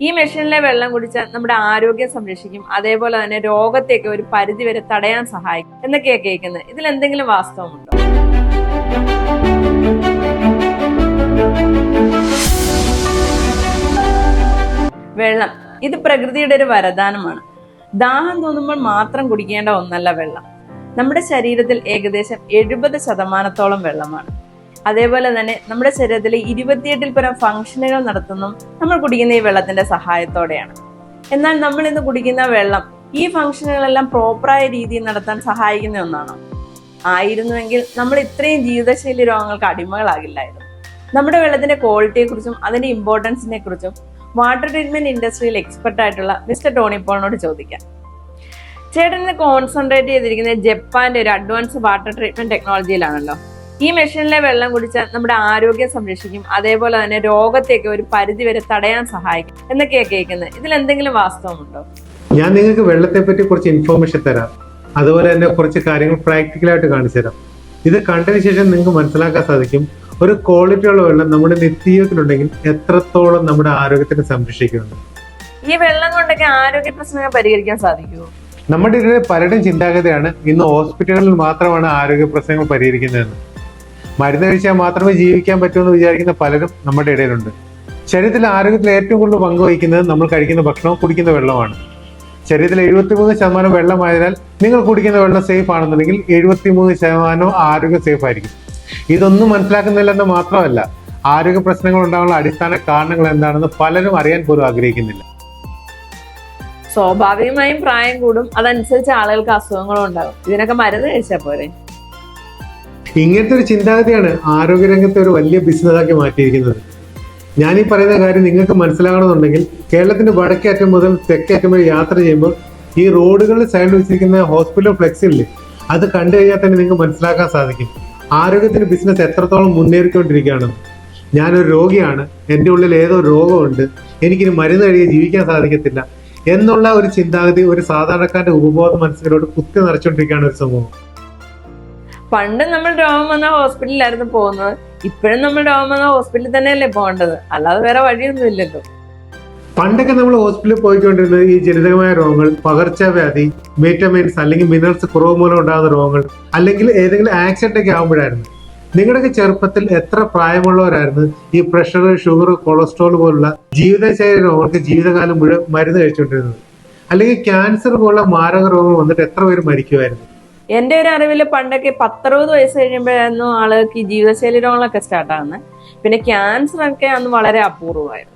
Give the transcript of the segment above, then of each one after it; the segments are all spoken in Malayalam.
ഈ മെഷീനിലെ വെള്ളം കുടിച്ചാൽ നമ്മുടെ ആരോഗ്യം സംരക്ഷിക്കും, അതേപോലെ തന്നെ രോഗത്തെയൊക്കെ ഒരു പരിധി വരെ തടയാൻ സഹായിക്കും എന്നൊക്കെയാണ് കേൾക്കുന്നത്. ഇതിൽ എന്തെങ്കിലും വാസ്തവമുണ്ടോ? വെള്ളം ഇത് പ്രകൃതിയുടെ ഒരു വരദാനമാണ്. ദാഹം തോന്നുമ്പോൾ മാത്രം കുടിക്കേണ്ട ഒന്നല്ല വെള്ളം. നമ്മുടെ ശരീരത്തിൽ ഏകദേശം 70% വെള്ളമാണ്. അതേപോലെ തന്നെ നമ്മുടെ ശരീരത്തിലെ 28 പരം ഫംഗ്ഷനുകൾ നടത്തുന്നതും നമ്മൾ കുടിക്കുന്ന ഈ വെള്ളത്തിന്റെ സഹായത്തോടെയാണ്. എന്നാൽ നമ്മൾ ഇന്ന് കുടിക്കുന്ന വെള്ളം ഈ ഫംഗ്ഷനുകളെല്ലാം പ്രോപ്പറായ രീതിയിൽ നടത്താൻ സഹായിക്കുന്ന ഒന്നാണോ? ആയിരുന്നുവെങ്കിൽ നമ്മൾ ഇത്രയും ജീവിതശൈലി രോഗങ്ങൾക്ക് അടിമകളാകില്ലായിരുന്നു. നമ്മുടെ വെള്ളത്തിന്റെ ക്വാളിറ്റിയെ കുറിച്ചും അതിന്റെ ഇമ്പോർട്ടൻസിനെ കുറിച്ചും വാട്ടർ ട്രീറ്റ്മെന്റ് ഇൻഡസ്ട്രിയിൽ എക്സ്പെർട്ട് ആയിട്ടുള്ള മിസ്റ്റർ ടോണി പോളിനോട് ചോദിക്കാം. ചേട്ടന് കോൺസെൻട്രേറ്റ് ചെയ്തിരിക്കുന്നത് ജപ്പാന്റെ ഒരു അഡ്വാൻസ് വാട്ടർ ട്രീറ്റ്മെന്റ് ടെക്നോളജിയിലാണല്ലോ. ഈ മെഷീനിലെ വെള്ളം കുടിച്ചാൽ നമ്മുടെ ആരോഗ്യം സംരക്ഷിക്കും, അതേപോലെ തന്നെ രോഗത്തെയൊക്കെ ഒരു പരിധി വരെ തടയാൻ സഹായിക്കും എന്നൊക്കെയാണ് കേൾക്കുന്നത്. ഇതിൽ എന്തെങ്കിലും വാസ്തവമുണ്ടോ? ഞാൻ നിങ്ങൾക്ക് വെള്ളത്തെ പറ്റി കുറച്ച് ഇൻഫോർമേഷൻ തരാം. അതുപോലെ തന്നെ കുറച്ച് കാര്യങ്ങൾ പ്രാക്ടിക്കലായിട്ട് കാണിച്ചു തരാം. ഇത് കണ്ടതിന് ശേഷം നിങ്ങൾക്ക് മനസ്സിലാക്കാൻ സാധിക്കും ഒരു ക്വാളിറ്റിയുള്ള വെള്ളം നമ്മുടെ നിത്യജീവിതത്തിലുണ്ടെങ്കിൽ എത്രത്തോളം നമ്മുടെ ആരോഗ്യത്തിന് സംരക്ഷിക്കുന്നുണ്ട്. ഈ വെള്ളം കൊണ്ടൊക്കെ ആരോഗ്യ പ്രശ്നങ്ങൾ പരിഹരിക്കാൻ സാധിക്കുമോ? നമ്മുടെ ഇതിലെ പലരുടെയും ചിന്താഗതിയാണ് ഇന്ന് ഹോസ്പിറ്റലുകളിൽ മാത്രമാണ് ആരോഗ്യ പ്രശ്നങ്ങൾ പരിഹരിക്കുന്നതെന്ന്. മരുന്ന് കഴിച്ചാൽ മാത്രമേ ജീവിക്കാൻ പറ്റുമെന്ന് വിചാരിക്കുന്ന പലരും നമ്മുടെ ഇടയിലുണ്ട്. ശരീരത്തിലെ ആരോഗ്യത്തിൽ ഏറ്റവും കൂടുതൽ പങ്കുവഹിക്കുന്നത് നമ്മൾ കഴിക്കുന്ന ഭക്ഷണവും കുടിക്കുന്ന വെള്ളമാണ്. ശരീരത്തിൽ 73% വെള്ളമായതിനാൽ നിങ്ങൾ കുടിക്കുന്ന വെള്ളം സേഫ് ആണെന്നുണ്ടെങ്കിൽ 73% ആരോഗ്യം സേഫ് ആയിരിക്കും. ഇതൊന്നും മനസ്സിലാക്കുന്നില്ലെന്ന് മാത്രമല്ല, ആരോഗ്യ പ്രശ്നങ്ങൾ ഉണ്ടാകാനുള്ള അടിസ്ഥാന കാരണങ്ങൾ എന്താണെന്ന് പലരും അറിയാൻ പോലും ആഗ്രഹിക്കുന്നില്ല. സ്വാഭാവികമായും പ്രായം കൂടും, അതനുസരിച്ച് ആളുകൾക്ക് അസുഖങ്ങളും ഉണ്ടാകും. ഇതിനൊക്കെ മരുന്ന് കഴിച്ചാൽ പോരെ? ഇങ്ങനത്തെ ഒരു ചിന്താഗതിയാണ് ആരോഗ്യരംഗത്തെ ഒരു വലിയ ബിസിനസ്സാക്കി മാറ്റിയിരിക്കുന്നത്. ഞാൻ ഈ പറയുന്ന കാര്യം നിങ്ങൾക്ക് മനസ്സിലാകണമെന്നുണ്ടെങ്കിൽ കേരളത്തിന്റെ വടക്കേ അറ്റം മുതൽ തെക്കേ അറ്റം വരെ യാത്ര ചെയ്യുമ്പോൾ ഈ റോഡുകളിൽ സൈഡിൽ വെച്ചിരിക്കുന്ന ഹോസ്പിറ്റൽ ഫ്ലെക്സില്ലേ, അത് കണ്ടു കഴിഞ്ഞാൽ തന്നെ നിങ്ങൾക്ക് മനസ്സിലാക്കാൻ സാധിക്കും ആരോഗ്യത്തിന്റെ ബിസിനസ് എത്രത്തോളം മുന്നേറിക്കൊണ്ടിരിക്കുകയാണെന്ന്. ഞാനൊരു രോഗിയാണ്, എൻ്റെ ഉള്ളിൽ ഏതോ രോഗമുണ്ട്, എനിക്കിനി മരുന്ന് കഴിയാൻ ജീവിക്കാൻ സാധിക്കത്തില്ല എന്നുള്ള ഒരു ചിന്താഗതി ഒരു സാധാരണക്കാരന്റെ ഉപബോധ മനസ്സിലോട്ട് കുത്തി നിറച്ചുകൊണ്ടിരിക്കുകയാണ് ഒരു സമൂഹം. പണ്ട് നമ്മൾ രോഗം വന്ന ഹോസ്പിറ്റലിലായിരുന്നു പോകുന്നത്, ഇപ്പോഴും നമ്മൾ രോഗം വന്ന ഹോസ്പിറ്റലിൽ തന്നെയല്ലേ പോകേണ്ടത്, അല്ലാതെ വേറെ വഴിയൊന്നും ഇല്ലല്ലോ. പണ്ടൊക്കെ നമ്മൾ ഹോസ്പിറ്റലിൽ പോയിക്കൊണ്ടിരുന്നത് ഈ ജനിതകമായ രോഗങ്ങൾ, പകർച്ചവ്യാധി, വിറ്റമിൻസ് അല്ലെങ്കിൽ മിനറൽസ് കുറവ് മൂലം ഉണ്ടാകുന്ന രോഗങ്ങൾ, അല്ലെങ്കിൽ ഏതെങ്കിലും ആക്സിഡന്റ് ഒക്കെ ആകുമ്പോഴായിരുന്നു. നിങ്ങളുടെയൊക്കെ ചെറുപ്പത്തിൽ എത്ര പ്രായമുള്ളവരായിരുന്നു ഈ പ്രഷർ, ഷുഗർ, കൊളസ്ട്രോൾ പോലുള്ള ജീവിതശൈലി രോഗങ്ങൾക്ക് ജീവിതകാലം മുഴുവൻ മരുന്ന് കഴിച്ചുകൊണ്ടിരുന്നത്? അല്ലെങ്കിൽ ക്യാൻസർ പോലുള്ള മാരക രോഗങ്ങൾ വന്നിട്ട് എത്ര പേര് മരിക്കുമായിരുന്നു? എന്റെ ഒരു അറിവില് പണ്ടൊക്കെ 10-60 വയസ്സ് കഴിയുമ്പോഴായിരുന്നു ആളുകൾക്ക് ഈ ജീവിതശൈലി രോഗങ്ങളൊക്കെ സ്റ്റാർട്ട് ആകുന്നത്. പിന്നെ ക്യാൻസർ ഒക്കെ അന്ന് വളരെ അപൂർവമായിരുന്നു.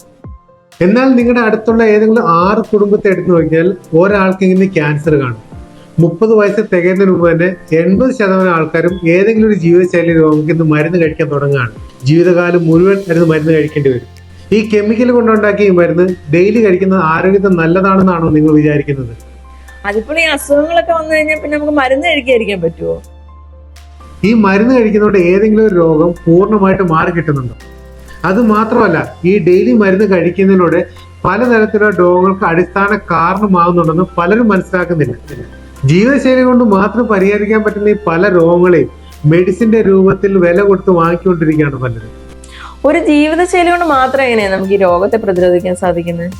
എന്നാൽ നിങ്ങളുടെ അടുത്തുള്ള ഏതെങ്കിലും 6 കുടുംബത്തെ എടുത്തു നോക്കിയാൽ ഒരാൾക്ക് ഇങ്ങനെ ക്യാൻസർ കാണും. 30 വയസ്സ് തികയുന്നതിന് മുമ്പ് തന്നെ 80% ആൾക്കാരും ഏതെങ്കിലും ഒരു ജീവിതശൈലി രോഗങ്ങൾക്ക് ഇന്ന് മരുന്ന് കഴിക്കാൻ തുടങ്ങുകയാണ്. ജീവിതകാലം മുഴുവൻ മരുന്ന് കഴിക്കേണ്ടി വരും. ഈ കെമിക്കൽ കൊണ്ടുണ്ടാക്കിയ ഈ മരുന്ന് ഡെയിലി കഴിക്കുന്നത് ആരോഗ്യത്തിന് നല്ലതാണെന്നാണോ നിങ്ങൾ വിചാരിക്കുന്നത്? അതിപ്പോൾ ഈ അസുഖങ്ങളൊക്കെ വന്നു കഴിഞ്ഞാൽ പിന്നെ നമുക്ക് മരുന്ന് കഴിക്കാതിരിക്കാൻ പറ്റുമോ? ഈ മരുന്ന് കഴിക്കുന്നതുകൊണ്ട് ഏതെങ്കിലും ഒരു രോഗം പൂർണ്ണമായിട്ട് മാറി കിട്ടുന്നുണ്ടോ? അത് മാത്രമല്ല, ഈ ഡെയിലി മരുന്ന് കഴിക്കുന്നതിലൂടെ പലതരത്തിലുള്ള രോഗങ്ങൾക്ക് അടിസ്ഥാന കാരണമാകുന്നുണ്ടെന്ന് പലരും മനസ്സിലാക്കുന്നില്ല. ജീവിതശൈലി കൊണ്ട് മാത്രം പരിഹരിക്കാൻ പറ്റുന്ന ഈ പല രോഗങ്ങളെയും മെഡിസിന്റെ രൂപത്തിൽ വില കൊടുത്ത് വാങ്ങിക്കൊണ്ടിരിക്കുകയാണ് പലരും. ഒരു ജീവിതശൈലി കൊണ്ട് മാത്രം എങ്ങനെയാണ് നമുക്ക് ഈ രോഗത്തെ പ്രതിരോധിക്കാൻ സാധിക്കുന്നത്?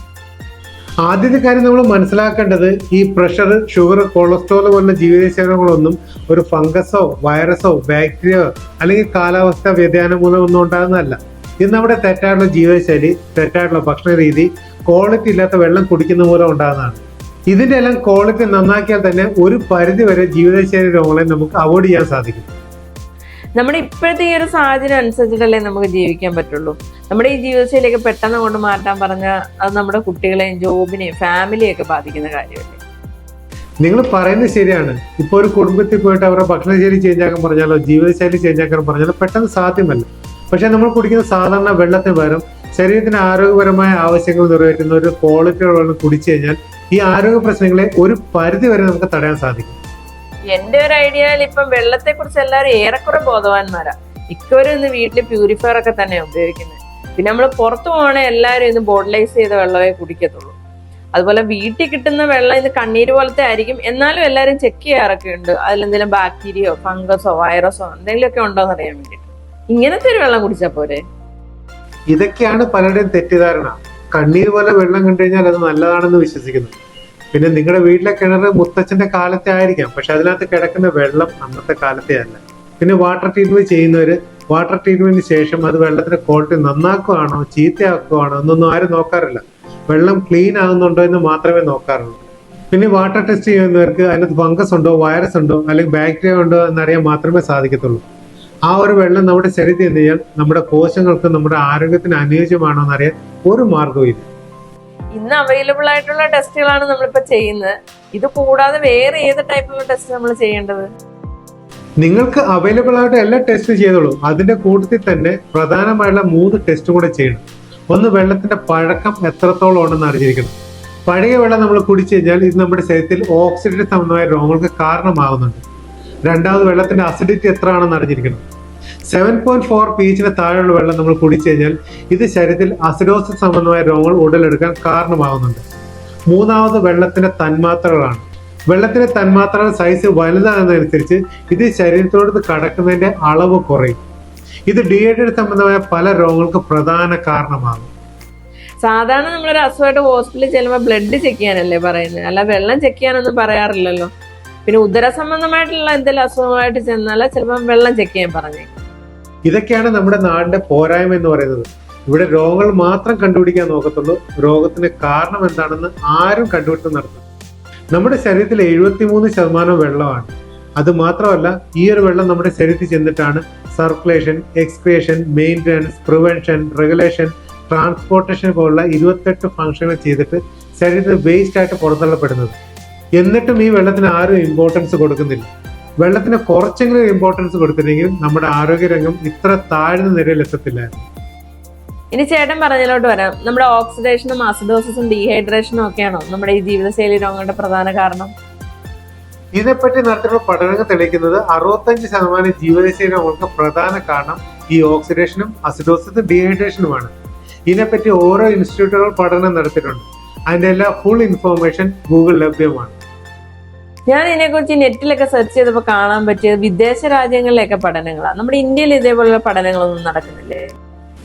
ആദ്യത്തെ കാര്യം നമ്മൾ മനസ്സിലാക്കേണ്ടത് ഈ പ്രഷർ, ഷുഗർ, കൊളസ്ട്രോൾ പോലുള്ള ജീവിതശൈലികളൊന്നും ഒരു ഫംഗസോ വൈറസോ ബാക്ടീരിയയോ അല്ലെങ്കിൽ കാലാവസ്ഥ വ്യതിയാനം മൂലം ഒന്നും ഉണ്ടാകുന്നതല്ല. ഇത് നമ്മുടെ തെറ്റായിട്ടുള്ള ജീവിതശൈലി, തെറ്റായിട്ടുള്ള ഭക്ഷണ രീതി, ക്വാളിറ്റി ഇല്ലാത്ത വെള്ളം കുടിക്കുന്ന മൂലം ഉണ്ടാകുന്നതാണ്. ഇതിന്റെ എല്ലാം ക്വാളിറ്റി നന്നാക്കിയാൽ തന്നെ ഒരു പരിധി വരെ ജീവിതശൈലി രോഗങ്ങളെ നമുക്ക് അവോയ്ഡ് ചെയ്യാൻ സാധിക്കും. നമ്മുടെ ഇപ്പോഴത്തെ ഈ ഒരു സാഹചര്യം അനുസരിച്ചിട്ടല്ലേ നമുക്ക് ജീവിക്കാൻ പറ്റുള്ളൂ. നമ്മുടെ ഈ ജീവിതശൈലിയൊക്കെ പെട്ടെന്ന് കൊണ്ട് മാറ്റാൻ പറഞ്ഞാൽ അത് നമ്മുടെ കുട്ടികളെയും ജോബിനെയും ഫാമിലിയൊക്കെ ബാധിക്കുന്ന കാര്യമല്ലേ? നിങ്ങൾ പറയുന്നത് ശരിയാണ്. ഇപ്പോൾ ഒരു കുടുംബത്തിൽ പോയിട്ട് അവരുടെ ഭക്ഷണശൈലി ചേഞ്ച് ആക്കാൻ പറഞ്ഞാലോ ജീവിതശൈലി ചേഞ്ച് ആക്കാൻ പറഞ്ഞാലോ പെട്ടെന്ന് സാധ്യമല്ല. പക്ഷെ നമ്മൾ കുടിക്കുന്ന സാധാരണ വെള്ളത്തിന് പകരം ശരീരത്തിന് ആരോഗ്യപരമായ ആവശ്യങ്ങൾ നിറവേറ്റുന്ന ഒരു ക്വാളിറ്റിയുള്ള വെള്ളം കുടിച്ചു കഴിഞ്ഞാൽ ഈ ആരോഗ്യ പ്രശ്നങ്ങളെ ഒരു പരിധി വരെ നമുക്ക് തടയാൻ സാധിക്കും. എന്റെ ഒരു ഐഡിയയിൽ ഇപ്പം വെള്ളത്തെ കുറിച്ച് എല്ലാവരും ഏറെക്കുറെ ബോധവാന്മാരാ. മിക്കവരും ഇന്ന് വീട്ടിൽ പ്യൂരിഫയർ ഒക്കെ തന്നെ ഉപയോഗിക്കുന്നത്. പിന്നെ നമ്മൾ പുറത്തു പോകണേ എല്ലാവരും ഇന്ന് ബോട്ടിലൈസ് ചെയ്ത വെള്ളമേ കുടിക്കത്തുള്ളൂ. അതുപോലെ വീട്ടിൽ കിട്ടുന്ന വെള്ളം ഇത് കണ്ണീര് പോലത്തെ ആയിരിക്കും, എന്നാലും എല്ലാവരും ചെക്ക് ചെയ്യാറൊക്കെ ഉണ്ട് അതിലെന്തെങ്കിലും ബാക്ടീരിയയോ ഫംഗസോ വൈറസോ എന്തെങ്കിലുമൊക്കെ ഉണ്ടോന്ന് അറിയാൻ വേണ്ടിയിട്ട്. ഇങ്ങനത്തെ ഒരു വെള്ളം കുടിച്ചാൽ പോരെ? ഇതൊക്കെയാണ് പലരുടെയും തെറ്റിദ്ധാരണ. കണ്ണീർ പോലെ വെള്ളം കണ്ടു കഴിഞ്ഞാൽ അത് നല്ലതാണെന്ന് വിശ്വസിക്കുന്നു. പിന്നെ നിങ്ങളുടെ വീട്ടിലെ കിണർ മുത്തച്ഛന്റെ കാലത്തെ ആയിരിക്കാം, പക്ഷെ അതിനകത്ത് കിടക്കുന്ന വെള്ളം അന്നത്തെ കാലത്തെ അല്ല. പിന്നെ വാട്ടർ ട്രീറ്റ്മെന്റ് ചെയ്യുന്നവര് വാട്ടർ ട്രീറ്റ്മെന്റിന് ശേഷം അത് വെള്ളത്തിന്റെ ക്വാളിറ്റി നന്നാക്കുകയാണോ ചീത്തയാക്കുകയാണോ എന്നൊന്നും ആരും നോക്കാറില്ല. വെള്ളം ക്ലീൻ ആകുന്നുണ്ടോ എന്ന് മാത്രമേ നോക്കാറുള്ളൂ. പിന്നെ വാട്ടർ ടെസ്റ്റ് ചെയ്യുന്നവർക്ക് അതിനകത്ത് ഫംഗസ് ഉണ്ടോ, വൈറസ് ഉണ്ടോ, അല്ലെങ്കിൽ ബാക്ടീരിയ ഉണ്ടോ എന്നറിയാൻ മാത്രമേ സാധിക്കത്തുള്ളൂ. ആ ഒരു വെള്ളം നമ്മുടെ ശരീരത്തിൽ നിന്ന് കഴിഞ്ഞാൽ നമ്മുടെ കോശങ്ങൾക്ക് നമ്മുടെ ആരോഗ്യത്തിന് അനുയോജ്യമാണോ എന്നറിയാൻ ഒരു മാർഗവും ഇല്ല. ഇന്ന് അവൈലബിൾ ആയിട്ടുള്ള ടെസ്റ്റുകളാണ് നമ്മളിപ്പോ ചെയ്യുന്നത്. ഇത് കൂടാതെ വേറെ ഏത് ടൈപ്പിലുള്ള ടെസ്റ്റ് നമ്മൾ ചെയ്യേണ്ടത്? നിങ്ങൾക്ക് അവൈലബിൾ ആയിട്ട് എല്ലാ ടെസ്റ്റ് ചെയ്തോളൂ. അതിന്റെ കൂട്ടത്തിൽ തന്നെ പ്രധാനമായുള്ള 3 ടെസ്റ്റും കൂടെ ചെയ്യണം. ഒന്ന്, വെള്ളത്തിന്റെ പഴക്കം എത്രത്തോളം ഉണ്ടെന്ന് അറിഞ്ഞിരിക്കണം. പഴയ വെള്ളം നമ്മൾ കുടിച്ചു കഴിഞ്ഞാൽ ഇത് നമ്മുടെ ശരീരത്തിൽ ഓക്സിഡേറ്റീവ് സംബന്ധമായ രോഗങ്ങൾക്ക് കാരണമാകുന്നുണ്ട്. രണ്ടാമത്, വെള്ളത്തിന്റെ അസിഡിറ്റി എത്ര ആണെന്ന് അറിഞ്ഞിരിക്കണം. 7.4 pH താഴെയുള്ള വെള്ളം നമ്മൾ കുടിച്ചു കഴിഞ്ഞാൽ ഇത് ശരീരത്തിൽ അസിഡോസിസ് സംബന്ധമായ രോഗങ്ങൾ ഉടലെടുക്കാൻ കാരണമാകുന്നുണ്ട്. മൂന്നാമത്, വെള്ളത്തിന്റെ തന്മാത്രകളാണ്. വെള്ളത്തിന്റെ തന്മാത്രകളുടെ സൈസ് വലുതാകുന്നതനുസരിച്ച് ഇത് ശരീരത്തോട് കടക്കുന്നതിന്റെ അളവ് കുറയും. ഇത് ഡീഹൈഡ്രേഷൻ സംബന്ധമായ പല രോഗങ്ങൾക്ക് പ്രധാന കാരണമാകും. സാധാരണ നമ്മളൊരു അസുഖമായിട്ട് ഹോസ്പിറ്റലിൽ ചെല്ലുമ്പോൾ ബ്ലഡ് ചെക്ക് ചെയ്യാനല്ലേ പറയുന്നത്, അല്ല വെള്ളം ചെക്ക് ചെയ്യാനൊന്നും പറയാറില്ലല്ലോ. പിന്നെ ഉദര സംബന്ധമായിട്ടുള്ള എന്തെങ്കിലും അസുഖമായിട്ട് ചെന്നാൽ ചിലപ്പോൾ വെള്ളം ചെക്ക് ചെയ്യാൻ പറഞ്ഞേ. ഇതൊക്കെയാണ് നമ്മുടെ നാടിന്റെ പോരായ്മ എന്ന് പറയുന്നത്. ഇവിടെ രോഗങ്ങൾ മാത്രം കണ്ടുപിടിക്കാൻ നോക്കത്തുള്ളൂ, രോഗത്തിന് കാരണം എന്താണെന്ന് ആരും കണ്ടുപിടുത്തം നടത്തും. നമ്മുടെ ശരീരത്തിൽ 73% വെള്ളമാണ്. അത് മാത്രമല്ല, ഈ ഒരു വെള്ളം നമ്മുടെ ശരീരത്തിൽ ചെന്നിട്ടാണ് circulation, excretion, maintenance, prevention, regulation, transportation പോലുള്ള 28 ഫംഗ്ഷനുകൾ ചെയ്തിട്ട് ശരീരത്തിൽ വേസ്റ്റ് ആയിട്ട് പുറന്തള്ളപ്പെടുന്നത്. എന്നിട്ടും ഈ വെള്ളത്തിന് ആരും ഇമ്പോർട്ടൻസ് കൊടുക്കുന്നില്ല. വെള്ളത്തിന് കുറച്ചെങ്കിലും ഇമ്പോർട്ടൻസ് കൊടുത്തില്ലെങ്കിൽ നമ്മുടെ ആരോഗ്യരംഗം ഇത്ര താഴ്ന്ന നിലയിൽ എത്തത്തില്ലായിരുന്നു. ഇനി ചേട്ടൻ പറഞ്ഞതിലോട്ട് വരാം. നമ്മുടെ ഓക്സിഡേഷനും അസിഡോസിസും ഡീഹൈഡ്രേഷനും ഒക്കെയാണോ നമ്മുടെ ഈ ജീവിതശൈലി രോഗങ്ങളുടെ പ്രധാന കാരണം? ഇതിനെപ്പറ്റി നടത്തിയുള്ള പഠനങ്ങൾ തെളിയിക്കുന്നത് 65% ജീവിതശൈലി രോഗങ്ങൾക്ക് പ്രധാന കാരണം ഈ ഓക്സിഡേഷനും അസിഡോസിസും ഡീഹൈഡ്രേഷനുമാണ്. ഇതിനെപ്പറ്റി ഓരോ ഇൻസ്റ്റിറ്റ്യൂട്ടുകൾ പഠനം നടത്തിയിട്ടുണ്ട്. അതിന്റെ എല്ലാ ഫുൾ ഇൻഫോർമേഷൻ ഗൂഗിൾ ലഭ്യമാണ്. ഞാൻ ഇതിനെക്കുറിച്ച് നെറ്റിലൊക്കെ സെർച്ച് ചെയ്തപ്പോൾ കാണാൻ പറ്റിയത് വിദേശ രാജ്യങ്ങളിലെയൊക്കെ പഠനങ്ങളാണ്. നമ്മുടെ ഇന്ത്യയിൽ ഇതേപോലുള്ള പഠനങ്ങളൊന്നും നടക്കുന്നില്ലേ?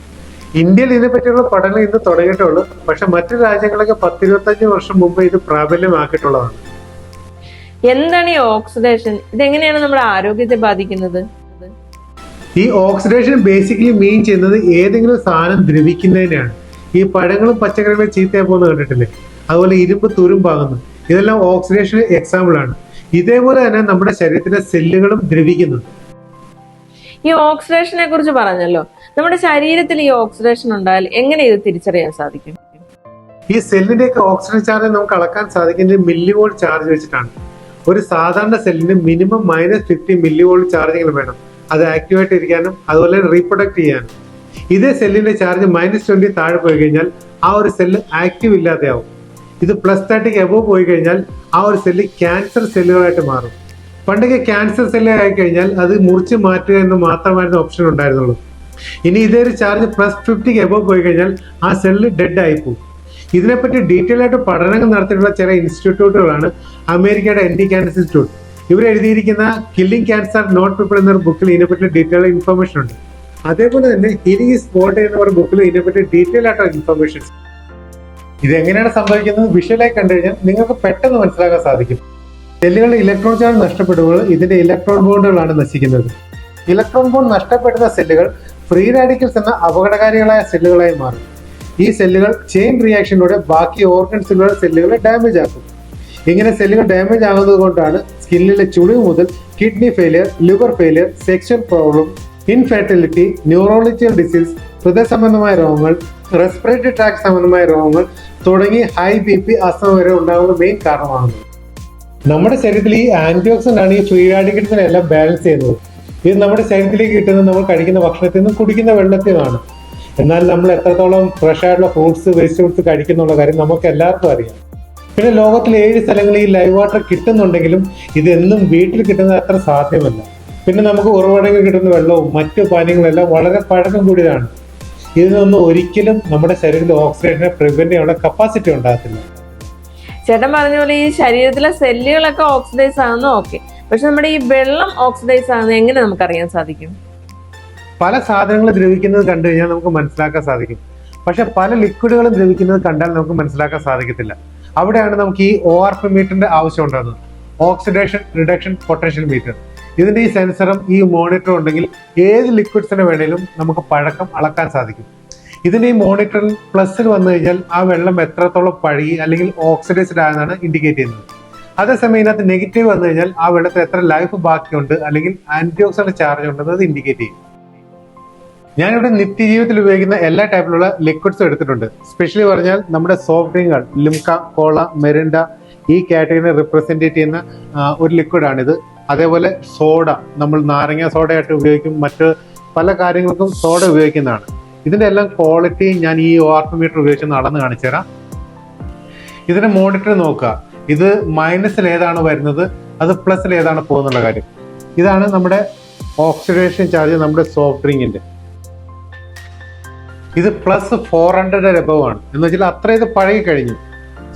ഇന്ത്യയിൽ ഇതിനെപ്പറ്റിയുള്ള പഠനം ഇന്ന് തുടങ്ങിയിട്ടുള്ളൂ. പക്ഷെ മറ്റു രാജ്യങ്ങളൊക്കെ 10-25 വർഷം മുമ്പ് ഇത് പ്രാബല്യമാക്കിയിട്ടുള്ളതാണ്. എന്താണ് ഈ ഓക്സിഡേഷൻ? ഇതെങ്ങനെയാണ് നമ്മുടെ ആരോഗ്യത്തെ ബാധിക്കുന്നത്? ഈ ഓക്സിഡേഷൻ ബേസിക്കലി മീൻ ചെയ്യുന്നത് ഏതെങ്കിലും സാധനം ദ്രവിക്കുന്നതിനാണ്. ഈ പഴങ്ങളും പച്ചക്കറികളും ചീത്തയായി പോകുന്നത് കണ്ടിട്ടില്ലേ? അതുപോലെ ഇരുമ്പ് തുരുമ്പാകുന്നു. ഇതെല്ലാം ഓക്സിഡേഷൻ എക്സാമ്പിൾ ആണ്. ഇതേപോലെ തന്നെ നമ്മുടെ ശരീരത്തിലെ സെല്ലുകളും ദ്രവിക്കുന്നുണ്ട്. ഈ ഓക്സിഡേഷനെ കുറിച്ച് പറഞ്ഞല്ലോ. നമ്മുടെ ശരീരത്തിൽ ഈ ഓക്സിഡേഷൻ ഉണ്ടായാൽ എങ്ങനെ ഇത് തിരിച്ചറിയാൻ സാധിക്കും? ഈ സെല്ലിന്റെയൊക്കെ ഓക്സിജൻ ചാർജ് നമുക്ക് അളക്കാൻ സാധിക്കുന്നത് മില്ലിവോൾട്ട് ചാർജ് വെച്ചിട്ടാണ്. ഒരു സാധാരണ സെല്ലിന് മിനിമം -50 മില്ലിവോൾട്ട് ചാർജെങ്കിലും വേണം അത് ആക്റ്റീവായിട്ട് ഇരിക്കാനും അതുപോലെ റീപ്രൊഡക്ട് ചെയ്യാനും. ഇതേ സെല്ലിന്റെ ചാർജ് -20 താഴെ പോയി കഴിഞ്ഞാൽ ആ ഒരു സെല്ല് ആക്റ്റീവ് ഇല്ലാതെയാവും. ഇത് +30 എബോവ് പോയി കഴിഞ്ഞാൽ ആ ഒരു സെല്ല് ക്യാൻസർ സെല്ലുകളായിട്ട് മാറും. പണ്ടൊക്കെ ക്യാൻസർ സെല്ല് ആയി കഴിഞ്ഞാൽ അത് മുറിച്ച് മാറ്റുക എന്ന് മാത്രമായിരുന്നു ഓപ്ഷൻ ഉണ്ടായിരുന്നുള്ളൂ. ഇനി ഇതേ ഒരു ചാർജ് +50 എബോവ് പോയി കഴിഞ്ഞാൽ ആ സെല്ല് ഡെഡ് ആയിപ്പോകും. ഇതിനെപ്പറ്റി ഡീറ്റെയിൽ ആയിട്ട് പഠനങ്ങൾ നടത്തിയിട്ടുള്ള ചില ഇൻസ്റ്റിറ്റ്യൂട്ടുകളാണ് അമേരിക്കയുടെ NT ക്യാൻസർ ഇൻസ്റ്റിറ്റ്യൂട്ട്. ഇവർ എഴുതിയിരിക്കുന്ന കില്ലിംഗ് ക്യാൻസർ നോട്ട് പീപ്പിൾ എന്ന ബുക്കിൽ ഇതിനെപ്പറ്റി ഡീറ്റെയിൽ ഇൻഫർമേഷൻ ഉണ്ട്. അതേപോലെ തന്നെ ഹീലിംഗ് ഈസ് ബോഡി എന്ന ഒരു ബുക്കിൽ ഇതിനെപ്പറ്റി ഡീറ്റെയിൽ ആയിട്ടുള്ള ഇൻഫർമേഷൻ. ഇതെങ്ങനെയാണ് സംഭവിക്കുന്നത് വിഷ്വലായി കണ്ടു കഴിഞ്ഞാൽ നിങ്ങൾക്ക് പെട്ടെന്ന് മനസ്സിലാക്കാൻ സാധിക്കും. സെല്ലുകളുടെ ഇലക്ട്രോൺ ചാർജ് നഷ്ടപ്പെടുമ്പോൾ ഇതിന്റെ ഇലക്ട്രോൺ ബോണ്ടുകളാണ് നശിക്കുന്നത്. ഇലക്ട്രോൺ ബോണ്ട് നഷ്ടപ്പെടുന്ന സെല്ലുകൾ ഫ്രീ റാഡിക്കൽസ് എന്ന അപകടകാരികളായ സെല്ലുകളായി മാറും. ഈ സെല്ലുകൾ ചെയിൻ റിയാക്ഷനിലൂടെ ബാക്കി ഓർഗൻസിലുള്ള സെല്ലുകളെ ഡാമേജ് ആക്കും. ഇങ്ങനെ സെല്ലുകൾ ഡാമേജ് ആകുന്നത് കൊണ്ടാണ് സ്കിന്നിലെ ചുളിവ് മുതൽ kidney failure, liver failure, sexual problem, infertility, neurological disease, ഹൃദയ സംബന്ധമായ രോഗങ്ങൾ, റെസ്പിറേറ്ററി ട്രാക്ട് സംബന്ധമായ രോഗങ്ങൾ തുടങ്ങി ഹൈ BP, അസ്തമ വരെ ഉണ്ടാകുന്ന മെയിൻ കാരണമാകുന്നത്. നമ്മുടെ ശരീരത്തിൽ ഈ ആന്റി ഓക്സിഡന്റ് ആണ് ഈ ഫ്രീ റാഡിക്കൽസിനെ എല്ലാം ബാലൻസ് ചെയ്യുന്നത്. ഇത് നമ്മുടെ ശരീരത്തിലേക്ക് കിട്ടുന്നത് നമ്മൾ കഴിക്കുന്ന ഭക്ഷണത്തിൽ നിന്നും കുടിക്കുന്ന വെള്ളത്തിൽ നിന്നാണ്. എന്നാൽ നമ്മൾ എത്രത്തോളം ഫ്രഷ് ആയിട്ടുള്ള ഫ്രൂട്ട്സ്, വെജിറ്റബിൾസ് കഴിക്കുന്നുള്ള കാര്യം നമുക്ക് എല്ലാവർക്കും അറിയാം. പിന്നെ ലോകത്തിലെ 7 സ്ഥലങ്ങളിൽ ഈ ലൈവ് വാട്ടർ കിട്ടുന്നുണ്ടെങ്കിലും ഇതെന്നും വീട്ടിൽ കിട്ടുന്നത് അത്ര സാധ്യമല്ല. പിന്നെ നമുക്ക് ഉറവിടങ്ങളിൽ കിട്ടുന്ന വെള്ളവും മറ്റു പാനീയങ്ങളെല്ലാം വളരെ പഴക്കം കൂടിയതാണ്. ഇതിനൊന്നും ഒരിക്കലും നമ്മുടെ ശരീരത്തിൽ ഓക്സിഡേഷനെ പ്രിവെന്റ് ചെയ്യാനുള്ള കപ്പാസിറ്റി ഉണ്ടാകത്തില്ല. ചേട്ടൻ പറഞ്ഞ പോലെ ഈ ശരീരത്തിലെ സെല്ലുകളൊക്കെ ഓക്സിഡൈസ് ആകുന്ന ഓക്കെ, പക്ഷെ നമ്മുടെ ഈ വെള്ളം ഓക്സിഡൈസ് ആകുന്നത് എങ്ങനെ നമുക്കറിയാൻ സാധിക്കും? പല സാധനങ്ങൾ ദ്രവിക്കുന്നത് കണ്ടു കഴിഞ്ഞാൽ നമുക്ക് മനസ്സിലാക്കാൻ സാധിക്കും. പക്ഷെ പല ലിക്വിഡുകളും ദ്രവിക്കുന്നത് കണ്ടാൽ നമുക്ക് മനസ്സിലാക്കാൻ സാധിക്കത്തില്ല. അവിടെയാണ് നമുക്ക് ഈ ORP മീറ്ററിന്റെ ആവശ്യം ഉണ്ടാകുന്നത്, ഓക്സിഡേഷൻ റിഡക്ഷൻ പൊട്ടൻഷ്യൽ മീറ്റർ. ഇതിന്റെ ഈ സെൻസറും ഈ മോണിറ്ററും ഉണ്ടെങ്കിൽ ഏത് ലിക്വിഡ്സിനെ വേണേലും നമുക്ക് പഴക്കം അളക്കാൻ സാധിക്കും. ഇതിന്റെ ഈ മോണിറ്ററിൽ പ്ലസ്സിൽ വന്നു കഴിഞ്ഞാൽ ആ വെള്ളം എത്രത്തോളം പഴകി അല്ലെങ്കിൽ ഓക്സിഡൈസ്ഡ് ആയെന്നാണ് ഇൻഡിക്കേറ്റ് ചെയ്യുന്നത്. അതേസമയം ഇതിനകത്ത് നെഗറ്റീവ് വന്നു കഴിഞ്ഞാൽ ആ വെള്ളത്തിൽ എത്ര ലൈഫ് ബാക്കിയുണ്ട് അല്ലെങ്കിൽ ആന്റി ഓക്സിഡന്റ് ചാർജ് ഉണ്ടെന്ന് അത് ഇൻഡിക്കേറ്റ് ചെയ്യും. ഞാനിവിടെ നിത്യജീവിതത്തിൽ ഉപയോഗിക്കുന്ന എല്ലാ ടൈപ്പിലുള്ള ലിക്വിഡ്സും എടുത്തിട്ടുണ്ട്. സ്പെഷ്യലി പറഞ്ഞാൽ നമ്മുടെ സോഫ്റ്റ് ഡ്രിങ്കുകൾ ലിംക, കോള, മെറിൻഡ ഈ കാറ്റഗറിനെ റിപ്രസെന്റ് ചെയ്യുന്ന ഒരു ലിക്വിഡാണിത്. അതേപോലെ സോഡ, നമ്മൾ നാരങ്ങ സോഡയായിട്ട് ഉപയോഗിക്കും, മറ്റ് പല കാര്യങ്ങൾക്കും സോഡ ഉപയോഗിക്കുന്നതാണ്. ഇതിന്റെ എല്ലാം ക്വാളിറ്റി ഞാൻ ഈ ORP മീറ്റർ ഉപയോഗിച്ച് നടന്ന് കാണിച്ചു തരാം. ഇതിന്റെ മോണിറ്റർ നോക്കുക, ഇത് മൈനസിൽ ഏതാണ് വരുന്നത്, അത് പ്ലസിൽ ഏതാണ് പോകുന്നുള്ള കാര്യം. ഇതാണ് നമ്മുടെ ഓക്സിഡേഷൻ ചാർജ് നമ്മുടെ സോഫ്റ്റ് ഡ്രിങ്കിന്റെ. ഇത് പ്ലസ് 400 എബവ് ആണ്, എന്ന് വെച്ചാൽ അത്ര ഇത് പഴകി കഴിഞ്ഞു.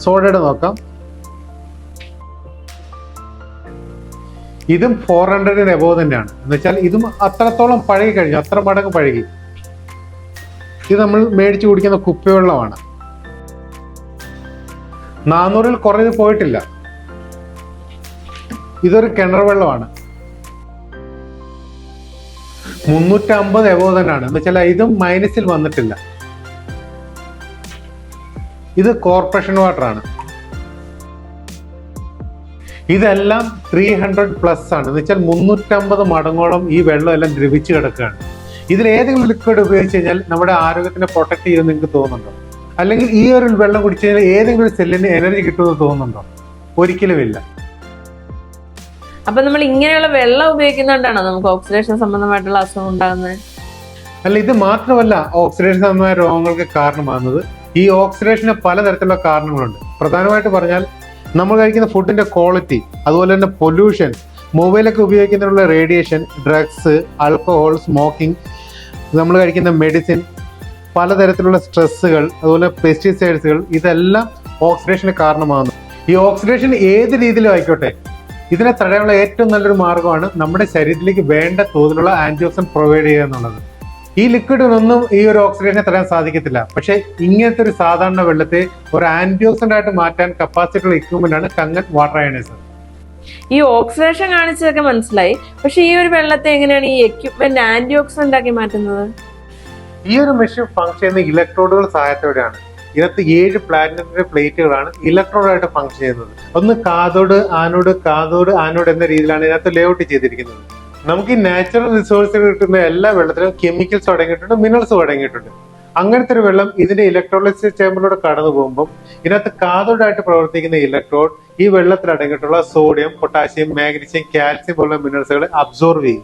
സോഡയുടെ നോക്കാം, ഇതും 400 എബവ് തന്നെയാണ്, എന്ന് വെച്ചാൽ ഇതും അത്രത്തോളം പഴകി കഴിഞ്ഞു, അത്ര മടങ്ങ് പഴകി. ഇത് നമ്മൾ മേടിച്ചു കുടിക്കുന്ന കുപ്പിവെള്ളമാണ്. 400-ൽ കുറഞ്ഞത് പോയിട്ടില്ല. ഇതൊരു കിണർ വെള്ളമാണ്, 350 എബവ് തന്നെയാണ്, എന്ന് വെച്ചാൽ ഇതും മൈനസിൽ വന്നിട്ടില്ല. ഇത് കോർപ്പറേഷൻ വാട്ടർ ആണ്. ഇതെല്ലാം 300+ ആണ്, എന്ന് വെച്ചാൽ 350 മടങ്ങോളം ഈ വെള്ളം എല്ലാം ദ്രവിച്ച് കിടക്കുകയാണ്. ഇതിൽ ഏതെങ്കിലും ലിക്വിഡ് ഉപയോഗിച്ച് കഴിഞ്ഞാൽ നമ്മുടെ ആരോഗ്യത്തിനെ പ്രൊട്ടക്ട് ചെയ്യുമെന്ന് നിങ്ങൾക്ക് തോന്നുന്നുണ്ടോ? അല്ലെങ്കിൽ ഈ ഒരു വെള്ളം കുടിച്ചു കഴിഞ്ഞാൽ ഏതെങ്കിലും ഒരു സെല്ലിന് എനർജി കിട്ടുമെന്ന് തോന്നുന്നുണ്ടോ? ഒരിക്കലുമില്ല. അപ്പൊ നമ്മൾ ഇങ്ങനെയുള്ള വെള്ളം ഉപയോഗിക്കുന്നതുകൊണ്ടാണോ നമുക്ക് ഓക്സിഡേഷൻ സംബന്ധമായിട്ടുള്ള അസുഖം ഉണ്ടാകുന്നത്? അല്ല, ഇത് മാത്രമല്ല ഓക്സിഡേഷൻ സംബന്ധമായ രോഗങ്ങൾക്ക് കാരണമാകുന്നത്. ഈ ഓക്സിഡേഷന് പലതരത്തിലുള്ള കാരണങ്ങളുണ്ട്. പ്രധാനമായിട്ട് പറഞ്ഞാൽ നമ്മൾ കഴിക്കുന്ന ഫുഡിന്റെ ക്വാളിറ്റി, അതുപോലെ തന്നെ പൊല്യൂഷൻ, മൊബൈലൊക്കെ ഉപയോഗിക്കുന്നതിനുള്ള റേഡിയേഷൻ, ഡ്രഗ്സ്, ആൽക്കഹോൾ, സ്മോക്കിംഗ്, നമ്മൾ കഴിക്കുന്ന മെഡിസിൻ, പലതരത്തിലുള്ള സ്ട്രെസ്സുകൾ, അതുപോലെ പെസ്റ്റിസൈഡ്സുകൾ, ഇതെല്ലാം ഓക്സിഡേഷന് കാരണമാകുന്നു. ഈ ഓക്സിഡേഷൻ ഏത് രീതിയിലും ആയിക്കോട്ടെ, ഇതിനെ തടയാനുള്ള ഏറ്റവും നല്ലൊരു മാർഗമാണ് നമ്മുടെ ശരീരത്തിലേക്ക് വേണ്ട തോതിലുള്ള ആന്റി ഓക്സിഡന്റ് പ്രൊവൈഡ് ചെയ്യുക എന്നുള്ളത്. ഈ ലിക്വിഡിനൊന്നും ഈ ഒരു ഓക്സിഡേഷനെ തടയാൻ സാധിക്കത്തില്ല. പക്ഷേ ഇങ്ങനത്തെ ഒരു സാധാരണ വെള്ളത്തെ ഒരു ആന്റി ഓക്സിഡന്റ് ആയിട്ട് മാറ്റാൻ കപ്പാസിറ്റി ഉള്ള എക്യുപ്മെന്റ് ആണ് കങ്ങൻ വാട്ടർ അയണൈസർ. ഈ ഓക്സിഡേഷൻ കാണിച്ചതൊക്കെ മനസ്സിലായി, പക്ഷെ ഈ ഒരു വെള്ളത്തെ എങ്ങനെയാണ് ഈ എക്യുപ്മെന്റ് ആന്റി ഓക്സിഡന്റ് ആക്കി മാറ്റുന്നത്? ഈ ഒരു മെഷീൻ ഫംഗ്ഷൻ ചെയ്യുന്ന ഇലക്ട്രോഡുകൾ സഹായത്തോടെയാണ്. ഇതിനകത്ത് 7 പ്ലാറ്റിനത്തിന്റെ പ്ലേറ്റുകളാണ് ഇലക്ട്രോഡായിട്ട് ഫംഗ്ഷൻ ചെയ്യുന്നത്. ഒന്ന് കാഥോഡ്, ആനോഡ് എന്ന രീതിയിലാണ് ഇതിനകത്ത് ലേഔട്ട് ചെയ്തിരിക്കുന്നത്. നമുക്ക് ഈ നാച്ചുറൽ റിസോഴ്സുകൾ കിട്ടുന്ന എല്ലാ വെള്ളത്തിലും കെമിക്കൽസ് അടങ്ങിയിട്ടുണ്ട്, മിനറൽസും അടങ്ങിയിട്ടുണ്ട്. അങ്ങനത്തെ ഒരു വെള്ളം ഇതിന്റെ ഇലക്ട്രോലൈസിസ് ചേമ്പറിലൂടെ കടന്നു പോകുമ്പോൾ ഇതിനകത്ത് കാഥോഡായിട്ട് പ്രവർത്തിക്കുന്ന ഇലക്ട്രോഡ് ഈ വെള്ളത്തിൽ അടങ്ങിയിട്ടുള്ള സോഡിയം, പൊട്ടാസ്യം, മാഗ്നീഷ്യം, കാൽസ്യം പോലുള്ള മിനറൽസുകളെ അബ്സോർവ് ചെയ്യും.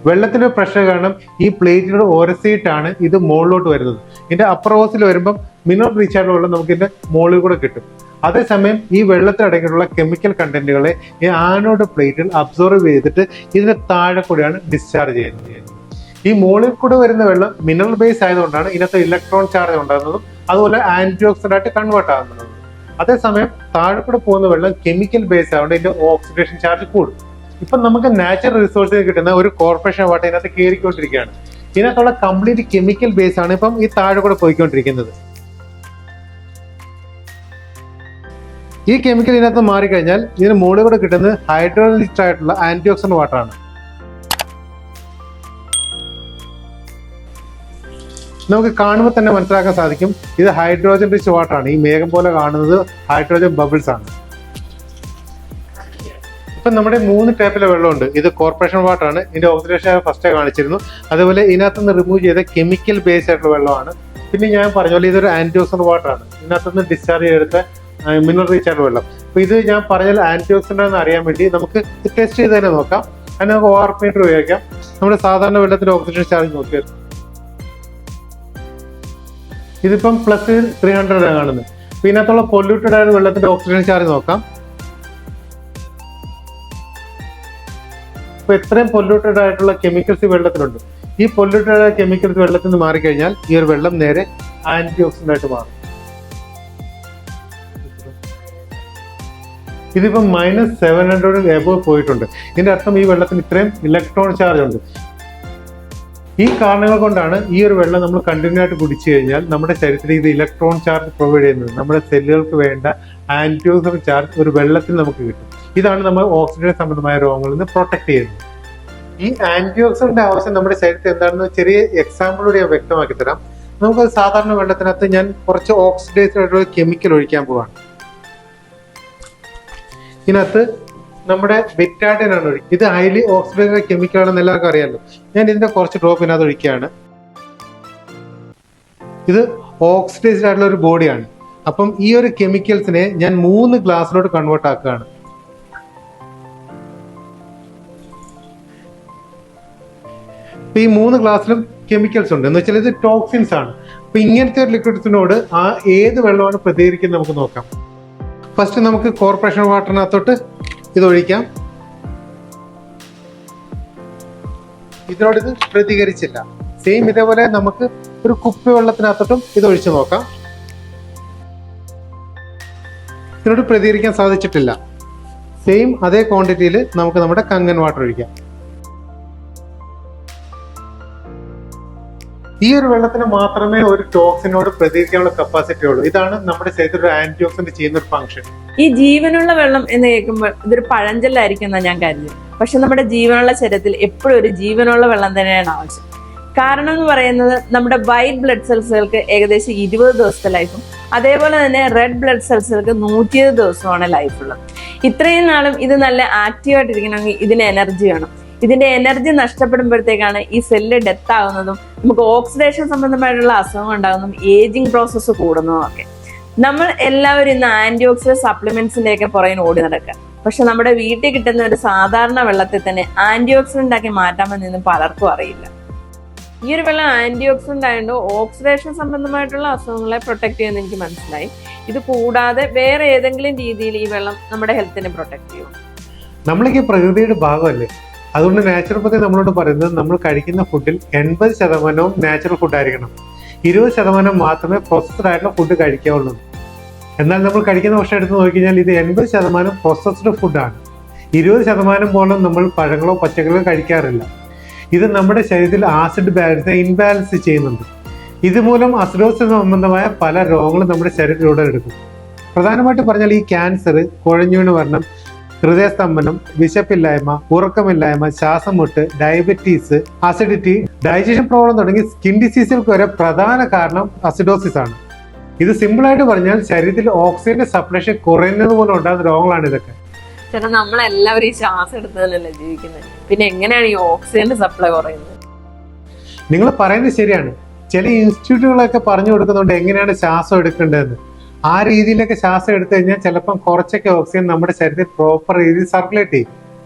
വെള്ളത്തിന്റെ പ്രഷർ കാരണം ഈ പ്ലേറ്റിനോട് ഉരസിയിട്ടാണ് ഇത് മുകളിലോട്ട് വരുന്നത്. ഇതിന്റെ അപ്പർ ഹോസിൽ വരുമ്പം മിനറൽ റീച്ച് ആയിട്ടുള്ള വെള്ളം നമുക്ക് ഇതിന്റെ മുകളിൽ കൂടെ കിട്ടും. അതേസമയം ഈ വെള്ളത്തിൽ അടങ്ങിയിട്ടുള്ള കെമിക്കൽ കണ്ടന്റുകളെ ഈ ആനോഡ് പ്ലേറ്റിൽ അബ്സോർവ് ചെയ്തിട്ട് ഇതിന്റെ താഴെ കൂടെയാണ് ഡിസ്ചാർജ് ചെയ്യുന്നത്. ഈ മുകളിൽ കൂടെ വരുന്ന വെള്ളം മിനറൽ ബേസ് ആയതുകൊണ്ടാണ് ഇതിനകത്ത് ഇലക്ട്രോൺ ചാർജ് ഉണ്ടാകുന്നതും അതുപോലെ ആന്റി ഓക്സിഡന്റ് ആയിട്ട് കൺവേർട്ട് ആകുന്നതും. അതേസമയം താഴെ കൂടെ പോകുന്ന വെള്ളം കെമിക്കൽ ബേസ് ആയതുകൊണ്ട് ഇതിന്റെ ഓക്സിഡേഷൻ ചാർജ് കൂടും. ഇപ്പം നമുക്ക് നാച്ചുറൽ റിസോഴ്സിൽ കിട്ടുന്ന ഒരു കോർപ്പറേഷൻ വാട്ടർ ഇതിനകത്ത് കയറിക്കൊണ്ടിരിക്കുകയാണ്. ഇതിനകത്തുള്ള കംപ്ലീറ്റ് കെമിക്കൽ ബേസ് ആണ് ഇപ്പം ഈ താഴെ കൂടെ പോയിക്കൊണ്ടിരിക്കുന്നത്. ഈ കെമിക്കൽ ഇതിനകത്ത് മാറിക്കഴിഞ്ഞാൽ ഇതിന് മുകളിൽ കൂടെ കിട്ടുന്നത് ഹൈഡ്രോളിക് ആയിട്ടുള്ള ആന്റി ഓക്സിഡന്റ് വാട്ടർ ആണ്. നമുക്ക് കാണുമ്പോൾ തന്നെ മനസ്സിലാക്കാൻ സാധിക്കും ഇത് ഹൈഡ്രോജൻ റിച്ച് വാട്ടർ ആണ്. ഈ മേഘം പോലെ കാണുന്നത് ഹൈഡ്രോജൻ ബബിൾസ് ആണ്. ഇപ്പൊ നമ്മുടെ 3 ടൈപ്പിലെ വെള്ളമുണ്ട്. ഇത് കോർപ്പറേഷൻ വാട്ടർ ആണ്. ഇതിന്റെ ഓക്സിഡേഷൻ ഫസ്റ്റേ കാണിച്ചിരുന്നു. അതുപോലെ ഇതിനകത്തുനിന്ന് റിമൂവ് ചെയ്ത കെമിക്കൽ ബേസ്ഡ് ആയിട്ടുള്ള വെള്ളമാണ്. പിന്നെ ഞാൻ പറഞ്ഞ പോലെ ഇതൊരു ആന്റി ഓക്സിഡന്റ് വാട്ടർ ആണ്. ഇതിനകത്തുനിന്ന് ഡിസ്ചാർജ് ചെയ്തെടുത്ത മിനറൽ റീച്ച് ആയിട്ടുള്ള വെള്ളം. അപ്പൊ ഇത് ഞാൻ പറഞ്ഞാൽ ആന്റി ഓക്സിഡന്റ് എന്ന് അറിയാൻ വേണ്ടി നമുക്ക് ടെസ്റ്റ് ചെയ്ത് തന്നെ നോക്കാം. അതിന് നമുക്ക് ORP മീറ്റർ ഉപയോഗിക്കാം. നമ്മുടെ സാധാരണ വെള്ളത്തിന്റെ ഓക്സിജൻ ചാർജ് നോക്കിയാൽ ഇതിപ്പം പ്ലസ് 300 ആണ് കാണുന്നത്. അപ്പൊ ഇതിനകത്തുള്ള പൊല്യൂട്ടഡ് ആയ വെള്ളത്തിന്റെ ഓക്സിജൻ ചാർജ് നോക്കാം. അപ്പൊ എത്രയും പൊല്യൂട്ടഡ് ആയിട്ടുള്ള കെമിക്കൽസ് ഈ വെള്ളത്തിലുണ്ട്. ഈ പൊല്യൂട്ടഡ് ആയ കെമിക്കൽസ് വെള്ളത്തിൽ നിന്ന് മാറിക്കഴിഞ്ഞാൽ ഈ ഒരു വെള്ളം നേരെ ആന്റി ഓക്സിഡന്റ് ആയിട്ട് മാറും. ഇതിപ്പം -700 എബോവ് പോയിട്ടുണ്ട്. ഇതിന്റെ അർത്ഥം ഈ വെള്ളത്തിന് ഇത്രയും ഇലക്ട്രോൺ ചാർജ് ഉണ്ട്. ഈ കാരണങ്ങൾ കൊണ്ടാണ് ഈ ഒരു വെള്ളം നമ്മൾ കണ്ടിന്യൂ ആയിട്ട് കുടിച്ചു കഴിഞ്ഞാൽ നമ്മുടെ ശരീരത്തിൽ ഇത് ഇലക്ട്രോൺ ചാർജ് പ്രൊവൈഡ് ചെയ്യുന്നത്. നമ്മുടെ സെല്ലുകൾക്ക് വേണ്ട ആന്റി ഓക്സിഡന്റ് ചാർജ് ഒരു വെള്ളത്തിൽ നമുക്ക് കിട്ടും. ഇതാണ് നമ്മൾ ഓക്സിജൻ സംബന്ധമായ രോഗങ്ങളിൽ നിന്ന് പ്രൊട്ടക്ട് ചെയ്യുന്നത്. ഈ ആന്റി ഓക്സിഡന്റ് ആവശ്യം നമ്മുടെ ശരീരത്തിൽ എന്താണെന്ന് ചെറിയ എക്സാമ്പിളോട് ഞാൻ വ്യക്തമാക്കി തരാം. നമുക്കത് സാധാരണ വെള്ളത്തിനകത്ത് ഞാൻ കുറച്ച് ഓക്സിഡൈസ്ഡ് ആയിട്ടുള്ള കെമിക്കൽ ഒഴിക്കാൻ പോവാണ്. ഇതിനകത്ത് നമ്മുടെ ബെറ്റാഡിൻ ആണ് ഒഴിക്കുക. ഇത് ഹൈലി ഓക്സിഡൈസ്ഡ് കെമിക്കൽ ആണെന്ന് എല്ലാവർക്കും അറിയാമല്ലോ. ഞാൻ ഇതിന്റെ കുറച്ച് ഡ്രോപ്പ് ഇതിനകത്ത് ഒഴിക്കുകയാണ്. ഇത് ഓക്സിഡൈസ്ഡ് ആയിട്ടുള്ള ഒരു ബോഡിയാണ്. അപ്പം ഈ ഒരു കെമിക്കൽസിനെ ഞാൻ 3 ഗ്ലാസ്സിലോട്ട് കൺവേർട്ട് ആക്കുകയാണ്. ഈ 3 ഗ്ലാസ്സിലും കെമിക്കൽസ് ഉണ്ട് എന്ന് വെച്ചാൽ ഇത് ടോക്സിൻസ് ആണ്. അപ്പൊ ഇങ്ങനത്തെ ഒരു ലിക്വിഡ്സിനോട് ഏത് വെള്ളമാണ് പ്രതികരിക്കുന്നത് നമുക്ക് നോക്കാം. ഫസ്റ്റ് നമുക്ക് കോർപ്പറേഷൻ വാട്ടറിനകത്തോട്ട് ഇത് ഒഴിക്കാം. ഇതിനോട് ഇത് പ്രതികരിച്ചില്ല. സെയിം ഇതേപോലെ നമുക്ക് ഒരു കുപ്പി വെള്ളത്തിനകത്തോട്ടും ഇത് ഒഴിച്ചു നോക്കാം. ഇതിനോട് പ്രതികരിക്കാൻ സാധിച്ചിട്ടില്ല. സെയിം അതേ ക്വാണ്ടിറ്റിയിൽ നമുക്ക് നമ്മുടെ കങ്ങൻ വാട്ടർ ഒഴിക്കാം. ഈ ഒരു വെള്ളത്തിന് മാത്രമേ ഒരു ടോക്സിനോട് പ്രതികരിക്കാനുള്ള കപ്പാസിറ്റി ഉള്ളൂ. ഇതാണ് നമ്മുടെ ശരീരത്തിൽ ഒരു ആന്റി ഓക്സിഡന്റ് ചെയ്യുന്ന ഒരു ഫംഗ്ഷൻ. ഈ ജീവനുള്ള വെള്ളം എന്ന് കേൾക്കുമ്പോൾ ഇതൊരു പഴഞ്ചൊല്ലായിരിക്കും എന്നാണ് ഞാൻ കരുതിയത്. പക്ഷെ നമ്മുടെ ജീവനുള്ള ശരീരത്തിൽ എപ്പോഴും ഒരു ജീവനുള്ള വെള്ളം തന്നെയാണ് ആവശ്യം. കാരണം എന്ന് പറയുന്നത് നമ്മുടെ വൈറ്റ് ബ്ലഡ് സെൽസുകൾക്ക് ഏകദേശം 20 ദിവസത്തെ ലൈഫും അതേപോലെ തന്നെ റെഡ് ബ്ലഡ് സെൽസുകൾക്ക് 120 ദിവസമാണ് ലൈഫ് ഉള്ളത്. ഇത്രയും നാളും ഇത് നല്ല ആക്റ്റീവായിട്ടിരിക്കണമെങ്കിൽ ഇതിന് എനർജി വേണം. ഇതിന്റെ എനർജി നഷ്ടപ്പെടുമ്പോഴത്തേക്കാണ് ഈ സെല്ല് ഡെത്ത് ആകുന്നതും നമുക്ക് ഓക്സിഡേഷൻ സംബന്ധമായിട്ടുള്ള അസുഖങ്ങൾ ഉണ്ടാകുന്നതും ഏജിങ് പ്രോസസ്സ് കൂടുന്നതും ഒക്കെ. നമ്മൾ എല്ലാവരും ഇന്ന് ആന്റി ഓക്സിഡന്റ് സപ്ലിമെന്റ്സിന്റെ ഒക്കെ പുറകിന് ഓടി നടക്കുക. പക്ഷെ നമ്മുടെ വീട്ടിൽ കിട്ടുന്ന ഒരു സാധാരണ വെള്ളത്തിൽ തന്നെ ആന്റി ഓക്സിഡന്റ് ആക്കി മാറ്റാമെന്ന് പലർക്കും അറിയില്ല. ഈ ഒരു വെള്ളം ആന്റി ഓക്സിഡന്റ് ആയതുകൊണ്ട് ഓക്സിഡേഷൻ സംബന്ധമായിട്ടുള്ള അസുഖങ്ങളെ പ്രൊട്ടക്ട് ചെയ്യുമെന്ന് എനിക്ക് മനസ്സിലായി. ഇത് കൂടാതെ വേറെ ഏതെങ്കിലും രീതിയിൽ ഈ വെള്ളം നമ്മുടെ ഹെൽത്തിനെ പ്രൊട്ടക്ട് ചെയ്യും. നമ്മളൊക്കെ പ്രകൃതിയുടെ ഭാഗമല്ലേ. അതുകൊണ്ട് നാച്ചുറോപ്പതി നമ്മളോട് പറയുന്നത് നമ്മൾ കഴിക്കുന്ന ഫുഡിൽ 80% നാച്ചുറൽ ഫുഡ് ആയിരിക്കണം. 20% മാത്രമേ പ്രോസസ്ഡ് ആയിട്ടുള്ള ഫുഡ് കഴിക്കാവുള്ളൂ. എന്നാൽ നമ്മൾ കഴിക്കുന്ന ഭക്ഷണം എടുത്ത് നോക്കിക്കഴിഞ്ഞാൽ ഇത് 80% പ്രോസസ്ഡ് ഫുഡാണ്. 20% പോലും നമ്മൾ പഴങ്ങളോ പച്ചക്കറികളോ കഴിക്കാറില്ല. ഇത് നമ്മുടെ ശരീരത്തിൽ ആസിഡ് ബാലൻസിനെ ഇൻബാലൻസ് ചെയ്യുന്നുണ്ട്. ഇതുമൂലം അസിഡോസിസ് സംബന്ധമായ പല രോഗങ്ങളും നമ്മുടെ ശരീരത്തിലൂടെ എടുക്കും. പ്രധാനമായിട്ട് പറഞ്ഞാൽ ഈ ക്യാൻസർ, കുഴഞ്ഞുവീണ് മരണം, ഹൃദയസ്തംഭനം, വിശപ്പില്ലായ്മ, ഉറക്കമില്ലായ്മ, ശ്വാസം മുട്ട്, ഡയബറ്റീസ്, അസിഡിറ്റി, ഡൈജഷൻ പ്രോബ്ലം തുടങ്ങി സ്കിൻ ഡിസീസുകൾക്ക് വരെ പ്രധാന കാരണം അസിഡോസിസ് ആണ്. ഇത് സിമ്പിൾ ആയിട്ട് പറഞ്ഞാൽ ശരീരത്തിൽ ഓക്സിജന്റെ സപ്ലൈഷൻ കുറയുന്നത് പോലെ ഉണ്ടാകുന്ന രോഗങ്ങളാണ് ഇതൊക്കെ. ചേട്ടാ, നമ്മളെല്ലാവരും ഈ ശ്വാസം എടുത്തതല്ലേ ജീവിക്കുന്നത്, പിന്നെ എങ്ങനെയാണ് ഈ ഓക്സിജന്റെ സപ്ലൈ കുറയുന്നത്? നിങ്ങൾ പറയുന്നത് ശരിയാണ്. ചില ഇൻസ്റ്റിറ്റ്യൂട്ടുകളൊക്കെ പറഞ്ഞു കൊടുക്കുന്നുണ്ട് എങ്ങനെയാണ് ശ്വാസം എടുക്കേണ്ടതെന്ന്. ആ രീതിയിലൊക്കെ ശ്വാസം എടുത്തു കഴിഞ്ഞാൽ ചിലപ്പം കുറച്ചൊക്കെ ഓക്സിജൻ നമ്മുടെ ശരീരത്തിൽ പ്രോപ്പർ രീതിയിൽ സർക്കുലേറ്റ് ചെയ്യും.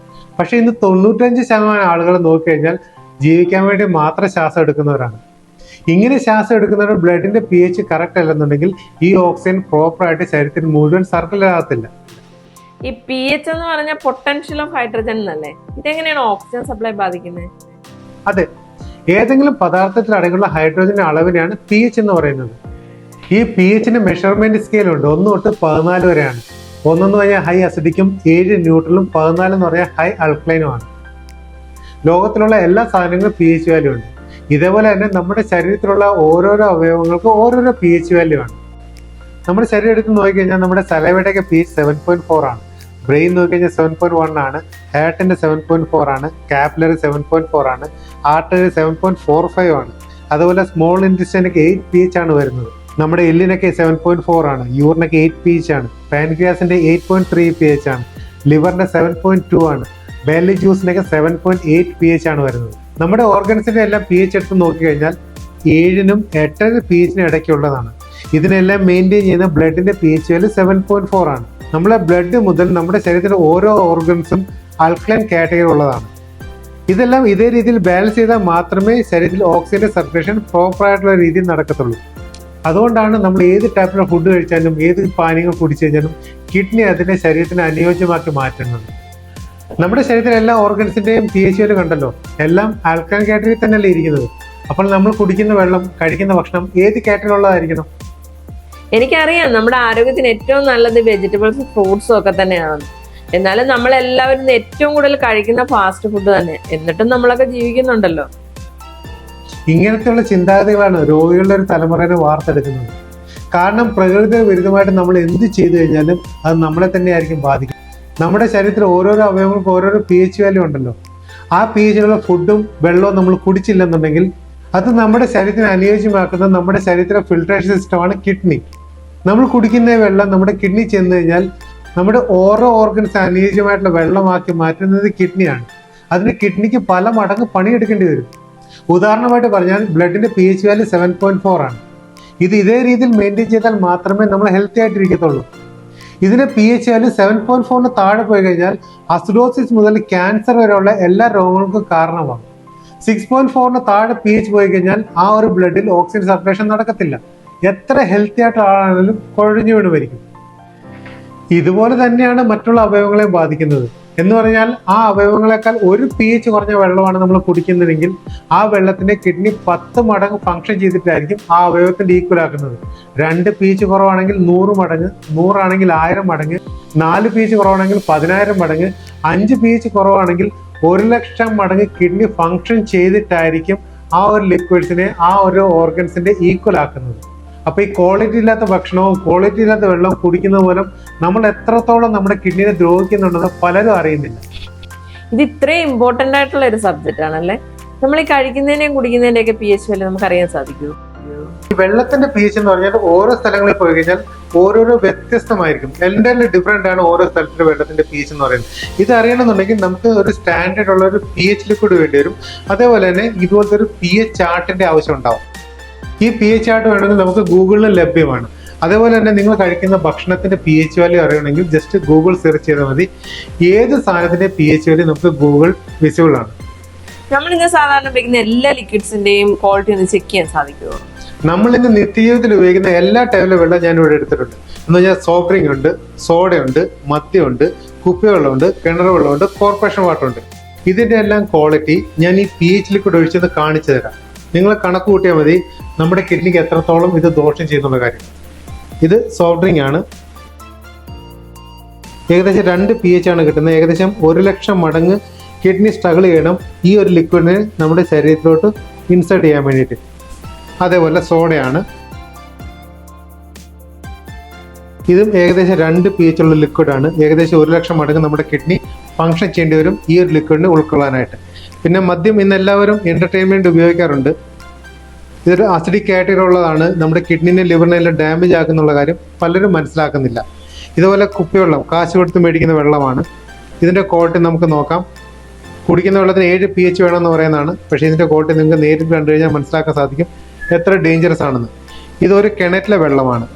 പക്ഷെ ഇന്ന് 95% ആളുകൾ നോക്കിക്കഴിഞ്ഞാൽ ജീവിക്കാൻ വേണ്ടി മാത്രം ശ്വാസം എടുക്കുന്നവരാണ്. ഇങ്ങനെ ശ്വാസം എടുക്കുന്നവർ ബ്ലഡിന്റെ pH കറക്റ്റ് അല്ലെന്നുണ്ടെങ്കിൽ ഈ ഓക്സിജൻ പ്രോപ്പറായിട്ട് ശരീരത്തിൽ മുഴുവൻ സർക്കുലേറ്റ് ആകത്തില്ല. ഈ pH എന്ന് പറഞ്ഞ പൊട്ടൻഷ്യൽ ഓഫ് ഹൈഡ്രജൻ എന്നല്ലേ? ഇതെങ്ങനെയാണ് ഓക്സിജൻ സപ്ലൈ ബാധിക്കുന്നത്? അതെ, ഏതെങ്കിലും പദാർത്ഥത്തിൽ അടങ്ങിയുള്ള ഹൈഡ്രജന്റെ അളവിനെയാണ് pH എന്ന് പറയുന്നത്. ഈ pHന്റെ മെഷർമെന്റ് സ്കെയിൽ ഉണ്ട്. 1 തൊട്ട് 14 വരെയാണ്. 1 എന്ന് പറഞ്ഞാൽ ഹൈ അസിഡിക്കും, 7 ന്യൂട്രലും, 14 എന്ന് പറഞ്ഞാൽ ഹൈ അൾക്ലൈനുമാണ്. ലോകത്തിലുള്ള എല്ലാ സാധനങ്ങളും pH വാല്യൂ ഉണ്ട്. ഇതേപോലെ തന്നെ നമ്മുടെ ശരീരത്തിലുള്ള ഓരോരോ അവയവങ്ങൾക്കും ഓരോരോ pH വാല്യൂ ആണ്. നമ്മുടെ ശരീരം എടുത്ത് നോക്കിക്കഴിഞ്ഞാൽ നമ്മുടെ സലൈവയുടെയൊക്കെ pH 7.4 ആണ്. ബ്രെയിൻ നോക്കിക്കഴിഞ്ഞാൽ 7.1 ആണ്. ഹാർട്ടിന്റെ 7.4 ആണ്. കാപ്പിലറി 7.4 ആണ്. ആർട്ടറി 7.45 ആണ്. അതുപോലെ സ്മോൾ ഇൻറ്റസ്റ്റൈനൊക്കെ 8 pH ആണ് വരുന്നത്. നമ്മുടെ എല്ലിനൊക്കെ 7.4 ആണ്. യൂറിനൊക്കെ 8 pH ആണ്. പാൻക്രിയാസിന്റെ 8.3 pH ആണ്. ലിവറിന്റെ 7.2 ആണ്. ബെല്ലി ജ്യൂസിനൊക്കെ 7.8 pH ആണ് വരുന്നത്. നമ്മുടെ ഓർഗൻസിന്റെ എല്ലാം pH എടുത്ത് നോക്കിക്കഴിഞ്ഞാൽ 7നും 8 pH ഇടയ്ക്കുള്ളതാണ്. ഇതിനെല്ലാം മെയിൻറ്റെയിൻ ചെയ്യുന്ന ബ്ലഡിന്റെ pH വാല്യൂ 7.4 ആണ്. നമ്മളെ ബ്ലഡ് മുതൽ നമ്മുടെ ശരീരത്തിലെ ഓരോ ഓർഗൻസും ആൽക്കലൈൻ കാറ്റഗറി ഉള്ളതാണ്. ഇതെല്ലാം ഇതേ രീതിയിൽ ബാലൻസ് ചെയ്താൽ മാത്രമേ ശരീരത്തിൽ ഓക്സിജന്റെ സർക്കുലേഷൻ പ്രോപ്പർ ആയിട്ടുള്ള രീതിയിൽ നടക്കത്തുള്ളൂ. അതുകൊണ്ടാണ് നമ്മൾ ഏത് ടൈപ്പിലുള്ള ഫുഡ് കഴിച്ചാലും ഏത് പാനീയങ്ങൾ കുടിച്ചു കഴിഞ്ഞാലും കിഡ്നി അതിനെ ശരീരത്തിന് അനുയോജ്യമാക്കി മാറ്റുന്നത്. നമ്മുടെ ശരീരത്തിലെ എല്ലാ ഓർഗൻസിന്റെയും pH വാല്യൂ കണ്ടല്ലോ, എല്ലാം ആൽക്കലൈൻ കാറ്റഗറിയിൽ തന്നെയല്ലേ ഇരിക്കുന്നത്. അപ്പോൾ നമ്മൾ കുടിക്കുന്ന വെള്ളം, കഴിക്കുന്ന ഭക്ഷണം ഏത് കാറ്റഗറി ഉള്ളതായിരിക്കണം? എനിക്കറിയാം നമ്മുടെ ആരോഗ്യത്തിന് ഏറ്റവും നല്ലത് വെജിറ്റബിൾസും ഫ്രൂട്ട്സും ഒക്കെ തന്നെയാണ്. എന്നാലും നമ്മളെല്ലാവരും ഏറ്റവും കൂടുതൽ കഴിക്കുന്ന ഫാസ്റ്റ് ഫുഡ് തന്നെ. എന്നിട്ടും നമ്മളൊക്കെ ജീവിക്കുന്നുണ്ടല്ലോ. ഇങ്ങനത്തെയുള്ള ചിന്താഗതികളാണ് രോഗികളുടെ ഒരു തലമുറയെ വാർത്തെടുക്കുന്നത്. കാരണം പ്രകൃതി വിരുദ്ധമായിട്ട് നമ്മൾ എന്ത് ചെയ്തു കഴിഞ്ഞാലും അത് നമ്മളെ തന്നെ ആയിരിക്കും ബാധിക്കും. നമ്മുടെ ശരീരത്തിൽ ഓരോരോ അവയവങ്ങൾക്ക് ഓരോരോ pH വാല്യൂ ഉണ്ടല്ലോ. ആ pHലുള്ള ഫുഡും വെള്ളവും നമ്മൾ കുടിച്ചില്ലെന്നുണ്ടെങ്കിൽ അത് നമ്മുടെ ശരീരത്തിന് അനുയോജ്യമാക്കുന്ന നമ്മുടെ ശരീരത്തിലെ ഫിൽട്രേഷൻ സിസ്റ്റമാണ് കിഡ്നി. നമ്മൾ കുടിക്കുന്ന വെള്ളം നമ്മുടെ കിഡ്നി ചെന്ന് കഴിഞ്ഞാൽ നമ്മുടെ ഓരോ ഓർഗൻസ് അനുയോജ്യമായിട്ടുള്ള വെള്ളമാക്കി മാറ്റുന്നത് കിഡ്നിയാണ്. അതിന് കിഡ്നിക്ക് പല മടങ്ങ് പണിയെടുക്കേണ്ടി വരും. ഉദാഹരണമായിട്ട് പറഞ്ഞാൽ ബ്ലഡിന്റെ pH വാല്യൂ 7.4 ആണ്. ഇത് ഇതേ രീതിയിൽ മെയിൻറ്റെയിൻ ചെയ്താൽ മാത്രമേ നമ്മൾ ഹെൽത്തി ആയിട്ടിരിക്കത്തുള്ളൂ. ഇതിന്റെ pH വാല്യൂ 7.4 താഴെ പോയി കഴിഞ്ഞാൽ അസിഡോസിസ് മുതൽ ക്യാൻസർ വരെയുള്ള എല്ലാ രോഗങ്ങൾക്കും കാരണമാണ്. 6.4 താഴെ pH പോയി കഴിഞ്ഞാൽ ആ ഒരു ബ്ലഡിൽ ഓക്സിജൻ സർക്കുലേഷൻ നടക്കത്തില്ല. എത്ര ഹെൽത്തി ആയിട്ടുള്ള ആളാണെങ്കിലും കുഴഞ്ഞു വീണ് മരിക്കും. ഇതുപോലെ തന്നെയാണ് മറ്റുള്ള അവയവങ്ങളെ ബാധിക്കുന്നത്. എന്ന് പറഞ്ഞാൽ ആ അവയവങ്ങളെക്കാൾ ഒരു pH കുറഞ്ഞ വെള്ളമാണ് നമ്മൾ കുടിക്കുന്നതെങ്കിൽ ആ വെള്ളത്തിന്റെ കിഡ്നി 10 മടങ്ങ് ഫംഗ്ഷൻ ചെയ്തിട്ടായിരിക്കും ആ അവയവത്തിന്റെ ഈക്വൽ ആക്കുന്നത്. 2 pH കുറവാണെങ്കിൽ 100 മടങ്ങ്, 100 ആണെങ്കിൽ 1000 മടങ്ങ്, 4 pH കുറവാണെങ്കിൽ 10,000 മടങ്ങ്, 5 pH കുറവാണെങ്കിൽ 1,00,000 മടങ്ങ് കിഡ്നി ഫംഗ്ഷൻ ചെയ്തിട്ടായിരിക്കും ആ ഒരു ലിക്വിഡ്സിനെ ആ ഒരു ഓർഗൻസിന്റെ ഈക്വൽ ആക്കുന്നത്. അപ്പൊ ഈ ക്വാളിറ്റി ഇല്ലാത്ത ഭക്ഷണവും ക്വാളിറ്റി ഇല്ലാത്ത വെള്ളവും കുടിക്കുന്ന മൂലം നമ്മൾ എത്രത്തോളം നമ്മുടെ കിഡ്നിനെ ദ്രോഹിക്കുന്നുണ്ടെന്ന് പലരും അറിയുന്നില്ല. ഇത് ഇത്രയും ഇമ്പോർട്ടന്റ് ആയിട്ടുള്ള ഒരു സബ്ജക്റ്റ് ആണല്ലേ. നമ്മൾ ഈ കഴിക്കുന്നതിന്റെയും കുടിക്കുന്നതിന്റെയും ഒക്കെ pH വാല്യൂ നമുക്ക് അറിയാൻ സാധിക്കുമോ? ഈ വെള്ളത്തിന്റെ pH എന്ന് പറഞ്ഞാൽ ഓരോ സ്ഥലങ്ങളിൽ പോയി കഴിഞ്ഞാൽ ഓരോരോ വ്യത്യസ്തമായിരിക്കും. എൻ്റെ ഡിഫറെന്റ് ആണ് ഓരോ സ്ഥലത്തിലെ വെള്ളത്തിന്റെ pH എന്ന് പറയുന്നത്. ഇത് അറിയണമെന്നുണ്ടെങ്കിൽ നമുക്ക് ഒരു സ്റ്റാൻഡേർഡ് ഉള്ള ഒരു pH ലിക്വിഡ് വേണ്ടി വരും. അതേപോലെ തന്നെ ഇതുപോലത്തെ ഒരു pH ചാർട്ടിന്റെ ആവശ്യം ഉണ്ടാവും. ഈ pH ചാർട്ട് വേണമെങ്കിൽ നമുക്ക് ഗൂഗിളിൽ ലഭ്യമാണ്. അതേപോലെ തന്നെ നിങ്ങൾ കഴിക്കുന്ന ഭക്ഷണത്തിന്റെ pH വാല്യൂ അറിയണമെങ്കിൽ ജസ്റ്റ് ഗൂഗിൾ സെർച്ച് ചെയ്താൽ മതി. ഏത് സാധനത്തിന്റെ pH വാല്യൂ നമുക്ക് ഗൂഗിൾ വിസിബിൾ ആണ്. നമ്മൾ ഇന്ന് സാധാരണ ഉപയോഗിക്കുന്ന എല്ലാ ലിക്വിഡ്സിന്റെയും ക്വാളിറ്റി ഒന്ന് ചെക്ക് ചെയ്യാൻ സാധിക്കുമോ? നമ്മൾ ഇന്ന് നിത്യജീവിതത്തിൽ ഉപയോഗിക്കുന്ന എല്ലാ ടൈപ്പിലെ വെള്ളം ഞാൻ ഇവിടെ എടുത്തിട്ടുണ്ട്. എന്ന് പറഞ്ഞാൽ സോഫ്റ്റ് ഡ്രിങ്ക് ഉണ്ട്, സോഡയുണ്ട്, മദ്യമുണ്ട്, കുപ്പിവെള്ളമുണ്ട്, കിണർ വെള്ളമുണ്ട്, കോർപ്പറേഷൻ വാട്ടർ ഉണ്ട്. ഇതിന്റെ എല്ലാം ക്വാളിറ്റി ഞാൻ ഈ pH ലിക്വിഡ് ഒഴിച്ചത് കാണിച്ചു തരാം. നിങ്ങൾ കണക്ക് കൂട്ടിയാൽ മതി നമ്മുടെ കിഡ്നിക്ക് എത്രത്തോളം ഇത് ദോഷം ചെയ്യുന്നുള്ള കാര്യം. ഇത് സോഫ്റ്റ് ഡ്രിങ്ക് ആണ്. ഏകദേശം 2 pH ആണ് കിട്ടുന്നത്. ഏകദേശം 1,00,000 മടങ്ങ് കിഡ്നി സ്ട്രഗിൾ ചെയ്യണം ഈ ഒരു ലിക്വിഡിനെ നമ്മുടെ ശരീരത്തിലോട്ട് ഇൻസേർട്ട് ചെയ്യാൻ വേണ്ടിയിട്ട്. അതേപോലെ സോഡയാണ്. ഇതും ഏകദേശം 2 pH ഉള്ള ലിക്വിഡാണ്. ഏകദേശം 1,00,000 മടങ്ങ് നമ്മുടെ കിഡ്നി ഫംഗ്ഷൻ ചെയ്യേണ്ടി വരും ഈ ഒരു ലിക്വിഡിനെ ഉൾക്കൊള്ളാനായിട്ട്. പിന്നെ മദ്യം ഇന്ന് എല്ലാവരും എന്റർടൈൻമെന്റ് ഉപയോഗിക്കാറുണ്ട്. ഇതൊരു അസിഡിക് കാറ്റഗറി ഉള്ളതാണ്. നമ്മുടെ കിഡ്നിനെ ലിവറിനെ എല്ലാം ഡാമേജ് ആക്കുന്നുള്ള കാര്യം പലരും മനസ്സിലാക്കുന്നില്ല. ഇതുപോലെ കുപ്പിവെള്ളം കാശ് കൊടുത്ത് മേടിക്കുന്ന വെള്ളമാണ്. ഇതിന്റെ ക്വാളിറ്റി നമുക്ക് നോക്കാം. കുടിക്കുന്ന വെള്ളത്തിന് 7 pH വേണമെന്ന് പറയുന്നതാണ്. പക്ഷേ ഇതിന്റെ ക്വാളിറ്റി നിങ്ങൾക്ക് നേരിട്ട് കണ്ടു കഴിഞ്ഞാൽ മനസ്സിലാക്കാൻ സാധിക്കും എത്ര ഡേഞ്ചറസ് ആണെന്ന്. ഇതൊരു കിണറ്റിലെ വെള്ളമാണ്.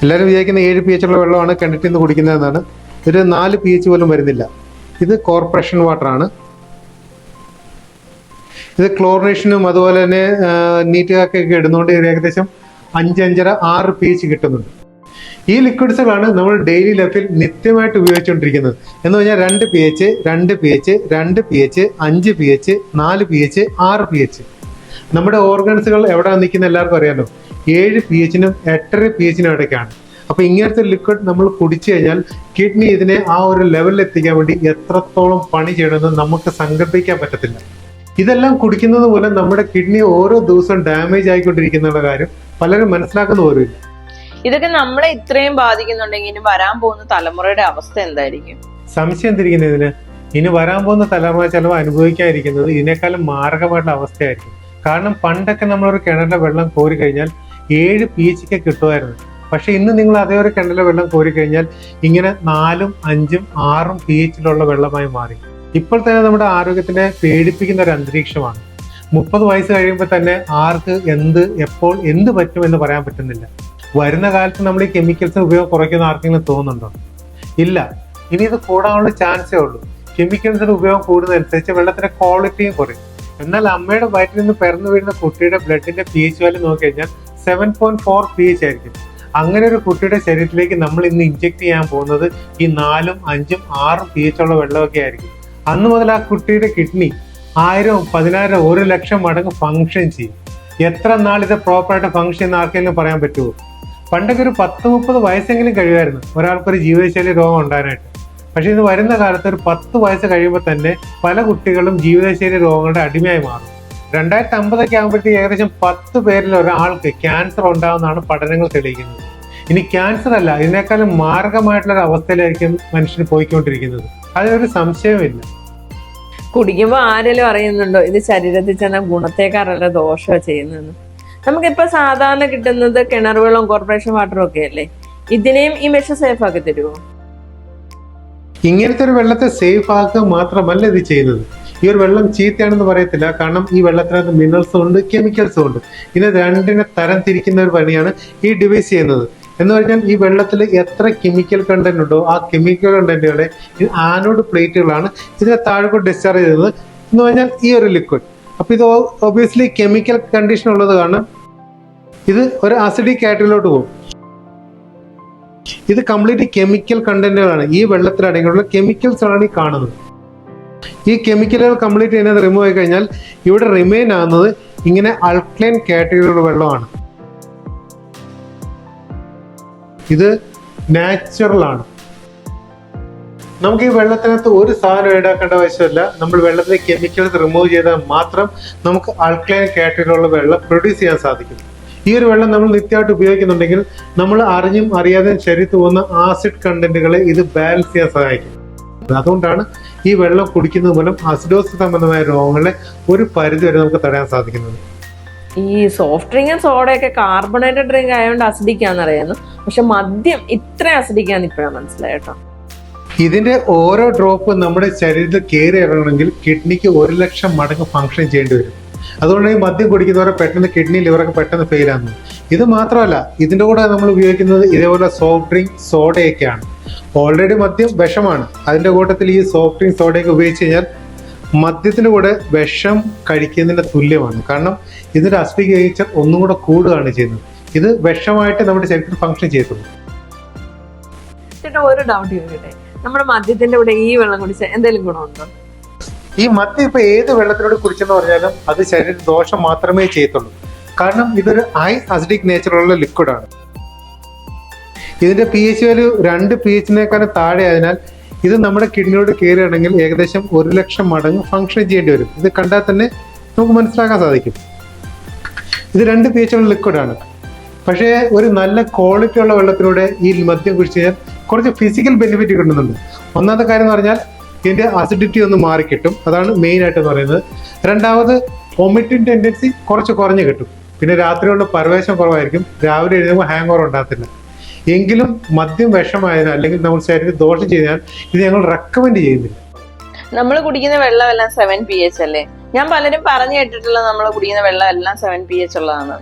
എല്ലാവരും വിചാരിക്കുന്ന 7 pH ഉള്ള വെള്ളമാണ് കിണറ്റിൽ നിന്ന് കുടിക്കുന്നതെന്നാണ്. ഇത് 4 pH പോലും വരുന്നില്ല. ഇത് കോർപ്പറേഷൻ വാട്ടർ ആണ്. ഇത് ക്ലോറിനേഷനും അതുപോലെ തന്നെ നീറ്റുകാക്കൊക്കെ ഇടുന്നതുകൊണ്ട് ഏകദേശം 5-5.5-6 pH കിട്ടുന്നുണ്ട്. ഈ ലിക്വിഡ്സുകളാണ് നമ്മൾ ഡെയിലി ലൈഫിൽ നിത്യമായിട്ട് ഉപയോഗിച്ചുകൊണ്ടിരിക്കുന്നത്. എന്ന് പറഞ്ഞാൽ 2 pH, 2 pH, 2 pH, 5 pH, 4 pH, 6 pH. നമ്മുടെ ഓർഗൻസുകൾ എവിടെ നിൽക്കുന്ന എല്ലാവർക്കും അറിയാലോ. 7 pH-നും 8.5 pH-നും ഇടയ്ക്കാണ്. അപ്പൊ ഇങ്ങനത്തെ ലിക്വിഡ് നമ്മൾ കുടിച്ചു കഴിഞ്ഞാൽ കിഡ്നി ഇതിനെ ആ ഒരു ലെവലിൽ എത്തിക്കാൻ വേണ്ടി എത്രത്തോളം പണി ചെയ്യണമെന്ന് നമുക്ക് സങ്കല്പിക്കാൻ പറ്റത്തില്ല. ഇതെല്ലാം കുടിക്കുന്നത് മൂലം നമ്മുടെ കിഡ്നി ഓരോ ദിവസവും ഡാമേജ് ആയിക്കൊണ്ടിരിക്കുന്ന കാര്യം പലരും മനസ്സിലാക്കുന്ന പോലുമില്ല. ഇതൊക്കെ നമ്മളെ ഇത്രയും ബാധിക്കുന്നുണ്ടെങ്കിൽ ഇനി വരാൻ പോകുന്ന തലമുറയുടെ അവസ്ഥ എന്തായിരിക്കും? സംശയം തിരിക്കുന്നതിന് ഇനി വരാൻ പോകുന്ന തലമുറ ചിലവ് അനുഭവിക്കാതിരിക്കുന്നത് ഇതിനേക്കാളും മാരകമായിട്ടുള്ള അവസ്ഥയായിരിക്കും. കാരണം പണ്ടൊക്കെ നമ്മളൊരു കിണറിലെ വെള്ളം കോരി കഴിഞ്ഞാൽ 7 pH കിട്ടുമായിരുന്നു. പക്ഷെ ഇന്ന് നിങ്ങൾ അതേ ഒരു കിണറിലെ വെള്ളം കോരി കഴിഞ്ഞാൽ ഇങ്ങനെ 4, 5, 6 pH വെള്ളമായി മാറി. ഇപ്പോൾ തന്നെ നമ്മുടെ ആരോഗ്യത്തിനെ പേടിപ്പിക്കുന്ന ഒരു അന്തരീക്ഷമാണ്. 30 വയസ്സ് കഴിയുമ്പോൾ തന്നെ ആർക്ക് എപ്പോൾ എന്ത് പറ്റുമെന്ന് പറയാൻ പറ്റുന്നില്ല. വരുന്ന കാലത്ത് നമ്മൾ ഈ കെമിക്കൽസ് ഉപയോഗം കുറയ്ക്കുന്ന ആർക്കെങ്കിലും തോന്നുന്നുണ്ടോ? ഇല്ല. ഇനി ഇത് കൂടാനുള്ള ചാൻസേ ഉള്ളൂ. കെമിക്കൽസിന്റെ ഉപയോഗം കൂടുന്നതനുസരിച്ച് വെള്ളത്തിന്റെ ക്വാളിറ്റിയും കുറയും. എന്നാൽ അമ്മയുടെ വയറ്റിൽ നിന്ന് പിറന്നു വീഴുന്ന കുട്ടിയുടെ ബ്ലഡിന്റെ pH വാല്യൂ നോക്കി കഴിഞ്ഞാൽ 7.4 pH ആയിരിക്കും. അങ്ങനെ ഒരു കുട്ടിയുടെ ശരീരത്തിലേക്ക് നമ്മൾ ഇന്ന് ഇഞ്ചെക്ട് ചെയ്യാൻ പോകുന്നത് ഈ 4, 5, 6 pH ഉള്ള വെള്ളമൊക്കെ ആയിരിക്കും. അന്ന് മുതൽ ആ കുട്ടിയുടെ കിഡ്നി 1000, 10,000, 1,00,000 മടങ്ങ് ഫംഗ്ഷൻ ചെയ്യും. എത്ര നാൾ ഇത് പ്രോപ്പറായിട്ട് ഫംഗ്ഷൻ ചെയ്യുന്ന ആർക്കെങ്കിലും പറയാൻ പറ്റുമോ? പണ്ടൊക്കെ ഒരു 10-30 വയസ്സെങ്കിലും കഴിയുമായിരുന്നു ഒരാൾക്കൊരു ജീവിതശൈലി രോഗം ഉണ്ടാകാനായിട്ട്. പക്ഷെ ഇത് വരുന്ന കാലത്ത് ഒരു 10 വയസ്സ് കഴിയുമ്പോൾ തന്നെ പല കുട്ടികളും ജീവിതശൈലി രോഗങ്ങളുടെ അടിമയായി മാറും. 2050 ആകുമ്പോഴത്തേക്ക് ഏകദേശം 10 പേരിൽ ഒരാൾക്ക് ക്യാൻസർ ഉണ്ടാവുന്നതാണ് പഠനങ്ങൾ തെളിയിക്കുന്നത്. ഇനി ക്യാൻസർ അല്ല, ഇതിനേക്കാളും മാരകമായിട്ടുള്ള ഒരു അവസ്ഥയിലായിരിക്കും മനുഷ്യന് പോയിക്കൊണ്ടിരിക്കുന്നത്. അതിനൊരു സംശയമില്ല. കുടിക്കുമ്പോൾ ആരെങ്കിലും അറിയുന്നുണ്ടോ ഇത് ശരീരത്തിൽ ചെന്ന ഗുണത്തേക്കാളല്ല ദോഷമാണ് ചെയ്യുന്നതെന്ന്? നമുക്കിപ്പോൾ സാധാരണ കിട്ടുന്നത് കിണർ വെള്ളവും കോർപ്പറേഷൻ വാട്ടറും ഒക്കെ അല്ലേ? ഇതിനെയും ഈ മെഷ് സേഫ് ആക്കി തരുമോ? ഇങ്ങനത്തെ ഒരു വെള്ളത്തെ സേഫ് ആക്കുക മാത്രമല്ല ഇത് ചെയ്യുന്നത്. ഈ ഒരു വെള്ളം ചീത്തയാണെന്ന് പറയത്തില്ല. കാരണം ഈ വെള്ളത്തിനകത്ത് മിനറൽസും ഉണ്ട്, കെമിക്കൽസും ഉണ്ട്. ഇത് രണ്ടിനെ തരം തിരിക്കുന്ന ഒരു പണിയാണ് ഈ ഡിവൈസ് ചെയ്യുന്നത്. എന്ന് പറഞ്ഞാൽ ഈ വെള്ളത്തിൽ എത്ര കെമിക്കൽ കണ്ടന്റ് ഉണ്ടോ ആ കെമിക്കൽ കണ്ടന്റുകളെ ആനോഡ് പ്ലേറ്റുകളാണ് ഇതിനെ താഴോട്ട് ഡിസ്ചാർജ് ചെയ്യുന്നത് എന്ന് പറഞ്ഞാൽ ഈ ഒരു ലിക്വിഡ്. അപ്പൊ ഇത് ഒബിയസ്ലി കെമിക്കൽ കണ്ടീഷൻ ഉള്ളത് കാരണം ഇത് ഒരു അസിഡിക് കാറ്റഗറിയിലോട്ട് പോകും. ഇത് കംപ്ലീറ്റ് കെമിക്കൽ കണ്ടന്റുകളാണ്. ഈ വെള്ളത്തിൽ അടങ്ങിയിട്ടുള്ള കെമിക്കൽസ് ആണ് ഈ കാണുന്നത്. ഈ കെമിക്കലുകൾ കംപ്ലീറ്റ് ചെയ്യുന്നത് റിമൂവ് ആയി കഴിഞ്ഞാൽ ഇവിടെ റിമെയിൻ ആകുന്നത് ഇങ്ങനെ അൾക്ലൈൻ കാറ്റഗറിയിലുള്ള വെള്ളമാണ്. ഇത് നാച്ചുറൽ ആണ്. നമുക്ക് ഈ വെള്ളത്തിനകത്ത് ഒരു സാധനം ഈടാക്കേണ്ട ആവശ്യമില്ല. നമ്മൾ വെള്ളത്തിലെ കെമിക്കൽസ് റിമൂവ് ചെയ്താൽ മാത്രം നമുക്ക് ആൽക്കലൈൻ കാറ്റഗറിയിലുള്ള വെള്ളം പ്രൊഡ്യൂസ് ചെയ്യാൻ സാധിക്കും. ഈ ഒരു വെള്ളം നമ്മൾ നിത്യമായിട്ട് ഉപയോഗിക്കുന്നുണ്ടെങ്കിൽ നമ്മൾ അറിഞ്ഞും അറിയാതെയും ശരീരത്തിൽ പോകുന്ന ആസിഡ് കണ്ടന്റുകളെ ഇത് ബാലൻസ് ചെയ്യാൻ സഹായിക്കും. അതുകൊണ്ടാണ് ഈ വെള്ളം കുടിക്കുന്നത് മൂലം അസിഡോസിസ് സംബന്ധമായ രോഗങ്ങളെ ഒരു പരിധി വരെ നമുക്ക് തടയാൻ സാധിക്കുന്നത്. ഈ സോഫ്റ്റ് ഡ്രിങ്കും സോഡയൊക്കെ കാർബണേറ്റഡ് ഡ്രിങ്ക് ആയതുകൊണ്ട് അസിഡിക്കാന്നറിയായിരുന്നു. പക്ഷെ മദ്യം ഇത്ര അസിഡിക്കാന്ന് ഇപ്പോഴാണ് മനസ്സിലായിട്ടോ. ഇതിന്റെ ഓരോ ഡ്രോപ്പ് നമ്മുടെ ശരീരത്തിൽ കയറി ഇറങ്ങണമെങ്കിൽ കിഡ്നിക്ക് 1,00,000 മടങ്ങ് ഫംഗ്ഷൻ ചെയ്യേണ്ടി വരും. അതുകൊണ്ട് ഈ മദ്യം കുടിക്കുന്നവരെ പെട്ടെന്ന് കിഡ്നി ലിവറൊക്കെ പെട്ടെന്ന് ഫെയിൽ ആകുന്നു. ഇത് മാത്രമല്ല, ഇതിന്റെ കൂടെ നമ്മൾ ഉപയോഗിക്കുന്നത് ഇതേപോലെ സോഫ്റ്റ് ഡ്രിങ്ക് സോഡയൊക്കെയാണ്. ഓൾറെഡി മദ്യം വിഷമാണ്. അതിന്റെ കൂട്ടത്തിൽ ഈ സോഫ്റ്റ് ഡ്രിങ്ക് സോഡയൊക്കെ ഉപയോഗിച്ച് കഴിഞ്ഞാൽ മദ്യത്തിന്റെ കൂടെ വിഷം കഴിക്കുന്നതിന് തുല്യമാണ്. കാരണം ഇതിന്റെ അസിഡിക് നേച്ചർ ഒന്നും കൂടെ കൂടുകയാണ് ചെയ്യുന്നത്. ഇത് വിഷമായിട്ട് നമ്മുടെ ശരീരത്തിൽ ഫംഗ്ഷൻ ചെയ്യത്തുള്ളൂ. ചേട്ടാ, ഒരു ഡൗട്ട് ചോദിക്കട്ടെ, നമ്മുടെ മദ്യത്തിന്റെ കൂടെ ഈ വെള്ളം കുടിച്ചാൽ എന്തെങ്കിലും ഗുണമുണ്ടോ? ഈ മദ്യം ഇപ്പൊ ഏത് വെള്ളത്തിനോട് കുടിച്ചെന്ന് പറഞ്ഞാലും അത് ശരീര ദോഷം മാത്രമേ ചെയ്യത്തുള്ളൂ. കാരണം ഇതൊരു ഹൈ അസിഡിക് നേച്ചറുള്ള ലിക്വിഡാണ്. ഇതിന്റെ pH വാല്യൂ 2 pHനേക്കാളും താഴെ ആയതിനാൽ ഇത് നമ്മുടെ കിഡ്നിയോട് കയറുകയാണെങ്കിൽ ഏകദേശം 1,00,000 മടങ്ങ് ഫംഗ്ഷൻ ചെയ്യേണ്ടി വരും. ഇത് കണ്ടാൽ തന്നെ നമുക്ക് മനസ്സിലാക്കാൻ സാധിക്കും. ഇത് 2 pH ഉള്ള ലിക്വിഡാണ്. പക്ഷേ ഒരു നല്ല ക്വാളിറ്റി ഉള്ള വെള്ളത്തിലൂടെ ഈ മദ്യം കുടിച്ച് കഴിഞ്ഞാൽ കുറച്ച് ഫിസിക്കൽ ബെനിഫിറ്റ് കിട്ടുന്നുണ്ട്. ഒന്നാമത്തെ കാര്യം എന്ന് പറഞ്ഞാൽ ഇതിന്റെ അസിഡിറ്റി ഒന്ന് മാറിക്കിട്ടും. അതാണ് മെയിൻ ആയിട്ട് പറയുന്നത്. രണ്ടാമത് വൊമിറ്റിംഗ് ടെൻഡൻസി കുറച്ച് കുറഞ്ഞു കിട്ടും. പിന്നെ രാത്രിയുള്ള പരവേശം കുറവായിരിക്കും. രാവിലെ എഴുതുമ്പോൾ ഹാങ് ഓവർ ഉണ്ടാകത്തില്ല. എങ്കിലും മദ്യം വിഷമായതിനാൽ അല്ലെങ്കിൽ നമ്മൾ ശരീരം ദോഷം ചെയ്താൽ ഇത് ഞങ്ങൾ റെക്കമെൻഡ് ചെയ്യുന്നില്ല. നമ്മൾ കുടിക്കുന്ന വെള്ളമെല്ലാം 7 pH അല്ലേ? ഞാൻ പലരും പറഞ്ഞു കേട്ടിട്ടുള്ള നമ്മൾ കുടിക്കുന്ന വെള്ളം എല്ലാം 7 pH ഉള്ളതാണ്.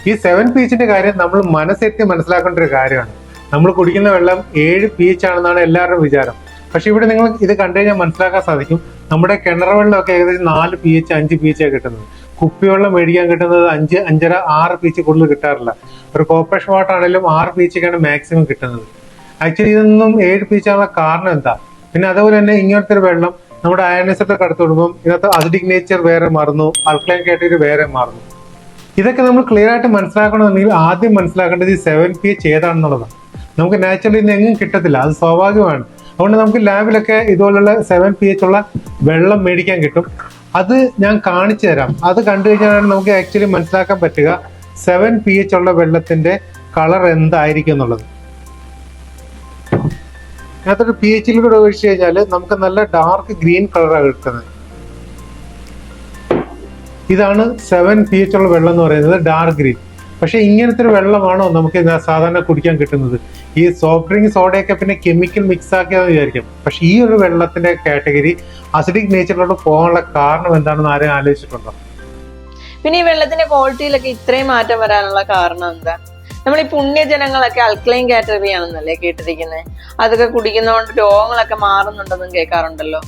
ഈ 7 pHന്റെ കാര്യം നമ്മൾ മനസ്സെത്തി മനസ്സിലാക്കേണ്ട ഒരു കാര്യമാണ്. നമ്മൾ കുടിക്കുന്ന വെള്ളം 7 pH ആണെന്നാണ് എല്ലാവരുടെയും വിചാരം. പക്ഷെ ഇവിടെ നിങ്ങൾ ഇത് കണ്ടു കഴിഞ്ഞാൽ മനസ്സിലാക്കാൻ സാധിക്കും. നമ്മുടെ കിണർ വെള്ളമൊക്കെ ഏകദേശം 4 pH 5 pH ആണ് കിട്ടുന്നത്. കുപ്പിവെള്ളം മേടിക്കാൻ കിട്ടുന്നത് 5, 5.5, 6 pH കൂടുതൽ കിട്ടാറില്ല. ഒരു കോർപ്പറേഷൻ വാട്ടർ ആണെങ്കിലും 6 pHക്കാണ് മാക്സിമം കിട്ടുന്നത്. ആക്ച്വലി ഇതൊന്നും 7 pH ആണുള്ള കാരണം എന്താ? പിന്നെ അതുപോലെ തന്നെ ഇങ്ങനത്തെ ഒരു വെള്ളം നമ്മുടെ അയണൈസറിൽ കടത്തി വിടുമ്പോൾ ഇതിനകത്ത് അസിഡിക് നേച്ചർ വേറെ മാറുന്നു, ആൽക്കലൈൻ കാറ്റഗറി വേറെ മാറുന്നു. ഇതൊക്കെ നമ്മൾ ക്ലിയർ ആയിട്ട് മനസ്സിലാക്കണമെന്നുണ്ടെങ്കിൽ ആദ്യം മനസ്സിലാക്കേണ്ടത് ഈ 7 pH ഏതാണെന്നുള്ളതാണ്. നമുക്ക് നാച്ചുറലി ഇന്ന് എങ്ങും കിട്ടത്തില്ല, അത് സ്വാഭാവികമാണ്. അതുകൊണ്ട് നമുക്ക് ലാബിലൊക്കെ ഇതുപോലുള്ള 7 pH ഉള്ള വെള്ളം മേടിക്കാൻ കിട്ടും. അത് ഞാൻ കാണിച്ചു തരാം. അത് കണ്ടു കഴിഞ്ഞാൽ നമുക്ക് ആക്ച്വലി മനസ്സിലാക്കാൻ പറ്റുക 7 pH ഉള്ള വെള്ളത്തിന്റെ കളർ എന്തായിരിക്കും എന്നുള്ളത്. അതിനകത്തൊരു pHയിലൂടെ ഒഴിച്ചു കഴിഞ്ഞാൽ നമുക്ക് നല്ല ഡാർക്ക് ഗ്രീൻ കളറാണ് കിട്ടുന്നത്. ഇതാണ് 7 pH ഉള്ള വെള്ളം എന്ന് പറയുന്നത്, ഡാർക്ക് ഗ്രീൻ. പക്ഷെ ഇങ്ങനത്തെ ഒരു വെള്ളമാണോ നമുക്ക് സാധാരണ കുടിക്കാൻ കിട്ടുന്നത്? ഈ സോഫ്റ്റ് ഡ്രിങ്ക് സോഡയൊക്കെ പിന്നെ കെമിക്കൽ മിക്സ് ആക്കിയാന്ന് വിചാരിക്കും. പക്ഷെ ഈ ഒരു വെള്ളത്തിന്റെ കാറ്റഗറി അസിഡിക് നേച്ചറിലോട്ട് പോകാനുള്ള കാരണം എന്താണെന്ന് ആരും ആലോചിച്ചിട്ടുണ്ടോ? പിന്നെ ഈ വെള്ളത്തിന്റെ ക്വാളിറ്റിയിലൊക്കെ ഇത്രയും മാറ്റം വരാനുള്ള കാരണം എന്താ? നമ്മൾ ഈ പുണ്യജനങ്ങളൊക്കെ അൽക്കലൈൻ കാറ്റഗറി ആണെന്നല്ലേ കേട്ടിരിക്കുന്നത്? അതൊക്കെ കുടിക്കുന്നതുകൊണ്ട് രോഗങ്ങളൊക്കെ മാറുന്നുണ്ടെന്നും കേൾക്കാറുണ്ടല്ലോ.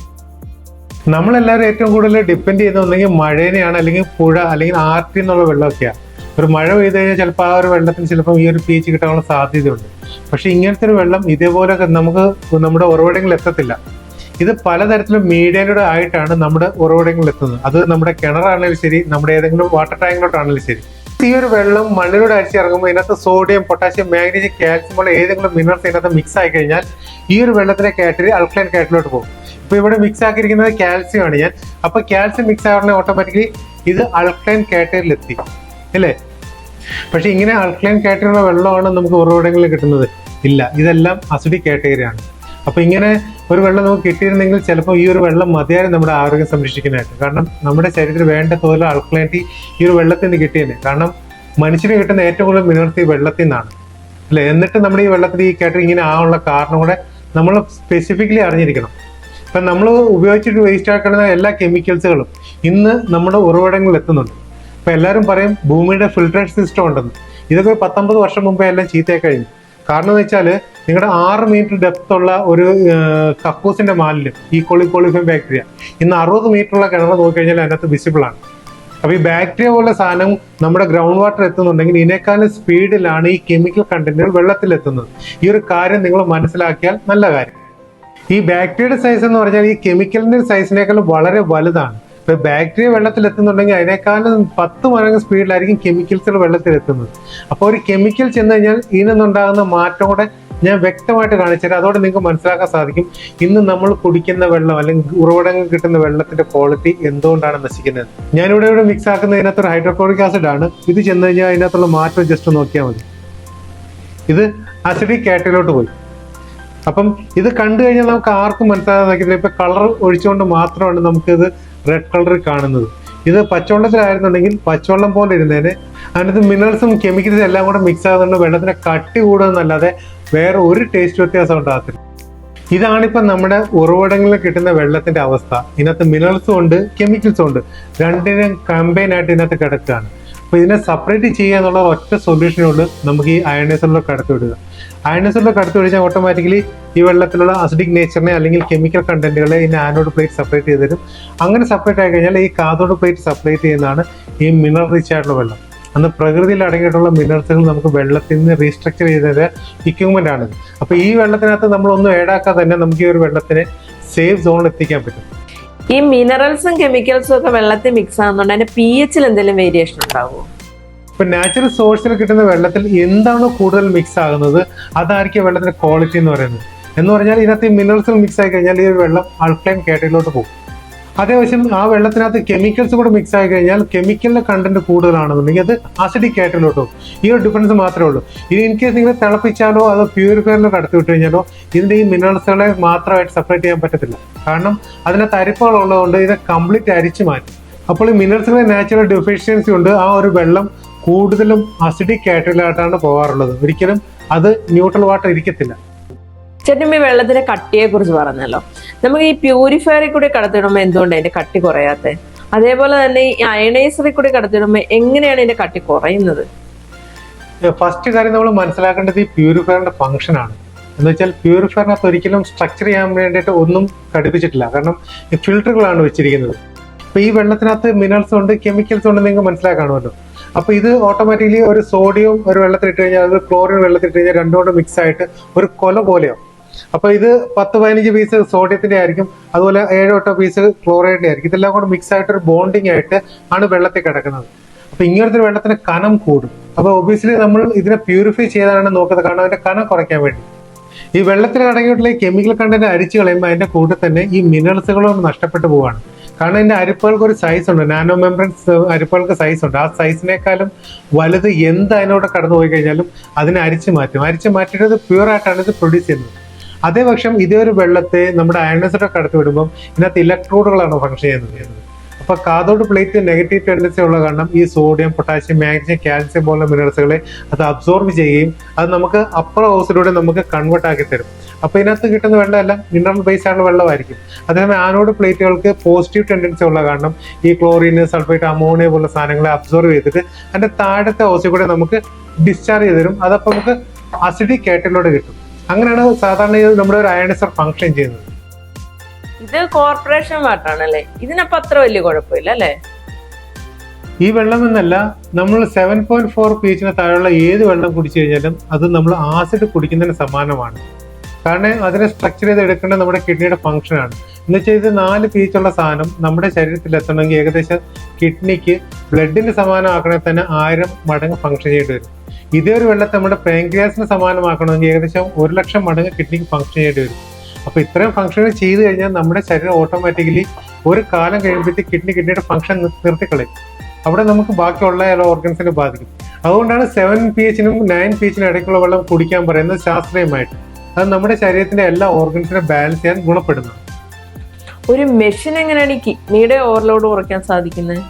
നമ്മളെല്ലാവരും ഏറ്റവും കൂടുതൽ ഡിപ്പെൻഡ് ചെയ്യുന്ന ഒന്നെങ്കിൽ മഴേനെയാണ്, അല്ലെങ്കിൽ പുഴ, അല്ലെങ്കിൽ ആർട്ടിൽ നിന്നുള്ള വെള്ളമൊക്കെയാണ്. ഒരു മഴ പെയ്ത് കഴിഞ്ഞാൽ ചിലപ്പോൾ ആ ഒരു വെള്ളത്തിന് ചിലപ്പോൾ ഈ ഒരു pH കിട്ടാനുള്ള സാധ്യതയുണ്ട്. പക്ഷെ ഇങ്ങനത്തെ ഒരു വെള്ളം ഇതേപോലെ നമുക്ക് നമ്മുടെ ഉറവിടങ്ങളിൽ എത്തത്തില്ല. ഇത് പലതരത്തിലും മീഡിയയിലൂടെ ആയിട്ടാണ് നമ്മുടെ ഉറവിടങ്ങളിൽ എത്തുന്നത്. അത് നമ്മുടെ കിണറാണെങ്കിലും ശരി, നമ്മുടെ ഏതെങ്കിലും വാട്ടർ ടാങ്കിലോട്ടാണെങ്കിലും ശരി. ഈ ഒരു വെള്ളം മണ്ണിലൂടെ അരിച്ചിറങ്ങുമ്പോൾ ഇതിനകത്ത് സോഡിയം, പൊട്ടാസ്യം, മാഗ്നീഷ്യം, കാൽസ്യം പോലെ ഏതെങ്കിലും മിനറൽസ് ഇതിനകത്ത് മിക്സ് ആയി കഴിഞ്ഞാൽ ഈ ഒരു വെള്ളത്തിന്റെ കാറ്റഗറി അൾക്കലൈൻ കാറ്റഗറിയിലോട്ട് പോകും. ഇപ്പൊ ഇവിടെ മിക്സ് ആക്കിയിരിക്കുന്നത് കാൽസ്യം ആണ് ഞാൻ. അപ്പൊ കാൽസ്യം മിക്സ് ആവുന്ന ഓട്ടോമാറ്റിക്കലി ഇത് അൾക്ലൈൻ കാറ്റഗറിയിൽ എത്തി അല്ലേ? പക്ഷെ ഇങ്ങനെ അൾക്ലൈൻ കാറ്റഗറിയുള്ള വെള്ളമാണ് നമുക്ക് ഉറവിടങ്ങളിൽ കിട്ടുന്നത്? ഇല്ല, ഇതെല്ലാം അസിഡിക് കാറ്റഗറിയാണ്. അപ്പൊ ഇങ്ങനെ ഒരു വെള്ളം നമുക്ക് കിട്ടിയിരുന്നെങ്കിൽ ചിലപ്പോൾ ഈ ഒരു വെള്ളം മതിയായിരുന്നു നമ്മുടെ ആരോഗ്യം സംരക്ഷിക്കാനായിട്ട്. കാരണം നമ്മുടെ ശരീരത്തിൽ വേണ്ട തോതിൽ അൾക്ലൈനിറ്റി ഈ ഒരു വെള്ളത്തിൽ നിന്ന് കിട്ടിയത്. കാരണം മനുഷ്യന് കിട്ടുന്ന ഏറ്റവും കൂടുതൽ മിനറൽസ് ഈ വെള്ളത്തിൽ നിന്നാണ് അല്ലെ? എന്നിട്ട് നമ്മുടെ ഈ വെള്ളത്തിൽ ഈ കാറ്റഗറി ഇങ്ങനെ ആവാനുള്ള കാരണം കൂടെ നമ്മൾ സ്പെസിഫിക്കലി അറിഞ്ഞിരിക്കണം. ഇപ്പം നമ്മൾ ഉപയോഗിച്ചിട്ട് വേസ്റ്റ് ആക്കുന്ന എല്ലാ കെമിക്കൽസുകളും ഇന്ന് നമ്മുടെ ഉറവിടങ്ങളിൽ എത്തുന്നുണ്ട്. ഇപ്പം എല്ലാവരും പറയും ഭൂമിയുടെ ഫിൽട്രേഷൻ സിസ്റ്റം ഉണ്ടെന്ന്. ഇതൊക്കെ 19 വർഷം മുമ്പേ എല്ലാം ചീത്തയായി കഴിഞ്ഞു. കാരണം എന്ന് വെച്ചാൽ നിങ്ങളുടെ 6 മീറ്റർ ഡെപ്ത് ഉള്ള ഒരു കക്കൂസിന്റെ മാലിന്യം ഈ കോളിഫോം ബാക്ടീരിയ ഇന്ന് 60 മീറ്ററുള്ള കിണർ നോക്കിക്കഴിഞ്ഞാൽ അതിനകത്ത് വിസിബിൾ ആണ്. അപ്പൊ ഈ ബാക്ടീരിയ പോലെ സാധനം നമ്മുടെ ഗ്രൗണ്ട് വാട്ടർ എത്തുന്നുണ്ടെങ്കിൽ ഇതിനേക്കാളും സ്പീഡിലാണ് ഈ കെമിക്കൽ കണ്ടന്റുകൾ വെള്ളത്തിൽ എത്തുന്നത്. ഈ ഒരു കാര്യം നിങ്ങൾ മനസ്സിലാക്കിയാൽ നല്ല കാര്യം. ഈ ബാക്ടീരിയയുടെ സൈസ് എന്ന് പറഞ്ഞാൽ ഈ കെമിക്കലിന്റെ സൈസിനേക്കാളും വളരെ വലുതാണ്. ഇപ്പൊ ബാക്ടീരിയ വെള്ളത്തിൽ എത്തുന്നുണ്ടെങ്കിൽ അതിനേക്കാളും 10 മടങ്ങ് സ്പീഡിലായിരിക്കും കെമിക്കൽസുകൾ വെള്ളത്തിൽ എത്തുന്നത്. അപ്പോൾ ഒരു കെമിക്കൽ ചെന്ന് കഴിഞ്ഞാൽ ഇതിനൊന്നുണ്ടാകുന്ന മാറ്റം കൂടെ ഞാൻ വ്യക്തമായിട്ട് കാണിച്ചുതരാം. അതോടെ നിങ്ങൾക്ക് മനസ്സിലാക്കാൻ സാധിക്കും ഇന്ന് നമ്മൾ കുടിക്കുന്ന വെള്ളം അല്ലെങ്കിൽ ഉറവിടങ്ങൾ കിട്ടുന്ന വെള്ളത്തിന്റെ ക്വാളിറ്റി എന്തുകൊണ്ടാണ് നശിക്കുന്നത്. ഞാനിവിടെ മിക്സ് ആക്കുന്ന ഇതിനകത്തൊരു ഹൈഡ്രോക്ലോറിക് ആസിഡ് ആണ്. ഇത് ചെന്ന് കഴിഞ്ഞാൽ അതിനകത്തുള്ള മാറ്റം ജസ്റ്റ് നോക്കിയാൽ മതി. ഇത് അസിഡിക് കാറ്റഗറിയിലോട്ട് പോയി. അപ്പം ഇത് കണ്ടു കഴിഞ്ഞാൽ നമുക്ക് ആർക്കും മനസ്സിലാക്കാൻ ഇപ്പൊ കളർ ഒഴിച്ചുകൊണ്ട് മാത്രമാണ് നമുക്കിത് റെഡ് കളറിൽ കാണുന്നത്. ഇത് പച്ചവെള്ളത്തിലായിരുന്നുണ്ടെങ്കിൽ പച്ചവെള്ളം പോലെ ഇരുന്നേനെ. അതിനകത്ത് മിനറൽസും കെമിക്കൽസും എല്ലാം കൂടെ മിക്സ് ആകുന്നുണ്ട്. വെള്ളത്തിന് കട്ടി കൂടുന്നല്ലാതെ വേറെ ഒരു ടേസ്റ്റ് വ്യത്യാസം ഉണ്ടാകത്തില്ല. ഇതാണിപ്പം നമ്മുടെ ഉറവിടങ്ങളിൽ കിട്ടുന്ന വെള്ളത്തിന്റെ അവസ്ഥ. ഇതിനകത്ത് മിനറൽസും ഉണ്ട് കെമിക്കൽസും ഉണ്ട്, രണ്ടിനും കമ്പൈൻ ആയിട്ട് ഇതിനകത്ത് കിടക്കുകയാണ്. അപ്പൊ ഇതിനെ സെപ്പറേറ്റ് ചെയ്യുക എന്നുള്ള ഒറ്റ സൊല്യൂഷനുള്ളൂ, നമുക്ക് ഈ അയണൈസറിലൊക്കെ കടത്തി വിടുക. അയണൈസറിലൊക്കെ കടത്തി വിടിച്ചാൽ ഓട്ടോമാറ്റിക്കലി ഈ വെള്ളത്തിലുള്ള അസിഡിക് നേച്ചറിനെ അല്ലെങ്കിൽ കെമിക്കൽ കണ്ടന്റുകളെ ഇതിന് ആനോഡ് പ്ലേറ്റ് സെപ്പറേറ്റ് ചെയ്ത് തരും. അങ്ങനെ സെപ്പറേറ്റ് ആയി കഴിഞ്ഞാൽ ഈ കാഥോഡ് പ്ലേറ്റ് സെപ്പറേറ്റ് ചെയ്യുന്നതാണ് ഈ മിനറൽ റിച്ച് ആയിട്ടുള്ള വെള്ളം. അന്ന് പ്രകൃതിയിൽ അടങ്ങിയിട്ടുള്ള മിനറൽസുകൾ നമുക്ക് വെള്ളത്തിൽ നിന്ന് റീസ്ട്രക്ചർ ചെയ്തത് ഇക്വിപ്മെന്റ് ആണിത്. അപ്പൊ ഈ വെള്ളത്തിനകത്ത് നമ്മളൊന്നും ഏടാക്കാതെ തന്നെ നമുക്ക് ഈ ഒരു വെള്ളത്തിനെ സേഫ് സോണിൽ എത്തിക്കാൻ പറ്റും. ഈ മിനറൽസും കെമിക്കൽസും ഒക്കെ വെള്ളത്തിൽ മിക്സ് ആകുന്നുണ്ട് അതിന്റെ pH-ൽ എന്തെങ്കിലും വേരിയേഷൻ ഉണ്ടാവുമോ? ഇപ്പൊ നാച്ചുറൽ സോഴ്സിൽ കിട്ടുന്ന വെള്ളത്തിൽ എന്താണോ കൂടുതൽ മിക്സ് ആകുന്നത് അതായിരിക്കും വെള്ളത്തിന്റെ ക്വാളിറ്റി എന്ന് പറയുന്നത്. എന്ന് പറഞ്ഞാൽ ഇതിനകത്ത് മിനറൽസ് മിക്സ് ആയി കഴിഞ്ഞാൽ ഈ ഒരു വെള്ളം ആൾക്ലൈൻ കാറ്റഗറിയിലോട്ട് പോകും. അതേവശം ആ വെള്ളത്തിനകത്ത് കെമിക്കൽസ് കൂടെ മിക്സ് ആയി കഴിഞ്ഞാൽ കെമിക്കലിന്റെ കണ്ടന്റ് കൂടുതലാണെന്നുണ്ടെങ്കിൽ അത് അസിഡിക് കാറ്റഗറിയിലോട്ട് പോകും. ഈ ഒരു ഡിഫറൻസ് മാത്രമേ ഉള്ളൂ. ഇത് ഇൻ കേസ് നിങ്ങൾ തിളപ്പിച്ചാലോ അതോ പ്യൂരിഫയറിലോ കടത്തി വിട്ട് കഴിഞ്ഞാലോ ഇതിന്റെ ഈ മിനറൽസുകളെ മാത്രമായിട്ട് സെപ്പറേറ്റ് ചെയ്യാൻ പറ്റത്തില്ല. കാരണം അതിനകത്ത് അരിപ്പകൾ ഉള്ളതുകൊണ്ട് ഇത് കംപ്ലീറ്റ് അരിച്ചു മാറ്റും. അപ്പോൾ ഈ മിനറൽസുകളെ നാച്ചുറൽ ഡെഫിഷ്യൻസി ഉണ്ട്. ആ ഒരു വെള്ളം കൂടുതലും അസിഡിക് കാറ്റഗറിയിലായിട്ടാണ് പോകാറുള്ളത്. ഒരിക്കലും അത് ന്യൂട്രൽ വാട്ടർ ഇരിക്കത്തില്ല. ചേട്ടൻ ഈ വെള്ളത്തിന്റെ കട്ടിയെ കുറിച്ച് പറഞ്ഞല്ലോ. നമുക്ക് ഈ പ്യൂരിഫയറിൽ കൂടി കടത്തിടുമ്പോൾ എന്തുകൊണ്ട് അതിന്റെ കട്ടി കുറയാത്തെ? അതേപോലെ തന്നെ ഈ അയണൈസറിൽ കൂടി കടത്തിടുമ്പോൾ എങ്ങനെയാണ് ഇതിന്റെ കട്ടി കുറയുന്നത്? ഫസ്റ്റ് കാര്യം നമ്മൾ മനസ്സിലാക്കേണ്ടത് ഈ പ്യൂരിഫയറിന്റെ ഫംഗ്ഷൻ ആണ്. എന്ന് വെച്ചാൽ പ്യൂരിഫയറിനകത്ത് ഒരിക്കലും സ്ട്രക്ചർ ചെയ്യാൻ വേണ്ടിയിട്ട് ഒന്നും ഘടിപ്പിച്ചിട്ടില്ല. കാരണം ഈ ഫിൽറ്ററുകളാണ് വെച്ചിരിക്കുന്നത്. അപ്പൊ ഈ വെള്ളത്തിനകത്ത് മിനറൽസ് ഉണ്ട് കെമിക്കൽസ് ഉണ്ട് നിങ്ങൾക്ക് മനസ്സിലാക്കാണമല്ലോ. അപ്പൊ ഇത് ഓട്ടോമാറ്റിക്കലി ഒരു സോഡിയം ഒരു വെള്ളത്തിലിട്ട് കഴിഞ്ഞാൽ അത് ക്ലോറിൻ വെള്ളത്തിലിട്ട് കഴിഞ്ഞാൽ രണ്ടുകൊണ്ട് മിക്സ് ആയിട്ട് ഒരു കൊല പോലെയാവും. അപ്പൊ ഇത് 10-15 പീസ് സോഡിയത്തിന്റെ ആയിരിക്കും, അതുപോലെ 7-8 പീസ് ക്ലോറൈഡിന്റെ ആയിരിക്കും. ഇതെല്ലാം കൂടെ മിക്സ് ആയിട്ട് ഒരു ബോണ്ടിങ് ആയിട്ട് ആണ് വെള്ളത്തിൽ കിടക്കുന്നത്. അപ്പൊ ഇങ്ങനത്തെ വെള്ളത്തിന് കനം കൂടും. അപ്പൊ ഒബിയസ്ലി നമ്മൾ ഇതിനെ പ്യൂരിഫൈ ചെയ്താണ് നോക്കുന്നത്, കാരണം അതിന്റെ കനം കുറയ്ക്കാൻ വേണ്ടി. ഈ വെള്ളത്തിൽ അടങ്ങിയിട്ടുള്ള ഈ കെമിക്കൽ കണ്ടന്റ് അരിച്ചു കളയുമ്പോൾ അതിന്റെ കൂടെ തന്നെ ഈ മിനറൽസുകളും നഷ്ടപ്പെട്ടു പോവാണ്. കാരണം ഇതിന്റെ അരിപ്പകൾക്ക് ഒരു സൈസ് ഉണ്ട്, നാനോ മെംബ്രൻസ് അരിപ്പകൾക്ക് സൈസ് ഉണ്ട്. ആ സൈസിനേക്കാളും വലുത് എന്ത് അതിനോട് കടന്നു പോയി കഴിഞ്ഞാലും അതിനെ അരിച്ചു മാറ്റും. അരിച്ചു മാറ്റിയിട്ട് അത് പ്യൂർ ആയിട്ടാണ് ഇത് പ്രൊഡ്യൂസ് ചെയ്യുന്നത്. അതേപക്ഷം ഇതേ ഒരു വെള്ളത്തെ നമ്മുടെ അയണൈസറൊക്കെ കടത്തി വിടുമ്പം ഇതിനകത്ത് ഇലക്ട്രോഡുകളാണ് ഫംഗ്ഷൻ ചെയ്യുന്നത്. അപ്പൊ കാഥോഡ് പ്ലേറ്റ് നെഗറ്റീവ് ടെൻഡൻസി ഉള്ള കാരണം ഈ സോഡിയം പൊട്ടാസ്യം മാഗ്നീഷ്യം കാൽസ്യം പോലുള്ള മിനറൽസുകളെ അത് അബ്സോർബ് ചെയ്യുകയും അത് നമുക്ക് അപ്പർ ഹൗസിലൂടെ നമുക്ക് കൺവേർട്ട് ആക്കി തരും. അപ്പൊ ഇതിനകത്ത് കിട്ടുന്ന വെള്ളം എല്ലാം മിനറൽ ബേസ് ആയിട്ടുള്ള വെള്ളമായിരിക്കും. അതേസമയം ആനോഡ് പ്ലേറ്റുകൾക്ക് പോസിറ്റീവ് ടെൻഡൻസി ഉള്ള കാരണം ഈ ക്ലോറിന് സൾഫേറ്റ് അമോണിയ പോലുള്ള സാധനങ്ങളെ അബ്സോർവ് ചെയ്തിട്ട് അതിന്റെ താഴത്തെ ഹൗസിൽ കൂടെ നമുക്ക് ഡിസ്ചാർജ് ചെയ്ത് തരും. അതപ്പോൾ നമുക്ക് അസിഡിക് കാറ്റഗറിയിലൂടെ കിട്ടും. അങ്ങനെയാണ് സാധാരണ നമ്മുടെ ഒരു അയണൈസർ ഫംഗ്ഷൻ ചെയ്യുന്നത്. ഇത് കോർപ്പറേഷൻ വാട്ടറാണല്ലേ, ഇതിനപ്പം അത്ര വലിയ കുഴപ്പമില്ല അല്ലേ? ഈ വെള്ളം എന്നല്ല, നമ്മൾ 7.4 pH താഴെയുള്ള ഏത് വെള്ളം കുടിച്ചു കഴിഞ്ഞാലും അത് നമ്മൾ ആസിഡ് കുടിക്കുന്നതിന് സമാനമാണ്. കാരണം അതിനെ സ്ട്രക്ചർ ചെയ്ത് എടുക്കേണ്ടത് നമ്മുടെ കിഡ്നിയുടെ ഫംഗ്ഷനാണ്. എന്ന് വെച്ചാൽ ഇത് 4 pH ഉള്ള സാധനം നമ്മുടെ ശരീരത്തിൽ എത്തണമെങ്കിൽ ഏകദേശം കിഡ്നിക്ക് ബ്ലഡിന് സമാനമാക്കണമെങ്കിൽ തന്നെ 1000 മടങ്ങ് ഫംഗ്ഷൻ ചെയ്യേണ്ടി വരും. ഇതേ ഒരു വെള്ളത്തെ നമ്മുടെ പാൻക്രിയാസിന് സമാനമാക്കണമെങ്കിൽ ഏകദേശം 1,00,000 മടങ്ങ് കിഡ്നിക്ക് ഫംഗ്ഷൻ ചെയ്യേണ്ടി വരും. അപ്പൊ ഇത്രയും ഫംഗ്ഷനുകൾ ചെയ്തു കഴിഞ്ഞാൽ നമ്മുടെ ശരീരം ഓട്ടോമാറ്റിക്കലി ഒരു കാലം കഴിയുമ്പോഴത്തേക്ക് കിഡ്നിയുടെ ഫംഗ്ഷൻ നിർത്തിക്കളയും. അവിടെ നമുക്ക് ബാക്കിയുള്ള എല്ലാ ഓർഗൻസിനെ ബാധിക്കും. അതുകൊണ്ടാണ് 7pH-നും 9pH-നും ഇടയ്ക്കുള്ള വെള്ളം കുടിക്കാൻ പറയുന്നത് ശാസ്ത്രീയമായിട്ട്. അത് നമ്മുടെ ശരീരത്തിന്റെ എല്ലാ ഓർഗൻസിനെ ബാലൻസ് ചെയ്യാൻ ഗുണപ്പെടുന്നു. ഒരു മെഷീൻ എങ്ങനെയാണ് ഈ കിഡ്നിയുടെ ഓവർലോഡ് കുറയ്ക്കാൻ സാധിക്കുന്നത്?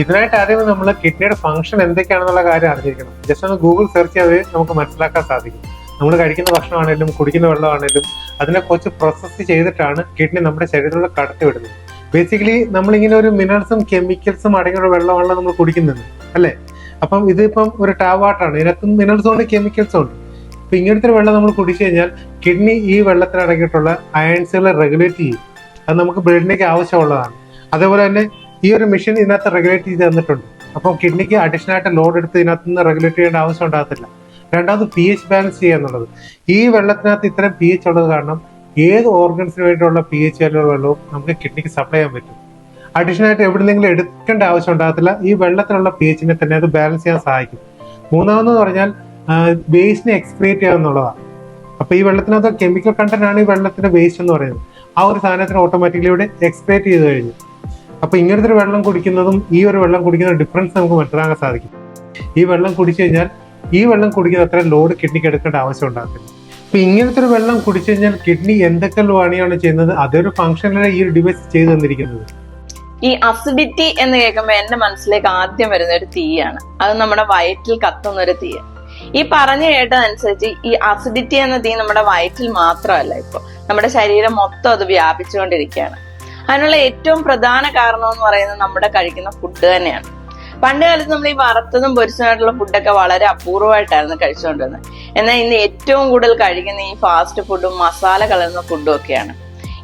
ഇതിനായിട്ട് ആദ്യം നമ്മൾ കിഡ്നിയുടെ ഫംഗ്ഷൻ എന്തൊക്കെയാണെന്നുള്ള കാര്യം അറിഞ്ഞിരിക്കണം. ജസ്റ്റ് ഒന്ന് ഗൂഗിൾ സെർച്ച് ചെയ്ത് നമുക്ക് മനസ്സിലാക്കാൻ സാധിക്കും. നമ്മൾ കഴിക്കുന്ന ഭക്ഷണമാണെങ്കിലും കുടിക്കുന്ന വെള്ളമാണെങ്കിലും അതിനെ കുറച്ച് പ്രോസസ്സ് ചെയ്തിട്ടാണ് കിഡ്നി നമ്മുടെ ശരീരത്തിലൂടെ കടത്തി വിടുന്നത്. ബേസിക്കലി നമ്മളിങ്ങനെ ഒരു മിനറൽസും കെമിക്കൽസും അടങ്ങിയുള്ള വെള്ളമാണ് നമ്മൾ കുടിക്കുന്നത്, അല്ലേ? അപ്പം ഇതിപ്പം ഒരു ടാപ്പ് വാട്ടറാണ്, ഇതിനകത്ത് മിനറൽസും ഉണ്ട് കെമിക്കൽസും ഉണ്ട്. ഇപ്പം ഇങ്ങനത്തെ ഒരു വെള്ളം നമ്മൾ കുടിച്ചു കഴിഞ്ഞാൽ കിഡ്നി ഈ വെള്ളത്തിൽ അടങ്ങിയിട്ടുള്ള അയൺസുകളെ റെഗുലേറ്റ് ചെയ്യും. അത് നമുക്ക് ബ്ലഡിലേക്ക് ആവശ്യമുള്ളതാണ്. അതേപോലെ തന്നെ ഈ ഒരു മെഷീൻ ഇതിനകത്ത് റെഗുലേറ്റ് ചെയ്ത് തന്നിട്ടുണ്ട്. അപ്പം കിഡ്നിക്ക് അഡീഷണൽ ആയിട്ട് ലോഡ് എടുത്ത് ഇതിനകത്ത് നിന്ന് റെഗുലേറ്റ് ചെയ്യേണ്ട ആവശ്യം ഉണ്ടാകത്തില്ല. രണ്ടാമത് pH ബാലൻസ് ചെയ്യുക എന്നുള്ളത്. ഈ വെള്ളത്തിനകത്ത് ഇത്തരം pH ഉള്ളത് കാരണം ഏത് ഓർഗൻസിന് വേണ്ടിയുള്ള pH വാല്യുള്ള വെള്ളവും നമുക്ക് കിഡ്നിക്ക് സപ്ലൈ ചെയ്യാൻ പറ്റും. അഡീഷണൽ ആയിട്ട് എവിടെയെങ്കിലും എടുക്കേണ്ട ആവശ്യം ഉണ്ടാകത്തില്ല. ഈ വെള്ളത്തിലുള്ള pH-നെ തന്നെ അത് ബാലൻസ് ചെയ്യാൻ സഹായിക്കും. മൂന്നാമെന്ന് പറഞ്ഞാൽ വേസ്റ്റിനെ എക്സ്ക്രീറ്റ് ചെയ്യുക എന്നുള്ളതാണ്. അപ്പോൾ ഈ വെള്ളത്തിനകത്ത് കെമിക്കൽ കണ്ടന്റ് ആണ് ഈ വെള്ളത്തിന്റെ വേസ്റ്റ് എന്ന് പറയുന്നത്. ആ ഒരു സാധനത്തിന് ഓട്ടോമാറ്റിക്കലി ഇവിടെ എക്സ്ക്രീറ്റ് ചെയ്ത് കഴിഞ്ഞു. അപ്പോൾ ഇങ്ങനത്തെ ഒരു വെള്ളം കുടിക്കുന്നതും ഈ ഒരു വെള്ളം കുടിക്കുന്ന ഡിഫറൻസ് നമുക്ക് മനസ്സിലാക്കാൻ സാധിക്കും. ഈ വെള്ളം കുടിച്ചു കഴിഞ്ഞാൽ ഈ വെള്ളം കുടിക്കുന്ന അത്ര ലോഡ് കിഡ്നിക്ക് എടുക്കേണ്ട ആവശ്യം ഉണ്ടാകത്തില്ല. അപ്പൊ ഇങ്ങനത്തെ ഒരു വെള്ളം കുടിച്ചു കഴിഞ്ഞാൽ കിഡ്നി എന്തൊക്കെ പണിയാണ് ചെയ്യുന്നത്, അതൊരു ഫംഗ്ഷനിലാണ് ഈ ഒരു ഡിവൈസ് ചെയ്തു തന്നിരിക്കുന്നത്. ഈ അസിഡിറ്റി എന്ന് കേൾക്കുമ്പോൾ എന്റെ മനസ്സിലേക്ക് ആദ്യം വരുന്ന ഒരു തീയാണ്. അത് നമ്മുടെ വയറ്റിൽ കത്തുന്ന ഒരു തീ. ഈ പറഞ്ഞു കേട്ടതനുസരിച്ച് ഈ അസിഡിറ്റി എന്ന തീ നമ്മുടെ വയറ്റിൽ മാത്രമല്ല, ഇപ്പൊ നമ്മുടെ ശരീരം മൊത്തം അത് വ്യാപിച്ചുകൊണ്ടിരിക്കുകയാണ്. അതിനുള്ള ഏറ്റവും പ്രധാന കാരണം എന്ന് പറയുന്നത് നമ്മുടെ കഴിക്കുന്ന ഫുഡ് തന്നെയാണ്. പണ്ട് കാലത്ത് നമ്മൾ ഈ വറുത്തതും പൊരിച്ചതുമായിട്ടുള്ള ഫുഡൊക്കെ വളരെ അപൂർവമായിട്ടായിരുന്നു കഴിച്ചുകൊണ്ടിരുന്നത്. എന്നാൽ ഇന്ന് ഏറ്റവും കൂടുതൽ കഴിക്കുന്ന ഈ ഫാസ്റ്റ് ഫുഡും മസാല കലർന്ന ഫുഡും ഒക്കെയാണ്.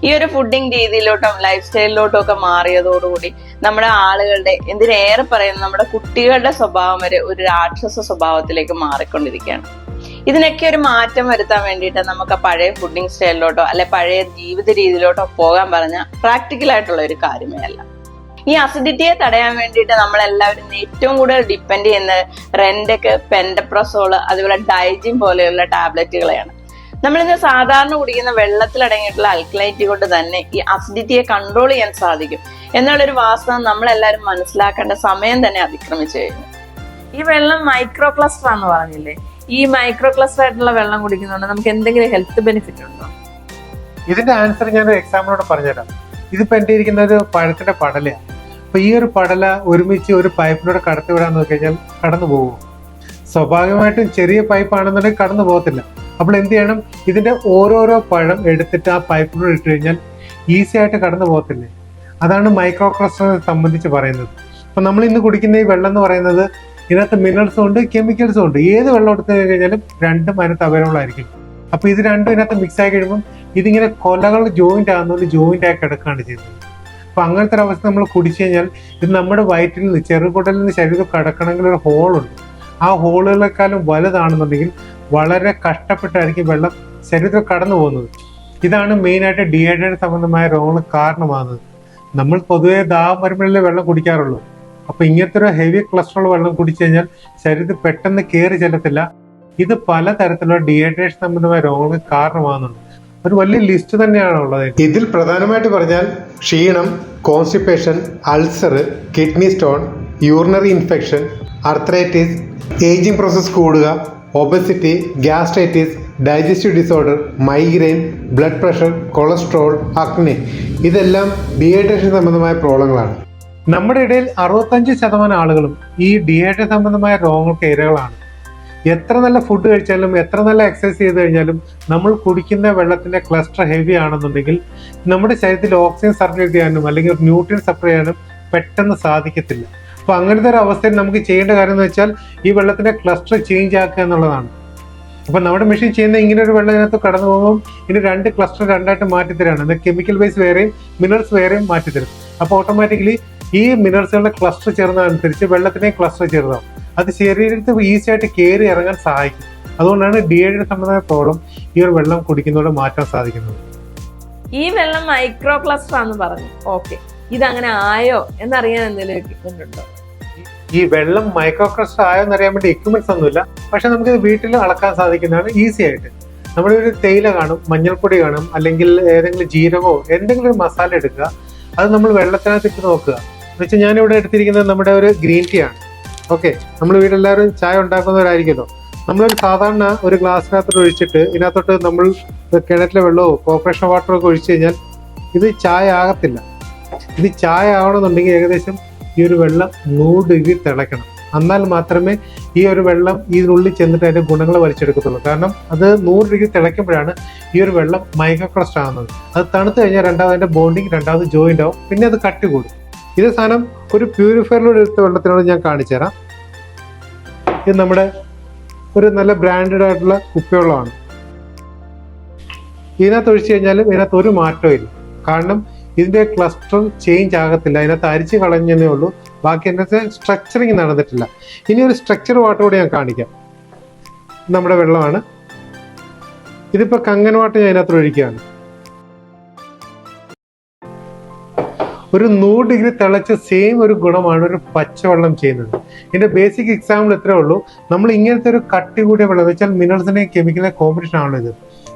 ഈ ഒരു ഫുഡിങ് രീതിയിലോട്ടും ലൈഫ് സ്റ്റൈലിലോട്ടും ഒക്കെ മാറിയതോടുകൂടി നമ്മുടെ ആളുകളുടെ, എന്തിനേറെ പറയുന്നത് നമ്മുടെ കുട്ടികളുടെ സ്വഭാവം വരെ ഒരു രാക്ഷസ സ്വഭാവത്തിലേക്ക് മാറിക്കൊണ്ടിരിക്കുകയാണ്. ഇതിനൊക്കെ ഒരു മാറ്റം വരുത്താൻ വേണ്ടിയിട്ട് നമുക്ക് പഴയ ഫുഡിങ് സ്റ്റൈലിലോട്ടോ അല്ലെ പഴയ ജീവിത രീതിയിലോട്ടോ പോകാൻ പറഞ്ഞാൽ പ്രാക്ടിക്കൽ ആയിട്ടുള്ള ഒരു കാര്യമേ അല്ല. ഈ അസിഡിറ്റിയെ തടയാൻ വേണ്ടിയിട്ട് നമ്മളെല്ലാവരും ഏറ്റവും കൂടുതൽ ഡിപ്പെൻഡ് ചെയ്യുന്നത് റെൻഡക്ക്, പെൻഡപ്രസോള്, അതുപോലെ ഡൈജിൻ പോലെയുള്ള ടാബ്ലറ്റുകളെയാണ്. നമ്മളിന്ന് സാധാരണ കുടിക്കുന്ന വെള്ളത്തിലടങ്ങിയിട്ടുള്ള ആൽക്കലൈറ്റ് കൊണ്ട് തന്നെ ഈ അസിഡിറ്റിയെ കൺട്രോൾ ചെയ്യാൻ സാധിക്കും എന്നുള്ളൊരു വാസ്തവം നമ്മളെല്ലാവരും മനസ്സിലാക്കേണ്ട സമയം തന്നെ അതിക്രമിച്ചു കഴിഞ്ഞു. ഈ വെള്ളം മൈക്രോ ക്ലസ്റ്റർ ആണെന്ന് പറഞ്ഞില്ലേ, ഈ മൈക്രോ ക്ലസ്റ്റർ ആയിട്ടുള്ള വെള്ളം കുടിക്കുന്നതുകൊണ്ട് നമുക്ക് എന്തെങ്കിലും ഹെൽത്ത് ബെനിഫിറ്റ് ഉണ്ടോ? ഇതിന്റെ ആൻസർ ഞാൻ ഒരു എക്സാമ്പിളോട് പറഞ്ഞുതരാം. ഇതിപ്പോ എന്റെ ഇരിക്കുന്ന ഒരു പഴത്തിന്റെ പടലയാണ്. അപ്പൊ ഈ ഒരു പടല ഒരുമിച്ച് ഒരു പൈപ്പിലൂടെ കടത്തി വിടാൻ നോക്കി കഴിഞ്ഞാൽ കടന്നു പോകും. സ്വാഭാവികമായിട്ടും ചെറിയ പൈപ്പ് ആണെന്നുണ്ടെങ്കിൽ കടന്നു പോകത്തില്ല. അപ്പോൾ എന്ത് ചെയ്യണം, ഇതിന്റെ ഓരോരോ പഴം എടുത്തിട്ട് ആ പൈപ്പിലൂടെ ഇട്ട് കഴിഞ്ഞാൽ ഈസി ആയിട്ട് കടന്നു പോകത്തില്ലേ? അതാണ് മൈക്രോ ക്ലസ്റ്ററിനെ സംബന്ധിച്ച് പറയുന്നത്. അപ്പൊ നമ്മൾ ഇന്ന് കുടിക്കുന്ന ഈ വെള്ളം എന്ന് പറയുന്നത് ഇതിനകത്ത് മിനറൽസും ഉണ്ട് കെമിക്കൽസും ഉണ്ട്. ഏത് വെള്ളം എടുത്തു കഴിഞ്ഞാലും രണ്ടും അതിനകത്ത് അവൈലബിൾ ആയിരിക്കും. അപ്പൊ ഇത് രണ്ടും ഇതിനകത്ത് മിക്സ് ആയി കഴിയുമ്പോൾ ഇതിങ്ങനെ കൊലകൾ ജോയിന്റ് ആകുന്നതുകൊണ്ട് ജോയിന്റ് ആയി കിടക്കുകയാണ് ചെയ്യുന്നത്. അപ്പൊ അങ്ങനത്തെ ഒരു അവസ്ഥ നമ്മൾ കുടിച്ചു കഴിഞ്ഞാൽ ഇത് നമ്മുടെ വയറ്റിൽ നിന്ന് ചെറുകുടലിൽ നിന്ന് ശരീരം കടക്കണമെങ്കിൽ ഒരു ഹോളുണ്ട്. ആ ഹോളുകളെക്കാളും വലുതാണെന്നുണ്ടെങ്കിൽ വളരെ കഷ്ടപ്പെട്ടായിരിക്കും വെള്ളം ശരീരത്തിൽ കടന്നു പോകുന്നത്. ഇതാണ് മെയിനായിട്ട് ഡീഹൈഡ്രേഷൻ സംബന്ധമായ രോഗങ്ങൾ കാരണമാകുന്നത്. നമ്മൾ പൊതുവെ ദാഹം വരുമ്പോഴല്ലേ വെള്ളം കുടിക്കാറുള്ളൂ. അപ്പൊ ഇങ്ങനത്തെ ഒരു ഹെവി കൊളസ്ട്രോൾ വെള്ളം കുടിച്ചു കഴിഞ്ഞാൽ ശരീരത്തിൽ പെട്ടെന്ന് കയറി ചെല്ലത്തില്ല. ഇത് പലതരത്തിലുള്ള ഡീഹൈഡ്രേഷൻ സംബന്ധമായ രോഗങ്ങൾക്ക് കാരണമാകുന്നുണ്ട്. ഒരു വലിയ ലിസ്റ്റ് തന്നെയാണ് ഉള്ളത്. ഇതിൽ പ്രധാനമായിട്ട് പറഞ്ഞാൽ ക്ഷീണം, constipation, ulcer, kidney stone, urinary infection, arthritis, ageing process കൂടുക, obesity, gastritis, digestive disorder, migraine, blood pressure, cholesterol, acne, ഇതെല്ലാം ഡീഹൈഡ്രേഷൻ സംബന്ധമായ പ്രോബ്ലങ്ങളാണ്. നമ്മുടെ ഇടയിൽ 65% ആളുകളും ഈ ഡീഹൈഡ്രേഷൻ സംബന്ധമായ രോഗങ്ങൾക്ക് ഇരകളാണ്. എത്ര നല്ല ഫുഡ് കഴിച്ചാലും എത്ര നല്ല എക്സസൈസ് ചെയ്ത് കഴിഞ്ഞാലും നമ്മൾ കുടിക്കുന്ന വെള്ളത്തിന്റെ ക്ലസ്റ്റർ ഹെവി ആണെന്നുണ്ടെങ്കിൽ നമ്മുടെ ശരീരത്തിൽ ഓക്സിജൻ സർക്കുലേറ്റ് ചെയ്യാനും അല്ലെങ്കിൽ ന്യൂട്രിയൻ സപ്ലൈ ചെയ്യാനും പെട്ടെന്ന് സാധിക്കത്തില്ല. അപ്പൊ അങ്ങനത്തെ ഒരു അവസ്ഥയിൽ നമുക്ക് ചെയ്യേണ്ട കാര്യം എന്ന് വെച്ചാൽ ഈ വെള്ളത്തിന്റെ ക്ലസ്റ്റർ ചേഞ്ച് ആക്കുക എന്നുള്ളതാണ്. അപ്പൊ നമ്മുടെ മെഷീൻ ചെയ്യുന്ന ഇങ്ങനെ ഒരു വെള്ളം ഇതിനകത്ത് കടന്നു പോകുമ്പോൾ ഇനി 2 ക്ലസ്റ്റർ രണ്ടായിട്ട് മാറ്റിത്തരാണ്. അത് കെമിക്കൽ ബേസ് വേറെയും മിനറൽസ് വേറെയും മാറ്റിത്തരും. അപ്പൊ ഓട്ടോമാറ്റിക്കലി ഈ മിനറൽസുകളുടെ ക്ലസ്റ്റർ ചേർന്നതനുസരിച്ച് വെള്ളത്തിന്റെയും ക്ലസ്റ്റർ ചേർന്നാവും. അത് ശരീരത്തിൽ ഈസി ആയിട്ട് കയറി ഇറങ്ങാൻ സഹായിക്കും. അതുകൊണ്ടാണ് ഡീഹൈഡ്രേഷൻ സംബന്ധമായ പ്രോബ്ലം ഈ ഒരു വെള്ളം കുടിക്കുന്നതോടെ മാറ്റാൻ സാധിക്കുന്നത്. ഈ വെള്ളം മൈക്രോ ക്ലസ്റ്റർ ആണെന്ന് പറഞ്ഞു. ഓക്കെ, ഇതങ്ങനെ ആയോ എന്നറിയാൻ എന്തെങ്കിലും എക്യുപ്മെന്റ് ഉണ്ടോ? ഈ വെള്ളം മൈക്രോ ക്ലസ്റ്റർ ആയോ എന്നറിയാൻ വേണ്ടി എക്യുപ്മെന്റ്സ് ഒന്നുമില്ല. പക്ഷെ നമുക്ക് വീട്ടിൽ അളക്കാൻ സാധിക്കുന്നതാണ് ഈസി ആയിട്ട്. നമ്മുടെ ഒരു തേയില കാണും, മഞ്ഞൾപ്പൊടി കാണും, അല്ലെങ്കിൽ ഏതെങ്കിലും ജീരകമോ എന്തെങ്കിലും ഒരു മസാല എടുക്കുക. അത് നമ്മൾ വെള്ളത്തിനകത്ത് ഇട്ട് നോക്കുക. എന്ന് വെച്ചാൽ ഞാനിവിടെ എടുത്തിരിക്കുന്നത് നമ്മുടെ ഒരു ഗ്രീൻ ടീ ആണ്. ഓക്കെ, നമ്മൾ വീടെല്ലാവരും ചായ ഉണ്ടാക്കുന്നവരായിരിക്കുമല്ലോ. നമ്മളൊരു സാധാരണ ഒരു ഗ്ലാസ്സിനകത്തോട്ട് ഒഴിച്ചിട്ട് ഇതിനകത്തോട്ട് നമ്മൾ കിണറ്റിലെ വെള്ളമോ കോർപ്പറേഷൻ വാട്ടറോ ഒക്കെ ഒഴിച്ചു കഴിഞ്ഞാൽ ഇത് ചായ ആകത്തില്ല. ഇത് ചായ ആവണമെന്നുണ്ടെങ്കിൽ ഏകദേശം ഈ ഒരു വെള്ളം 100 ഡിഗ്രി തിളയ്ക്കണം. എന്നാൽ മാത്രമേ ഈ ഒരു വെള്ളം ഇതിനുള്ളിൽ ചെന്നിട്ട് അതിൻ്റെ ഗുണങ്ങൾ വലിച്ചെടുക്കത്തുള്ളൂ. കാരണം അത് 100 ഡിഗ്രി തിളയ്ക്കുമ്പോഴാണ് ഈ ഒരു വെള്ളം മൈക്രോക്രസ്റ്റ് ആകുന്നത്. അത് തണുത്ത് കഴിഞ്ഞാൽ രണ്ടാമത് അതിൻ്റെ ബോണ്ടിങ് രണ്ടാമത് ജോയിൻ്റ് ആവും, പിന്നെ അത് കട്ടി കൂടും. ഇതേ സാധനം ഒരു പ്യൂരിഫയറിലൂടെ എടുത്ത വെള്ളത്തിനോട് ഞാൻ കാണിച്ചു തരാം. ഇത് നമ്മുടെ ഒരു നല്ല ബ്രാൻഡഡ് ആയിട്ടുള്ള കുപ്പിവെള്ളമാണ്. ഇതിനകത്ത് ഒഴിച്ചു കഴിഞ്ഞാലും ഇതിനകത്ത് ഒരു മാറ്റവും ഇല്ല. കാരണം ഇതിന്റെ ക്ലസ്റ്റർ ചേഞ്ച് ആകത്തില്ല. അതിനകത്ത് അരിച്ച് കളഞ്ഞതേ ഉള്ളൂ, ബാക്കി അതിനകത്ത് സ്ട്രക്ചറിങ് നടന്നിട്ടില്ല. ഇനി ഒരു സ്ട്രക്ചർ വാട്ടർ കൂടി ഞാൻ കാണിക്കാം. നമ്മുടെ വെള്ളമാണ്. ഇതിപ്പോൾ കങ്ങൻ വാട്ടർ ഞാൻ അതിനകത്ത് ഒഴിക്കുകയാണ്. ഒരു 100 ഡിഗ്രി തിളച്ച് സെയിം ഒരു ഗുണമാണ് ഒരു പച്ചവെള്ളം ചെയ്യുന്നത്. ഇതിന്റെ ബേസിക് എക്സാമ്പിൾ ഇത്രേ ഉള്ളൂ. നമ്മൾ ഇങ്ങനത്തെ ഒരു കട്ടി കൂടിയ വെള്ളം എന്ന് വെച്ചാൽ മിനറൽസിന്റെയും കെമിക്കലിന്റെ കോമ്പിനേഷൻ ആണല്ലോ ഇത്.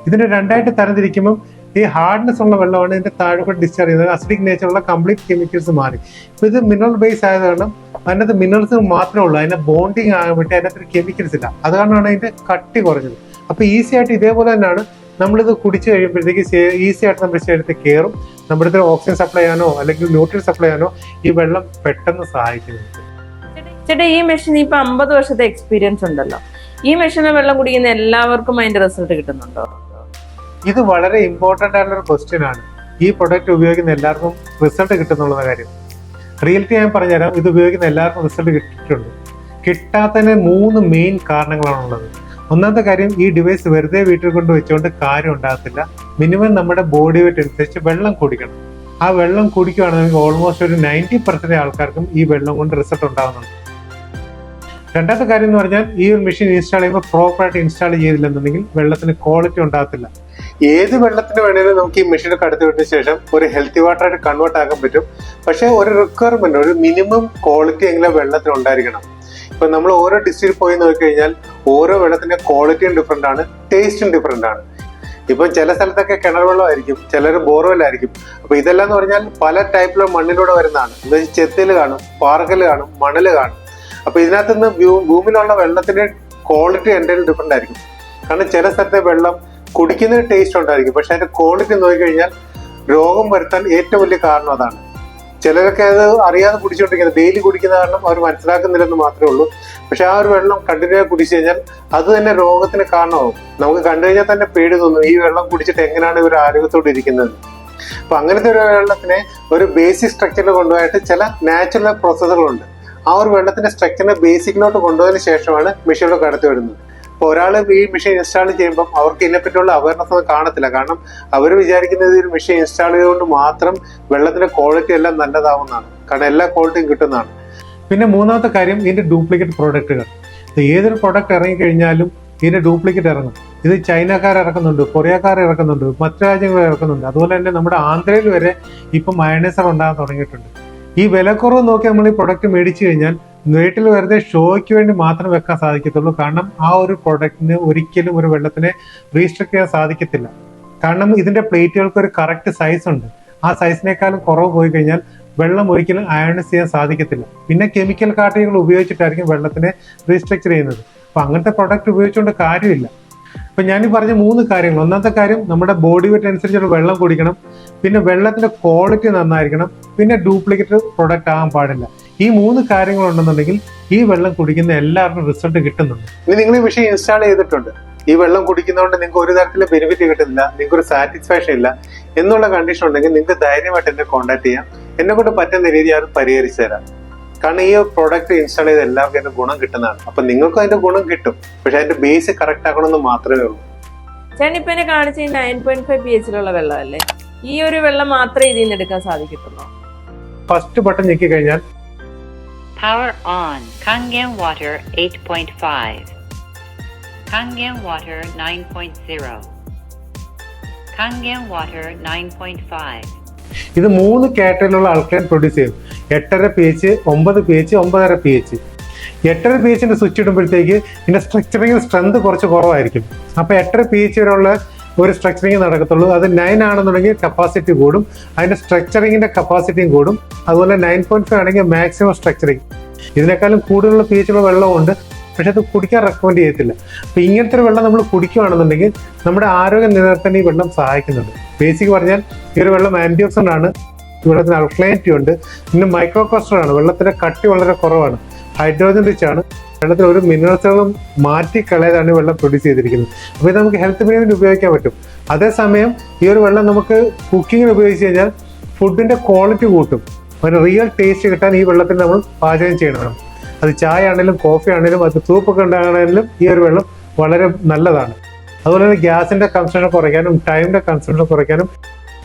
ഇതിന്റെ രണ്ടായിട്ട് തരംതിരിക്കുമ്പോൾ ഈ ഹാർഡ്നെസ് ഉള്ള വെള്ളമാണ് ഇതിന്റെ താഴെ ഡിസ്ചാർജ് ചെയ്യുന്നത്. അസിഡിക് നേച്ചറുള്ള കംപ്ലീറ്റ് കെമിക്കൽസ് മാറി. ഇപ്പൊ ഇത് മിനറൽ ബേസ് ആയത് കാരണം അതിനകത്ത് മിനറൽസ് മാത്രമേ ഉള്ളൂ. അതിന്റെ ബോണ്ടിങ് ആകാൻ വേണ്ടി അതിനകത്ത് കെമിക്കൽസ് ഇല്ല. അത് കാരണമാണ് അതിന്റെ കട്ടി കുറഞ്ഞത്. അപ്പൊ ഈസി ആയിട്ട് ഇതേപോലെ തന്നെയാണ് നമ്മളിത് കുടിച്ചു കഴിയുമ്പോഴത്തേക്ക് ഈസി ആയിട്ട് നമ്മുടെ ശരീരത്തിൽ കയറും. നമ്മുടെ അടുത്ത് ഓക്സിജൻ സപ്ലൈ ചെയ്യാനോ അല്ലെങ്കിൽ ന്യൂട്രിയൻ സപ്ലൈ ചെയ്യാനോ ഈ വെള്ളം പെട്ടെന്ന് സഹായിക്കുന്നുണ്ട്. ചേട്ടാ, ഈ മെഷീൻ ഇപ്പൊ 50 വർഷത്തെ എക്സ്പീരിയൻസ് ഉണ്ടല്ലോ. ഈ മെഷീനിൽ വെള്ളം കുടിക്കുന്ന എല്ലാവർക്കും അതിന്റെ റിസൾട്ട് കിട്ടുന്നുണ്ടോ? ഇത് വളരെ ഇമ്പോർട്ടൻ്റ് ആയിട്ടുള്ള ഒരു ക്വസ്റ്റ്യൻ ആണ്. ഈ പ്രൊഡക്റ്റ് ഉപയോഗിക്കുന്ന എല്ലാവർക്കും റിസൾട്ട് കിട്ടുന്നുള്ള കാര്യം റിയലിറ്റി ഞാൻ പറഞ്ഞുതരാം. ഇത് ഉപയോഗിക്കുന്ന എല്ലാവർക്കും റിസൾട്ട് കിട്ടിയിട്ടുണ്ട്. കിട്ടാത്തതിന് 3 മെയിൻ കാരണങ്ങളാണുള്ളത്. ഒന്നാമത്തെ കാര്യം, ഈ ഡിവൈസ് വെറുതെ വീട്ടിൽ കൊണ്ട് വെച്ചുകൊണ്ട് കാര്യം ഉണ്ടാകത്തില്ല. മിനിമം നമ്മുടെ ബോഡി വെയിറ്റ് അനുസരിച്ച് വെള്ളം കുടിക്കണം. ആ വെള്ളം കുടിക്കുകയാണെങ്കിൽ ഓൾമോസ്റ്റ് ഒരു 90% ആൾക്കാർക്കും ഈ വെള്ളം കൊണ്ട് റിസൾട്ട് ഉണ്ടാകുന്നുണ്ട്. രണ്ടാമത്തെ കാര്യം എന്ന് പറഞ്ഞാൽ, ഈ ഒരു മെഷീൻ ഇൻസ്റ്റാൾ ചെയ്യുമ്പോൾ പ്രോപ്പറായിട്ട് ഇൻസ്റ്റാൾ ചെയ്തില്ലെന്നുണ്ടെങ്കിൽ വെള്ളത്തിന് ക്വാളിറ്റി ഉണ്ടാകത്തില്ല. ഏത് വെള്ളത്തിന് വേണമെങ്കിലും നമുക്ക് ഈ മെഷീനൊക്കെ അടുത്ത് വിട്ട ശേഷം ഒരു ഹെൽത്തി വാട്ടറായിട്ട് കൺവേർട്ട് ആക്കാൻ പറ്റും. പക്ഷേ ഒരു റിക്വയർമെന്റ്, ഒരു മിനിമം ക്വാളിറ്റി എങ്കിലും വെള്ളത്തിന് ഉണ്ടായിരിക്കണം. ഇപ്പൊ നമ്മൾ ഓരോ ഡിസ്ട്രിക്റ്റിൽ പോയി നോക്കിക്കഴിഞ്ഞാൽ ഓരോ വെള്ളത്തിന്റെ ക്വാളിറ്റിയും ഡിഫറെന്റ് ആണ്, ടേസ്റ്റും ഡിഫറെന്റ് ആണ്. ഇപ്പം ചില സ്ഥലത്തൊക്കെ കിണർ വെള്ളമായിരിക്കും, ചിലർ ബോർവെല്ലായിരിക്കും. അപ്പൊ ഇതെല്ലാം എന്ന് പറഞ്ഞാൽ പല ടൈപ്പിലുള്ള മണ്ണിലൂടെ വരുന്നതാണ്. എന്താ വെച്ചാൽ ചെത്തില് കാണും, പാറക്കല് കാണും, മണല് കാണും. അപ്പൊ ഇതിനകത്ത് നിന്ന് ഭൂമിയിലുള്ള വെള്ളത്തിന്റെ ക്വാളിറ്റി എന്തെങ്കിലും ഡിഫറെന്റ് ആയിരിക്കും. കാരണം ചില സ്ഥലത്തെ വെള്ളം കുടിക്കുന്നതിന് ടേസ്റ്റ് ഉണ്ടായിരിക്കും, പക്ഷെ അതിന്റെ ക്വാളിറ്റി നോക്കിക്കഴിഞ്ഞാൽ രോഗം വരുത്താൻ ഏറ്റവും വലിയ കാരണം അതാണ്. ചിലരൊക്കെ അത് അറിയാതെ കുടിച്ചുകൊണ്ടിരിക്കുന്നത്, ഡെയിലി കുടിക്കുന്ന കാരണം അവർ മനസ്സിലാക്കുന്നില്ലെന്ന് മാത്രമേ ഉള്ളൂ. പക്ഷെ ആ ഒരു വെള്ളം കണ്ടിന്യൂ കുടിച്ചു കഴിഞ്ഞാൽ അത് തന്നെ രോഗത്തിന് കാരണമാകും. നമുക്ക് കണ്ടു കഴിഞ്ഞാൽ തന്നെ പേടി തോന്നും, ഈ വെള്ളം കുടിച്ചിട്ട് എങ്ങനെയാണ് ഇവർ ആരോഗ്യത്തോടെ ഇരിക്കുന്നത്. അപ്പൊ അങ്ങനത്തെ ഒരു വെള്ളത്തിനെ ഒരു ബേസിക് സ്ട്രക്ചറിൽ കൊണ്ടുപോയിട്ട് ചില നാച്ചുറൽ പ്രോസസ്സുകളുണ്ട്. ആ ഒരു വെള്ളത്തിന്റെ സ്ട്രക്ചറിനെ ബേസിക്കിലോട്ട് കൊണ്ടുപോയതിനു ശേഷമാണ് മെഷീനിലൊക്കെ കടത്തി വിടുന്നത്. അപ്പോൾ ഒരാൾ ഈ മെഷീൻ ഇൻസ്റ്റാൾ ചെയ്യുമ്പോൾ അവർക്ക് ഇതിനെപ്പറ്റിയുള്ള അവയർനെസ് ഒന്നും കാണത്തില്ല. കാരണം അവർ വിചാരിക്കുന്നത് ഈ മെഷീൻ ഇൻസ്റ്റാൾ ചെയ്തുകൊണ്ട് മാത്രം വെള്ളത്തിന്റെ ക്വാളിറ്റി എല്ലാം നല്ലതാവുന്നതാണ്. കാരണം എല്ലാ ക്വാളിറ്റിയും കിട്ടുന്നതാണ്. പിന്നെ മൂന്നാമത്തെ കാര്യം, ഇതിന്റെ ഡ്യൂപ്ലിക്കേറ്റ് പ്രോഡക്റ്റുകൾ. ഏതൊരു പ്രൊഡക്റ്റ് ഇറങ്ങിക്കഴിഞ്ഞാലും ഇതിന്റെ ഡ്യൂപ്ലിക്കേറ്റ് ഇറങ്ങും. ഇത് ചൈനക്കാർ ഇറക്കുന്നുണ്ട്, കൊറിയക്കാർ ഇറക്കുന്നുണ്ട്, മറ്റു രാജ്യങ്ങൾ ഇറക്കുന്നുണ്ട്. അതുപോലെ തന്നെ നമ്മുടെ ആന്ധ്രയിൽ വരെ ഇപ്പം മയണൈസർ ഉണ്ടാകാൻ തുടങ്ങിയിട്ടുണ്ട്. ഈ വിലക്കുറവ് നോക്കി നമ്മൾ ഈ പ്രൊഡക്റ്റ് മേടിച്ചു കഴിഞ്ഞാൽ വീട്ടിൽ വെറുതെ ഷോയ്ക്ക് വേണ്ടി മാത്രം വെക്കാൻ സാധിക്കത്തുള്ളൂ. കാരണം ആ ഒരു പ്രൊഡക്റ്റിന് ഒരിക്കലും ഒരു വെള്ളത്തിനെ റീസ്ട്രിക്ട് ചെയ്യാൻ സാധിക്കത്തില്ല. കാരണം ഇതിന്റെ പ്ലേറ്റുകൾക്ക് ഒരു കറക്റ്റ് സൈസ് ഉണ്ട്. ആ സൈസിനേക്കാളും കുറവ് പോയി കഴിഞ്ഞാൽ വെള്ളം ഒരിക്കലും അയണൈസ് ചെയ്യാൻ സാധിക്കത്തില്ല. പിന്നെ കെമിക്കൽ കാർട്ടികൾ ഉപയോഗിച്ചിട്ടായിരിക്കും വെള്ളത്തിനെ റീസ്ട്രക്ചർ ചെയ്യുന്നത്. അപ്പൊ അങ്ങനത്തെ പ്രൊഡക്റ്റ് ഉപയോഗിച്ചുകൊണ്ട് കാര്യമില്ല. ഇപ്പൊ ഞാൻ പറഞ്ഞ 3 കാര്യങ്ങൾ. ഒന്നാമത്തെ കാര്യം, നമ്മുടെ ബോഡി വെയിറ്റ് അനുസരിച്ചുള്ള വെള്ളം കുടിക്കണം. പിന്നെ വെള്ളത്തിന്റെ ക്വാളിറ്റി നന്നായിരിക്കണം. പിന്നെ ഡ്യൂപ്ലിക്കേറ്റ് പ്രൊഡക്റ്റ് ആകാൻ പാടില്ല. ഈ 3 കാര്യങ്ങൾ ഉണ്ടെന്നുണ്ടെങ്കിൽ ഈ വെള്ളം കുടിക്കുന്ന എല്ലാവർക്കും റിസൾട്ട് കിട്ടുന്നുണ്ട്. ഇനി നിങ്ങൾ ഈ മെഷീൻ ഇൻസ്റ്റാൾ ചെയ്തിട്ടുണ്ട്, ഈ വെള്ളം കുടിക്കുന്നതുകൊണ്ട് നിങ്ങൾക്ക് ഒരു തരത്തിലും ബെനിഫിറ്റ് കിട്ടുന്നില്ല, നിങ്ങൾക്ക് ഒരു സാറ്റിസ്ഫാക്ഷൻ ഇല്ല എന്നുള്ള കണ്ടീഷൻ ഉണ്ടെങ്കിൽ നിങ്ങൾക്ക് ധൈര്യമായിട്ട് എന്നെ കോൺടാക്ട് ചെയ്യാം. എന്നെ കൊണ്ട് പറ്റുന്ന രീതി അത് പരിഹരിച്ചു തരാം. കാരണം ഈ പ്രോഡക്റ്റ് ഇൻസ്റ്റാൾ ചെയ്ത് എല്ലാവർക്കും അതിന്റെ ഗുണം കിട്ടുന്നതാണ്. അപ്പൊ നിങ്ങൾക്കും അതിന്റെ ഗുണം കിട്ടും, പക്ഷെ അതിന്റെ ബേസ് കറക്റ്റ് ആക്കണമെന്ന് മാത്രമേ ഉള്ളൂ. ചേട്ടനിപ്പനെ കാണിച്ച 9.5 pH വെള്ളമല്ലേ, ഈ ഒരു വെള്ളം മാത്രമേ ഇതിൽ നിന്ന് എടുക്കാൻ സാധിക്കത്തുള്ളൂ? ഫസ്റ്റ് ബട്ടൺ ഞെക്കി കഴിഞ്ഞാൽ Power on. Kangen water 8.5. Kangen water 9.0. Kangen water 9.5. ഇത് 3 കാറ്റഗറിയിലുള്ള ആൾക്കാർ പ്രൊഡ്യൂസ് ചെയ്യും. 8.5 pH, 9 pH, 9.5 pH. 8.5 pH switch ഇടുമ്പോഴത്തേക്ക് ഇതിന്റെ സ്ട്രക്ചറിങ് സ്ട്രെങ്ത് കുറച്ച് കുറവായിരിക്കും. അപ്പൊ 8.5 pH വരെയുള്ള ഒരു സ്ട്രക്ചറിങ് നടക്കത്തുള്ളൂ. അത് 9 ആണെന്നുണ്ടെങ്കിൽ കപ്പാസിറ്റി കൂടും, അതിന്റെ സ്ട്രക്ചറിങ്ങിന്റെ കപ്പാസിറ്റിയും കൂടും. അതുപോലെ 9.5 ആണെങ്കിൽ മാക്സിമം സ്ട്രക്ചറിങ്. ഇതിനേക്കാളും കൂടുതലുള്ള pH ഉള്ള വെള്ളമുണ്ട്, പക്ഷെ അത് കുടിക്കാൻ റെക്കമെൻഡ് ചെയ്യത്തില്ല. അപ്പൊ ഇങ്ങനത്തെ ഒരു വെള്ളം നമ്മൾ കുടിക്കുകയാണെന്നുണ്ടെങ്കിൽ നമ്മുടെ ആരോഗ്യം നിലനിർത്താൻ ഈ വെള്ളം സഹായിക്കുന്നുണ്ട്. ബേസിക് പറഞ്ഞാൽ ഈ ഒരു വെള്ളം ആന്റി ഓക്സിഡന്റ് ആണ്, വെള്ളത്തിന് അൽക്കലൈനിറ്റി ഉണ്ട്, പിന്നെ മൈക്രോ ക്ലസ്റ്റർ ആണ്, വെള്ളത്തിന്റെ കട്ടി വളരെ കുറവാണ്, ഹൈഡ്രോജൻ റിച്ച് ആണ്, വെള്ളത്തിൽ ഒരു മിനറൽസുകളും മാറ്റി കളയാതാണ് ഈ വെള്ളം പ്രൊഡ്യൂസ് ചെയ്തിരിക്കുന്നത്. അപ്പോൾ ഇത് നമുക്ക് ഹെൽത്ത് ബെനിഫിറ്റ് ഉപയോഗിക്കാൻ പറ്റും. അതേസമയം ഈ ഒരു വെള്ളം നമുക്ക് കുക്കിങ്ങിന് ഉപയോഗിച്ച് കഴിഞ്ഞാൽ ഫുഡിന്റെ ക്വാളിറ്റി കൂട്ടും. ഒരു റിയൽ ടേസ്റ്റ് കിട്ടാൻ ഈ വെള്ളത്തിൽ നമ്മൾ പാചകം ചെയ്യണം. അത് ചായ ആണെങ്കിലും കോഫി ആണെങ്കിലും അത് സൂപ്പൊക്കെ ഉണ്ടാകണമെങ്കിലും ഈ ഒരു വെള്ളം വളരെ നല്ലതാണ്. അതുപോലെ തന്നെ ഗ്യാസിന്റെ കൺസംഷൻ കുറയ്ക്കാനും ടൈമിന്റെ കൺസംഷൻ കുറയ്ക്കാനും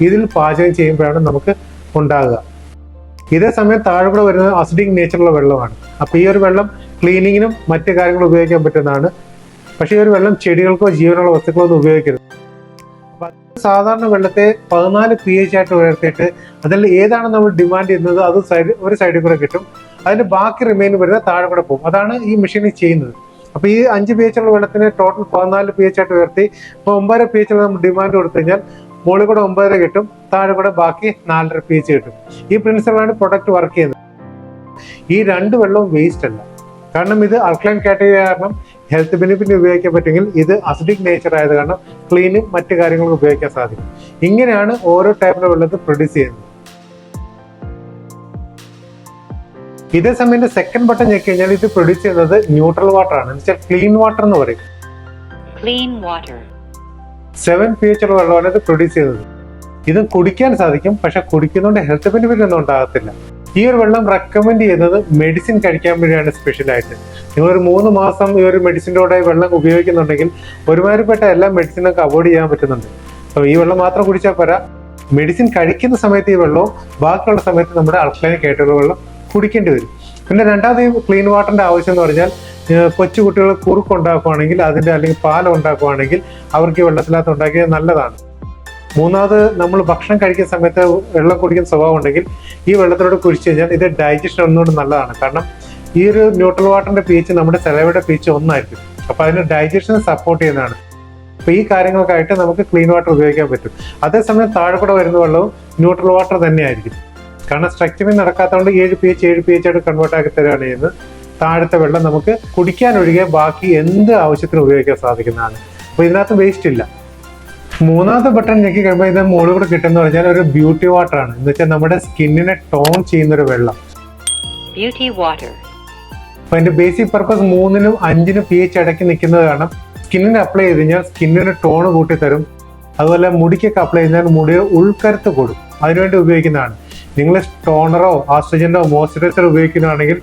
ഇതിൽ പാചകം ചെയ്യുമ്പോഴാണ് നമുക്ക് ഉണ്ടാകുക. ഇതേ സമയം താഴെ കൂടെ വരുന്നത് അസിഡിക് നേച്ചറുള്ള വെള്ളമാണ്. അപ്പോൾ ഈ ഒരു വെള്ളം ക്ലീനിങ്ങിനും മറ്റു കാര്യങ്ങളും ഉപയോഗിക്കാൻ പറ്റുന്നതാണ്. പക്ഷേ ഈ ഒരു വെള്ളം ചെടികൾക്കോ ജീവനുള്ള വസ്തുക്കളോ ഒന്നും ഉപയോഗിക്കരുത്. അപ്പം സാധാരണ വെള്ളത്തെ 14 pH ആയിട്ട് ഉയർത്തിയിട്ട് അതിൽ ഏതാണ് നമ്മൾ ഡിമാൻഡ് ചെയ്യുന്നത് അത് ഒരു സൈഡിൽ കൂടെ കിട്ടും, അതിന് ബാക്കി റിമൈൻ വരുന്നത് താഴെ കൂടെ പോകും. അതാണ് ഈ മെഷീനിൽ ചെയ്യുന്നത്. അപ്പോൾ ഈ 5 pH ഉള്ള വെള്ളത്തിന് ടോട്ടൽ 14 pH ആയിട്ട് ഉയർത്തി ഇപ്പോൾ 9 pH ഉള്ള നമ്മൾ ഡിമാൻഡ് കൊടുത്തു കഴിഞ്ഞാൽ മുകളിൽ കൂടെ 9 കിട്ടും, താഴെ കൂടെ ബാക്കി 4.5 pH കിട്ടും. ഈ പ്രിൻസിപ്പിളാണ് പ്രൊഡക്റ്റ് വർക്ക് ചെയ്യുന്നത്. ഈ 2 വെള്ളവും വേസ്റ്റ് അല്ല. കാരണം ഇത് അൽക്കലൈൻ കാറ്റഗറി കാരണം ഹെൽത്ത് ബെനിഫിറ്റ് ഉപയോഗിക്കാൻ പറ്റുമെങ്കിൽ ഇത് അസിഡിക് നേച്ചർ ആയത് കാരണം ക്ലീനും മറ്റു കാര്യങ്ങൾക്ക് ഉപയോഗിക്കാൻ സാധിക്കും. ഇങ്ങനെയാണ് ഓരോ ടൈപ്പിലെ വെള്ളത്തിൽ പ്രൊഡ്യൂസ് ചെയ്യുന്നത്. ഇതേ സമയം സെക്കൻഡ് ബട്ടൺ ഞെക്കി കഴിഞ്ഞാൽ ഇത് പ്രൊഡ്യൂസ് ചെയ്യുന്നത് ന്യൂട്രൽ വാട്ടർ ആണ്, എന്ന് വെച്ചാൽ ക്ലീൻ വാട്ടർ എന്ന് പറയും. Clean water. 7 pH ഉള്ള വെള്ളമാണ് ഇത് പ്രൊഡ്യൂസ് ചെയ്യുന്നത്. ഇത് കുടിക്കാൻ സാധിക്കും, പക്ഷെ കുടിക്കുന്നതുകൊണ്ട് ഹെൽത്ത് ബെനിഫിറ്റ് ഒന്നും ഉണ്ടാകത്തില്ല. ഈ ഒരു വെള്ളം റെക്കമെൻഡ് ചെയ്യുന്നത് മെഡിസിൻ കഴിക്കാൻ വേണ്ടിയാണ് സ്പെഷ്യലായിട്ട്. നിങ്ങളൊരു 3 മാസം ഈ ഒരു മെഡിസിൻ്റെ കൂടെ വെള്ളം ഉപയോഗിക്കുന്നുണ്ടെങ്കിൽ ഒരുമാതിരിപ്പെട്ട എല്ലാ മെഡിസിനൊക്കെ അവോയ്ഡ് ചെയ്യാൻ പറ്റുന്നുണ്ട്. അപ്പോൾ ഈ വെള്ളം മാത്രം കുടിച്ചാൽ പോരാ, മെഡിസിൻ കഴിക്കുന്ന സമയത്ത് ഈ വെള്ളവും ബാക്കിയുള്ള സമയത്ത് നമ്മുടെ അൽക്കലൈനിക് ആയിട്ടുള്ള വെള്ളം കുടിക്കേണ്ടി വരും. പിന്നെ രണ്ടാമത് ഈ ക്ലീൻ വാട്ടറിന്റെ ആവശ്യം എന്ന് പറഞ്ഞാൽ കൊച്ചു കുട്ടികൾ കുറുക്ക് ഉണ്ടാക്കുകയാണെങ്കിൽ അതിന്റെ അല്ലെങ്കിൽ പാൽ ഉണ്ടാക്കുകയാണെങ്കിൽ അവർക്ക് ഈ വെള്ളത്തിനകത്ത് ഉണ്ടാക്കിയത് നല്ലതാണ്. മൂന്നാമത് നമ്മൾ ഭക്ഷണം കഴിക്കുന്ന സമയത്ത് വെള്ളം കുടിക്കുന്ന സ്വഭാവം ഉണ്ടെങ്കിൽ ഈ വെള്ളത്തിലൂടെ കുടിച്ചു കഴിഞ്ഞാൽ ഇത് ഡൈജഷൻ ഒന്നുകൊണ്ട് നല്ലതാണ്. കാരണം ഈ ഒരു ന്യൂട്രൽ വാട്ടറിന്റെ pH നമ്മുടെ സലൈവയുടെ pH 1 ആയിരിക്കും. അപ്പൊ അതിന് ഡൈജഷനെ സപ്പോർട്ട് ചെയ്യുന്നതാണ്. അപ്പൊ ഈ കാര്യങ്ങൾക്കായിട്ട് നമുക്ക് ക്ലീൻ വാട്ടർ ഉപയോഗിക്കാൻ പറ്റും. അതേസമയം താഴെ കൂടെ വരുന്ന വെള്ളവും ന്യൂട്രൽ വാട്ടർ തന്നെയായിരിക്കും. കാരണം സ്ട്രക്ചറിങ് നടക്കാത്തതുകൊണ്ട് 7 pH ആയിട്ട് കൺവേർട്ട് ആക്കി തരികയാണ് ചെയ്യുന്നത്. താഴത്തെ വെള്ളം നമുക്ക് കുടിക്കാൻ ഒഴികെ ബാക്കി എന്ത് ആവശ്യത്തിനും ഉപയോഗിക്കാൻ സാധിക്കുന്നതാണ്. അപ്പൊ ഇതിനകത്ത് വേസ്റ്റ് ഇല്ല. മൂന്നാമത്തെ ബട്ടൺ ഞെക്കി കഴിയുമ്പോൾ ഇതിന്റെ മുകളിൽ കൂടെ കിട്ടുന്ന പറഞ്ഞാൽ ഒരു ബ്യൂട്ടി വാട്ടർ ആണ്, എന്ന് വെച്ചാൽ നമ്മുടെ സ്കിന്നിനെ ടോൺ ചെയ്യുന്ന ഒരു വെള്ളം. Beauty water. അപ്പൊ അതിന്റെ ബേസിക് പർപ്പസ് 3നും 5നും pH ഇടയ്ക്ക് നിൽക്കുന്നത് കാരണം സ്കിന്നിന് അപ്ലൈ ചെയ്ത് കഴിഞ്ഞാൽ സ്കിന്നിന് ടോൺ കൂട്ടി തരും. അതുപോലെ മുടിക്കൊക്കെ അപ്ലൈ ചെയ്താൽ മുടിയുടെ ഉൾക്കരുത്ത് കൂടും, അതിനുവേണ്ടി ഉപയോഗിക്കുന്നതാണ്. നിങ്ങൾ ടോണറോ ആസ്ട്രജനോ മോയ്സ്ചറൈസറോ ഉപയോഗിക്കുന്നതാണെങ്കിൽ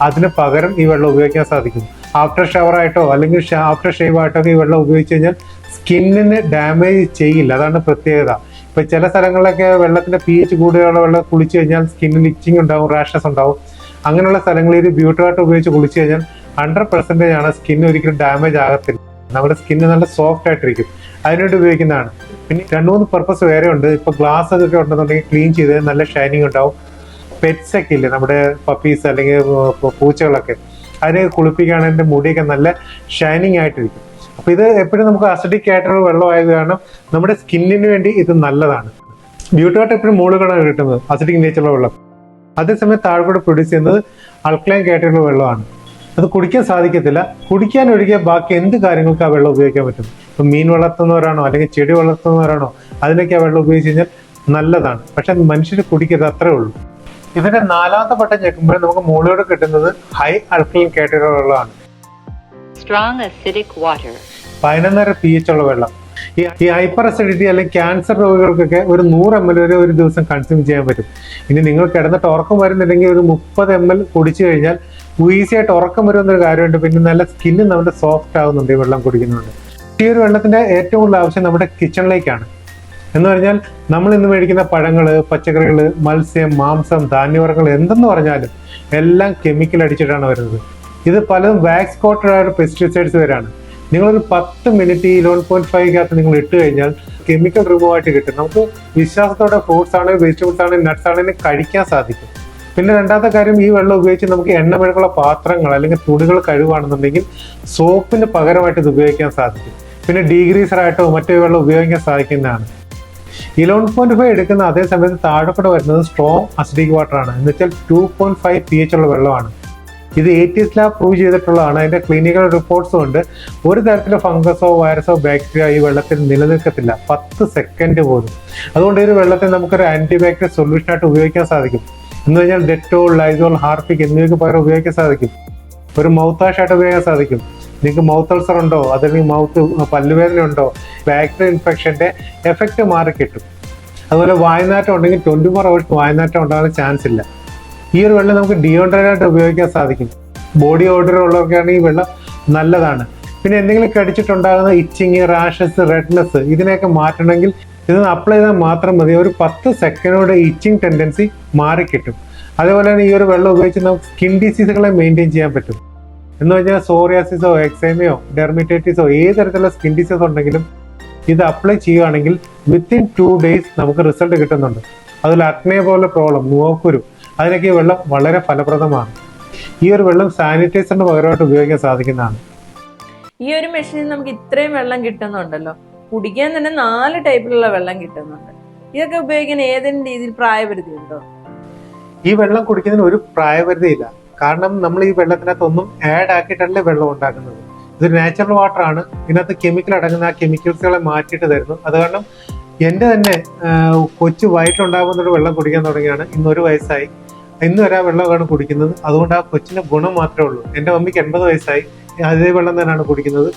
അതിന് പകരം ഈ വെള്ളം ഉപയോഗിക്കാൻ സാധിക്കും. ആഫ്റ്റർ ഷവർ ആയിട്ടോ അല്ലെങ്കിൽ ആഫ്റ്റർ ഷേവ് ആയിട്ടോ ഈ വെള്ളം ഉപയോഗിച്ച് കഴിഞ്ഞാൽ സ്കിന്നിന് ഡാമേജ് ചെയ്യില്ല, അതാണ് പ്രത്യേകത. ഇപ്പൊ ചില സ്ഥലങ്ങളിലൊക്കെ വെള്ളത്തിന്റെ pH കൂടുതലുള്ള വെള്ളം കുളിച്ചു കഴിഞ്ഞാൽ സ്കിന്നിന് ഇച്ചിങ് ഉണ്ടാവും, റാഷസ് ഉണ്ടാവും. അങ്ങനെയുള്ള സ്ഥലങ്ങളിൽ ഒരു ബ്യൂട്ടി വാട്ടർ ഉപയോഗിച്ച് കുളിച്ചു കഴിഞ്ഞാൽ 100% ആണ് സ്കിൻ ഒരിക്കലും ഡാമേജ് ആകത്തില്ല. നമ്മുടെ സ്കിന്ന് നല്ല സോഫ്റ്റ് ആയിട്ടിരിക്കും, അതിനുവേണ്ടി ഉപയോഗിക്കുന്നതാണ്. പിന്നെ 2-3 പർപ്പസ് വേറെ ഉണ്ട്. ഇപ്പൊ ഗ്ലാസ് ഒക്കെ ഉണ്ടെന്നുണ്ടെങ്കിൽ ക്ലീൻ ചെയ്ത് നല്ല ഷൈനിങ് ഉണ്ടാവും. പെറ്റ്സ് ഒക്കെ ഇല്ലേ, നമ്മുടെ പപ്പീസ് അല്ലെങ്കിൽ പൂച്ചകളൊക്കെ, അതിനെ കുളിപ്പിക്കുകയാണെങ്കിൽ മുടിയൊക്കെ നല്ല ഷൈനിങ് ആയിട്ടിരിക്കും. അപ്പൊ ഇത് എപ്പോഴും നമുക്ക് അസിഡിക് ആയിട്ടുള്ള വെള്ളമായത് കാരണം നമ്മുടെ സ്കിന്നിന് വേണ്ടി ഇത് നല്ലതാണ്. ബ്യൂട്ടി വാട്ടർ എപ്പോഴും മുകളിലാണ് കിട്ടുന്നത്, അസിഡിക് നേച്ചറുള്ള വെള്ളം. അതേസമയം താഴെക്കൂടെ പ്രൊഡ്യൂസ് ചെയ്യുന്നത് അൽക്കലൈൻ ആയിട്ടുള്ള വെള്ളമാണ്. അത് കുടിക്കാൻ സാധിക്കത്തില്ല. കുടിക്കാൻ ഒഴികെ ബാക്കി എന്ത് കാര്യങ്ങൾക്ക് ആ വെള്ളം ഉപയോഗിക്കാൻ പറ്റും. ഇപ്പം മീൻ വളർത്തുന്നവരാണോ അല്ലെങ്കിൽ ചെടി വളർത്തുന്നവരാണോ അതിനൊക്കെ ആ വെള്ളം ഉപയോഗിച്ച് കഴിഞ്ഞാൽ നല്ലതാണ്. പക്ഷെ മനുഷ്യർ കുടിക്കരുത്, അത്രേ ഉള്ളൂ. ഇതിന്റെ 4ാമത്തെ ബട്ടൺ ഞെക്കുമ്പോൾ നമുക്ക് മുകളിലൂടെ കിട്ടുന്നത് ഹൈ അൽക്കലൈൻ കാറ്റഗറി വെള്ളമാണ്. Strong acidic water. 11.5 pH ഉള്ള വെള്ളം. ഈ ഹൈപ്പർ അസിഡിറ്റി അല്ലെങ്കിൽ ക്യാൻസർ രോഗികൾക്കൊക്കെ ഒരു 100 ml വരെ ഒരു ദിവസം കൺസ്യൂം ചെയ്യാൻ പറ്റും. ഇനി നിങ്ങൾ കിടന്നിട്ട് ഉറക്കം വരുന്നുണ്ടെങ്കിൽ ഒരു 30 ml കുടിച്ചു കഴിഞ്ഞാൽ ഈസി ആയിട്ട് ഉറക്കം വരുന്നൊരു കാര്യമുണ്ട്. പിന്നെ നല്ല സ്കിന്ന് നമ്മുടെ സോഫ്റ്റ് ആകുന്നുണ്ട് ഈ വെള്ളം കുടിക്കുന്നുണ്ട്. ഈ ഒരു വെള്ളത്തിന്റെ ഏറ്റവും കൂടുതൽ ആവശ്യം നമ്മുടെ കിച്ചണിലേക്കാണ്. എന്ന് പറഞ്ഞാൽ നമ്മൾ ഇന്ന് മേടിക്കുന്ന പഴങ്ങൾ, പച്ചക്കറികൾ, മത്സ്യം, മാംസം, ധാന്യവർഗ്ഗങ്ങൾ എന്തെന്ന് പറഞ്ഞാലും എല്ലാം കെമിക്കൽ അടിച്ചിട്ടാണ് വരുന്നത്. ഇത് പലതും വാക്സ് കോട്ടഡ് ആയ പെസ്റ്റിസൈഡ്സ് വരെയാണ്. നിങ്ങളൊരു 10 മിനിറ്റ് ഈ 11.5 നിങ്ങൾ ഇട്ട് കഴിഞ്ഞാൽ കെമിക്കൽ റിമൂവ് ആയിട്ട് കിട്ടും. നമുക്ക് വിശ്വാസത്തോടെ ഫ്രൂട്ട്സ് ആണെങ്കിലും വെജിറ്റബിൾസ് ആണെങ്കിലും നട്ട്സ് ആണെങ്കിലും കഴിക്കാൻ സാധിക്കും. പിന്നെ രണ്ടാമത്തെ കാര്യം, ഈ വെള്ളം ഉപയോഗിച്ച് നമുക്ക് എണ്ണ മെഴുകുള്ള പാത്രങ്ങൾ അല്ലെങ്കിൽ തുണികൾ കഴുകുകയാണെന്നുണ്ടെങ്കിൽ സോപ്പിന് പകരമായിട്ട് ഇത് ഉപയോഗിക്കാൻ സാധിക്കും. പിന്നെ ഡീഗ്രീസറായിട്ടോ മറ്റോ വെള്ളം ഉപയോഗിക്കാൻ സാധിക്കുന്നതാണ്. 11.5 എടുക്കുന്ന അതേ സമയത്ത് താഴെക്കൂടെ വരുന്നത് സ്ട്രോങ് അസിഡിക് വാട്ടർ ആണ്. എന്ന് വെച്ചാൽ 2.5 pH ഉള്ള വെള്ളമാണ്. ഇത് ATS ലാബ് പ്രൂവ് ചെയ്തിട്ടുള്ളതാണ്. അതിന്റെ ക്ലിനിക്കൽ റിപ്പോർട്ട്സും ഉണ്ട്. ഒരു തരത്തിലുള്ള ഫംഗസോ വൈറസോ ബാക്ടീരിയ ഈ വെള്ളത്തിൽ നിലനിൽക്കത്തില്ല 10 സെക്കൻഡ് പോലും. അതുകൊണ്ട് ഈ വെള്ളത്തെ നമുക്കൊരു ആന്റിബാക്ടീരിയൽ സൊല്യൂഷൻ ആയിട്ട് ഉപയോഗിക്കാൻ സാധിക്കും. എന്ന് കഴിഞ്ഞാൽ ഡെറ്റോൾ, ലൈസോൾ, ഹാർപ്പിക് എന്നിവയ്ക്ക് പകരം ഉപയോഗിക്കാൻ സാധിക്കും. ഒരു മൗത്ത് വാഷ് ആയിട്ട് ഉപയോഗിക്കാൻ സാധിക്കും. നിങ്ങൾക്ക് മൗത്ത് അൾസർ ഉണ്ടോ, അതല്ലെങ്കിൽ മൗത്ത് പല്ലുവേദന ഉണ്ടോ, ബാക്ടീരിയൽ ഇൻഫെക്ഷന്റെ എഫക്റ്റ് മാറി കിട്ടും. അതുപോലെ വായനാറ്റം ഉണ്ടെങ്കിൽ 24 hours വായനാറ്റം ഉണ്ടാകാൻ ചാൻസ് ഇല്ല. ഈ ഒരു വെള്ളം നമുക്ക് ഡിയോഡ്രൻ്റ് ആയിട്ട് ഉപയോഗിക്കാൻ സാധിക്കും. ബോഡി ഓർഡർ ഉള്ളവർക്കാണെങ്കിൽ ഈ വെള്ളം നല്ലതാണ്. പിന്നെ എന്തെങ്കിലും കടിച്ചിട്ടുണ്ടാകുന്ന ഇച്ചിങ്, റാഷസ്, റെഡ്നെസ് ഇതിനെയൊക്കെ മാറ്റണമെങ്കിൽ ഇത് അപ്ലൈ ചെയ്താൽ മാത്രം മതി. ഒരു 10 സെക്കൻഡോടെ ഇച്ചിങ് ടെൻഡൻസി മാറിക്കിട്ടും. അതേപോലെ തന്നെ ഈ ഒരു വെള്ളം ഉപയോഗിച്ച് നമുക്ക് സ്കിൻ ഡിസീസുകളെ മെയിൻറ്റെയിൻ ചെയ്യാൻ പറ്റും. എന്ന് വെച്ചാൽ സോറിയാസിസോ, എക്സൈമയോ, ഡെർമിറ്റൈറ്റിസോ ഏത് തരത്തിലുള്ള സ്കിൻ ഡിസീസ് ഉണ്ടെങ്കിലും ഇത് അപ്ലൈ ചെയ്യുകയാണെങ്കിൽ വിത്തിൻ 2 days നമുക്ക് റിസൾട്ട് കിട്ടുന്നുണ്ട്. അതിൽ അക്നെ പോലെ പ്രോബ്ലം, മുഖക്കുരു, അതിനൊക്കെ ഈ വെള്ളം വളരെ ഫലപ്രദമാണ്. ഈ ഒരു വെള്ളം സാനിറ്റൈസറിന് പകരമായിട്ട് ഉപയോഗിക്കാൻ സാധിക്കുന്നതാണ്. ഈ ഒരു മെഷീനിൽ നമുക്ക് ഇത്രയും വെള്ളം കിട്ടുന്നുണ്ടല്ലോ. കുടിക്കാൻ തന്നെ 4 ടൈപ്പിലുള്ള വെള്ളം കിട്ടുന്നുണ്ട്. ഇതൊക്കെ ഉപയോഗിക്കാൻ ഏതെങ്കിലും രീതിയിൽ പ്രായപരിധി ഉണ്ടോ? ഈ വെള്ളം കുടിക്കുന്നതിന് ഒരു പ്രായപരിധിയില്ല. കാരണം നമ്മൾ ഈ വെള്ളത്തിനകത്തൊന്നും ആഡ് ആക്കിയിട്ടല്ലേ വെള്ളം ഉണ്ടാക്കുന്നത്. ഇതൊരു നാച്ചുറൽ വാട്ടർ ആണ്. ഇതിനകത്ത് കെമിക്കൽ അടങ്ങുന്ന ആ കെമിക്കൽസുകളെ മാറ്റിയിട്ട് തരുന്നു. അത് കാരണം എൻ്റെ തന്നെ കൊച്ചു വയറ്റിലുണ്ടാകുന്നൊരു വെള്ളം കുടിക്കാൻ തുടങ്ങിയാണ്. ഇന്ന് 1 വയസ്സായി. ഇന്ന് വരെ ആ വെള്ളമാണ് കുടിക്കുന്നത്. അതുകൊണ്ട് ആ കൊച്ചിന് ഗുണം മാത്രമേ ഉള്ളൂ. എൻ്റെ മമ്മിക്ക് 80 വയസ്സായി. അതേ വെള്ളം തന്നെയാണ് കുടിക്കുന്നത്.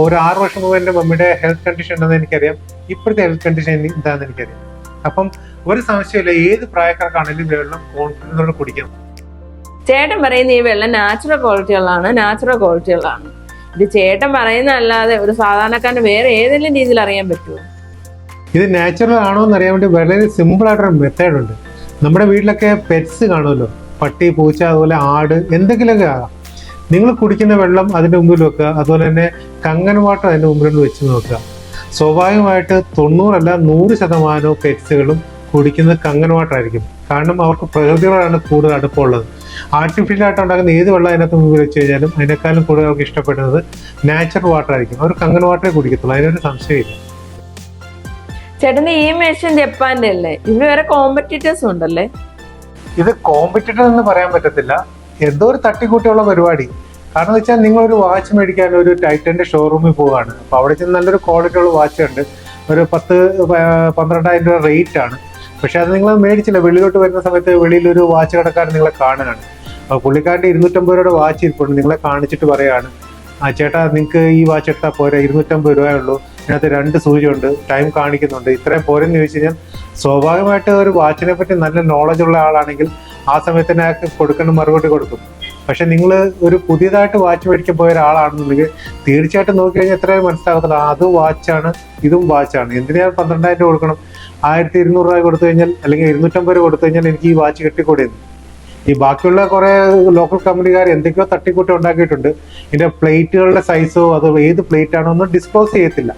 ഒരു 6 വർഷം മുമ്പ് എൻ്റെ മമ്മിയുടെ ഹെൽത്ത് കണ്ടീഷൻ ഉണ്ടെന്ന് എനിക്കറിയാം. ഇപ്പോഴത്തെ ഹെൽത്ത് കണ്ടീഷൻ എന്താണെന്ന് എനിക്കറിയാം. അപ്പം ഒരു സംശയമില്ല, ഏത് പ്രായക്കാർക്കാണെങ്കിലും വെള്ളം കോൺഫിഡൻസോടെ കുടിക്കാം. ചേട്ടൻ പറയുന്ന ഈ വെള്ളം നാച്ചുറൽ ക്വാളിറ്റികളാണ്. ഇത് ചേട്ടൻ പറയുന്നതല്ലാതെ ഒരു സാധാരണക്കാരന് വേറെ ഏതെങ്കിലും രീതിയിൽ അറിയാൻ പറ്റുമോ? ഇത് നാച്ചുറൽ ആണോ എന്ന് അറിയാൻ വേണ്ടി വളരെ സിമ്പിൾ ആയിട്ടൊരു മെത്തേഡ് ഉണ്ട്. നമ്മുടെ വീട്ടിലൊക്കെ പെറ്റ്സ് കാണുമല്ലോ, പട്ടി, പൂച്ച, അതുപോലെ ആട്, എന്തെങ്കിലുമൊക്കെ ആകാം. നിങ്ങൾ കുടിക്കുന്ന വെള്ളം അതിൻ്റെ മുമ്പിൽ വെക്കുക. അതുപോലെ തന്നെ കങ്ങൻ വാട്ടർ അതിൻ്റെ മുമ്പിൽ വെച്ച് നോക്കുക. സ്വാഭാവികമായിട്ട് 90 അല്ല 100% പെറ്റ്സുകളും കുടിക്കുന്നത് കങ്ങൻ വാട്ടർ ആയിരിക്കും. കാരണം അവർക്ക് പ്രകൃതിയോടാണ് കൂടുതൽ അടുപ്പമുള്ളത്. ആർട്ടിഫിഷ്യലായിട്ട് ഉണ്ടാക്കുന്ന ഏത് വെള്ളം അതിനകത്ത് മുമ്പിൽ വെച്ച് കഴിഞ്ഞാലും അതിനേക്കാളും കൂടുതൽ അവർക്ക് ഇഷ്ടപ്പെടുന്നത് നാച്ചുറൽ വാട്ടർ ആയിരിക്കും. അവർ കങ്ങൻ വാട്ടറേ കുടിക്കത്തുള്ളൂ. അതിനൊരു സംശയമില്ല. ചേട്ടന്റെ ഈ മെഷീൻ ജപ്പാന്റെ അല്ലേ? ഇത് വേറെ കോമ്പറ്റീറ്റേഴ്സ് ഉണ്ടല്ലേ? ഇത് കോമ്പറ്റീറ്റർ എന്ന് പറയാൻ പറ്റത്തില്ല. എന്തോ ഒരു തട്ടിക്കൂട്ടിയുള്ള പരിപാടി. കാരണം എന്ന് വെച്ചാൽ നിങ്ങളൊരു വാച്ച് മേടിക്കാൻ ഒരു ടൈറ്റന്റെ ഷോറൂമിൽ പോവുകയാണ്. അപ്പോൾ അവിടെ ചെന്ന് നല്ലൊരു ക്വാളിറ്റി ഉള്ള വാച്ച് ഉണ്ട്. ഒരു 10-12,000 രൂപ റേറ്റ് ആണ്. പക്ഷെ അത് നിങ്ങൾ മേടിച്ചില്ല. വെളിയിലോട്ട് വരുന്ന സമയത്ത് വെളിയിലൊരു വാച്ച് കടക്കാരൻ നിങ്ങളെ കാണുകയാണ്. അപ്പോൾ പുള്ളിക്കാരൻ്റെ 250 രൂപയുടെ വാച്ച് ഇരിപ്പുണ്ട്. നിങ്ങളെ കാണിച്ചിട്ട് പറയുകയാണ്, ചേട്ടാ നിങ്ങൾക്ക് ഈ വാച്ച് എടുത്താൽ പോരെ, 250 രൂപയുള്ളൂ, ഇതിനകത്ത് 2 സൂചി ഉണ്ട്, ടൈം കാണിക്കുന്നുണ്ട്, ഇത്രയും പോരെന്ന് ചോദിച്ചു കഴിഞ്ഞാൽ സ്വാഭാവികമായിട്ട് ഒരു വാച്ചിനെ പറ്റി നല്ല നോളജ് ഉള്ള ആളാണെങ്കിൽ ആ സമയത്ത് തന്നെ അയാൾക്ക് കൊടുക്കേണ്ട മറുപടി കൊടുക്കും. പക്ഷെ നിങ്ങൾ ഒരു പുതിയതായിട്ട് വാച്ച് മേടിക്കാൻ പോയ ഒരാളാണെന്നുണ്ടെങ്കിൽ തീർച്ചയായിട്ടും നോക്കിക്കഴിഞ്ഞാൽ എത്രയും മനസ്സിലാകത്തില്ല, അത് വാച്ചാണ്, ഇതും വാച്ചാണ്, എന്തിനാ 12,000 രൂപ കൊടുക്കണം? 1200 രൂപ കൊടുത്തു കഴിഞ്ഞാൽ അല്ലെങ്കിൽ 250 രൂപ കൊടുത്തു കഴിഞ്ഞാൽ എനിക്ക് ഈ വാച്ച് കിട്ടിക്കൂടെയെന്ന്. ഈ ബാക്കിയുള്ള കുറെ ലോക്കൽ കമ്പനിക്കാർ എന്തൊക്കെയോ തട്ടിക്കൂട്ടി ഉണ്ടാക്കിയിട്ടുണ്ട്. ഇതിന്റെ പ്ലേറ്റുകളുടെ സൈസോ അതോ ഏത് പ്ലേറ്റ് ആണോ ഒന്നും ഡിസ്ക്ലോസ് ചെയ്യത്തില്ല.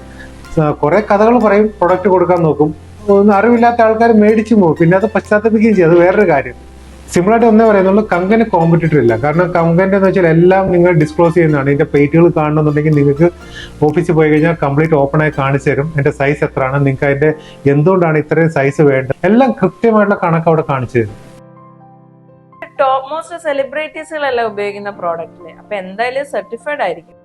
കുറെ കഥകൾ പറയും, പ്രൊഡക്റ്റ് കൊടുക്കാൻ നോക്കും, ഒന്നും അറിവില്ലാത്ത ആൾക്കാർ മേടിച്ചു പോകും, പിന്നെ അത് പശ്ചാത്തപിക്കുകയും ചെയ്യും. അത് വേറൊരു കാര്യം. സിമിലായിട്ട് ഒന്നേ പറയുന്നുള്ളൂ, കങ്കന് കോമ്പറ്റീറ്റർ ഇല്ല. കാരണം കങ്കന്റെ എന്ന് വെച്ചാൽ എല്ലാം നിങ്ങൾ ഡിസ്ക്ലോസ് ചെയ്യുന്നതാണ്. ഇതിന്റെ പ്ലേറ്റുകൾ കാണണമെന്നുണ്ടെങ്കിൽ നിങ്ങൾക്ക് ഓഫീസിൽ പോയി കഴിഞ്ഞാൽ കംപ്ലീറ്റ് ഓപ്പൺ ആയി കാണിച്ചു തരും. എന്റെ സൈസ് എത്രയാണ്, നിങ്ങൾക്ക് അതിന്റെ എന്തുകൊണ്ടാണ് ഇത്രയും സൈസ് വേണ്ടത്, എല്ലാം കൃത്യമായിട്ടുള്ള കണക്ക് അവിടെ കാണിച്ചു തരും. ടോപ്പ് മോസ്റ്റ് സെലിബ്രിറ്റീസുകളെല്ലാം ഉപയോഗിക്കുന്ന പ്രോഡക്റ്റില് അപ്പൊ എന്തായാലും സർട്ടിഫൈഡ് ആയിരിക്കും.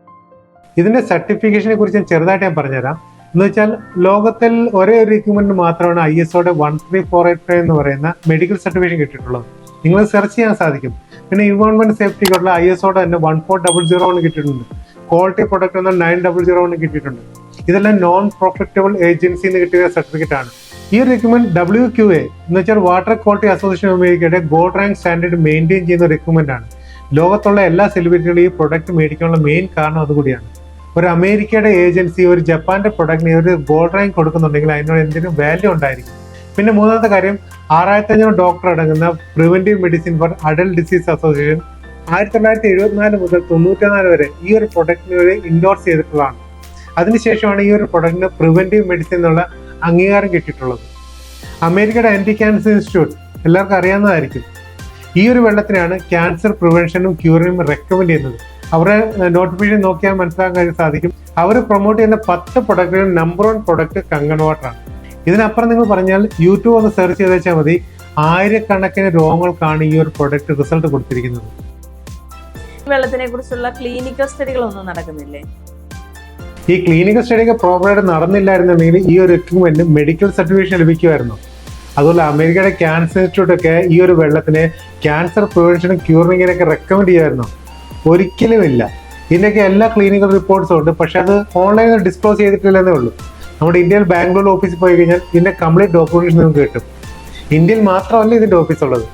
ഇതിന്റെ സർട്ടിഫിക്കേഷനെ കുറിച്ച് ഞാൻ ചെറുതായിട്ട് ഞാൻ പറഞ്ഞുതരാം. എന്ന് വെച്ചാൽ ലോകത്തിൽ ഒരേ ഒരു എക്യുപ്മെന്റ് മാത്രമാണ് ISOയുടെ 13485 എന്ന് പറയുന്ന മെഡിക്കൽ സർട്ടിഫിക്കേഷൻ കിട്ടിയിട്ടുള്ളത്. നിങ്ങൾ സെർച്ച് ചെയ്യാൻ സാധിക്കും. പിന്നെ എൻവയോൺമെന്റ് സേഫ്റ്റിക്കുള്ള ISOയുടെ തന്നെ 14001 കിട്ടിയിട്ടുണ്ട്. ക്വാളിറ്റി പ്രൊഡക്റ്റ് എന്ന 9001 കിട്ടിയിട്ടുണ്ട്. ഇതെല്ലാം നോൺ പ്രോഫിറ്റബിൾ ഏജൻസി എന്ന് കിട്ടിയ സർട്ടിഫിക്കറ്റ് ആണ്. ഈ ഒരു എക്യുപ്മെന്റ് WQA എന്ന് വെച്ചാൽ വാട്ടർ ക്വാളിറ്റി അസോസിയേഷൻ ഓഫ് അമേരിക്കയുടെ ഗോൾഡ് റാങ്ക് സ്റ്റാൻഡേർഡ് മെയിൻറ്റെയിൻ ചെയ്യുന്ന ഒരു എക്യുപ്മെന്റ് ആണ്. ലോകത്തുള്ള എല്ലാ സെലിബ്രിറ്റികളും ഈ പ്രൊഡക്റ്റ് മേടിക്കാനുള്ള മെയിൻ കാരണം അതുകൂടിയാണ്. ഒരു അമേരിക്കയുടെ ഏജൻസി ഒരു ജപ്പാന്റെ പ്രൊഡക്റ്റിന് ഒരു ഗോൾഡ് റാങ്ക് കൊടുക്കുന്നുണ്ടെങ്കിൽ അതിനോട് എന്തിനും വാല്യൂ ഉണ്ടായിരിക്കും. പിന്നെ മൂന്നാമത്തെ കാര്യം, 6500 ഡോക്ടർ അടങ്ങുന്ന preventive medicine four adult disease association 1974 മുതൽ 94 വരെ ഈ ഒരു പ്രൊഡക്റ്റിന് ഇൻഡോർസ് ചെയ്തിട്ടുള്ളതാണ്. അതിനുശേഷമാണ് ഈ ഒരു പ്രൊഡക്റ്റിന് പ്രിവെന്റീവ് മെഡിസിൻ എന്നുള്ള അംഗീകാരം കിട്ടിയിട്ടുള്ളത്. അമേരിക്കയുടെ ആന്റി ക്യാൻസർ ഇൻസ്റ്റിറ്റ്യൂട്ട് എല്ലാവർക്കും അറിയാവുന്നതായിരിക്കും. ഈ ഒരു വെള്ളത്തിനാണ് ക്യാൻസർ പ്രിവെൻഷനും ക്യൂറിനും റെക്കമെൻഡ് ചെയ്യുന്നത്. അവരുടെ നോട്ടിഫിക്കേഷൻ നോക്കിയാൽ മനസ്സിലാക്കാൻ സാധിക്കും. അവർ പ്രൊമോട്ട് ചെയ്യുന്ന 10 പ്രൊഡക്റ്റുകൾ നമ്പർ 1 പ്രൊഡക്റ്റ് കങ്കൺ വാട്ടറാണ്. ഇതിനപ്പുറം നിങ്ങൾ പറഞ്ഞാൽ യൂട്യൂബ് ഒന്ന് സെർച്ച് ചെയ്ത് വെച്ചാൽ മതി, ആയിരക്കണക്കിന് രോഗങ്ങൾക്കാണ് ഈ ഒരു പ്രൊഡക്റ്റ് റിസൾട്ട് കൊടുത്തിരിക്കുന്നത്. വെള്ളത്തിനെ കുറിച്ചുള്ള ക്ലിനിക്കൽ സ്റ്റഡികളൊന്നും നടക്കുന്നില്ലേ? ഈ ക്ലിനിക്കൽ സ്റ്റഡിയൊക്കെ പ്രോപ്പറായിട്ട് നടന്നില്ലായിരുന്നുണ്ടെങ്കിൽ ഈ ഒരു എക്യുപ്മെന്റ് മെഡിക്കൽ സർട്ടിഫിക്കേഷൻ ലഭിക്കുമായിരുന്നു. അതുപോലെ അമേരിക്കയുടെ ക്യാൻസർ ഇൻസ്റ്റിറ്റ്യൂട്ടൊക്കെ ഈ ഒരു വെള്ളത്തിന് ക്യാൻസർ പ്രിവെൻഷനും ക്യൂറിങ്ങിനൊക്കെ റെക്കമെൻഡ് ചെയ്യുമായിരുന്നു. ഒരിക്കലുമില്ല. ഇതിൻ്റെയൊക്കെ എല്ലാ ക്ലിനിക്കൽ റിപ്പോർട്ട്സും ഉണ്ട്, പക്ഷെ അത് ഓൺലൈനിൽ ഡിസ്ക്ലോസ് ചെയ്തിട്ടില്ലെന്നേ ഉള്ളൂ. നമ്മുടെ ഇന്ത്യയിൽ ബാംഗ്ലൂർ ഓഫീസിൽ പോയി കഴിഞ്ഞാൽ ഇതിൻ്റെ കംപ്ലീറ്റ് ഡോക്യുമെന്റേഷൻ നിങ്ങൾക്ക് കിട്ടും. ഇന്ത്യയിൽ മാത്രമല്ല ഇതിൻ്റെ ഓഫീസ് ഉള്ളത്.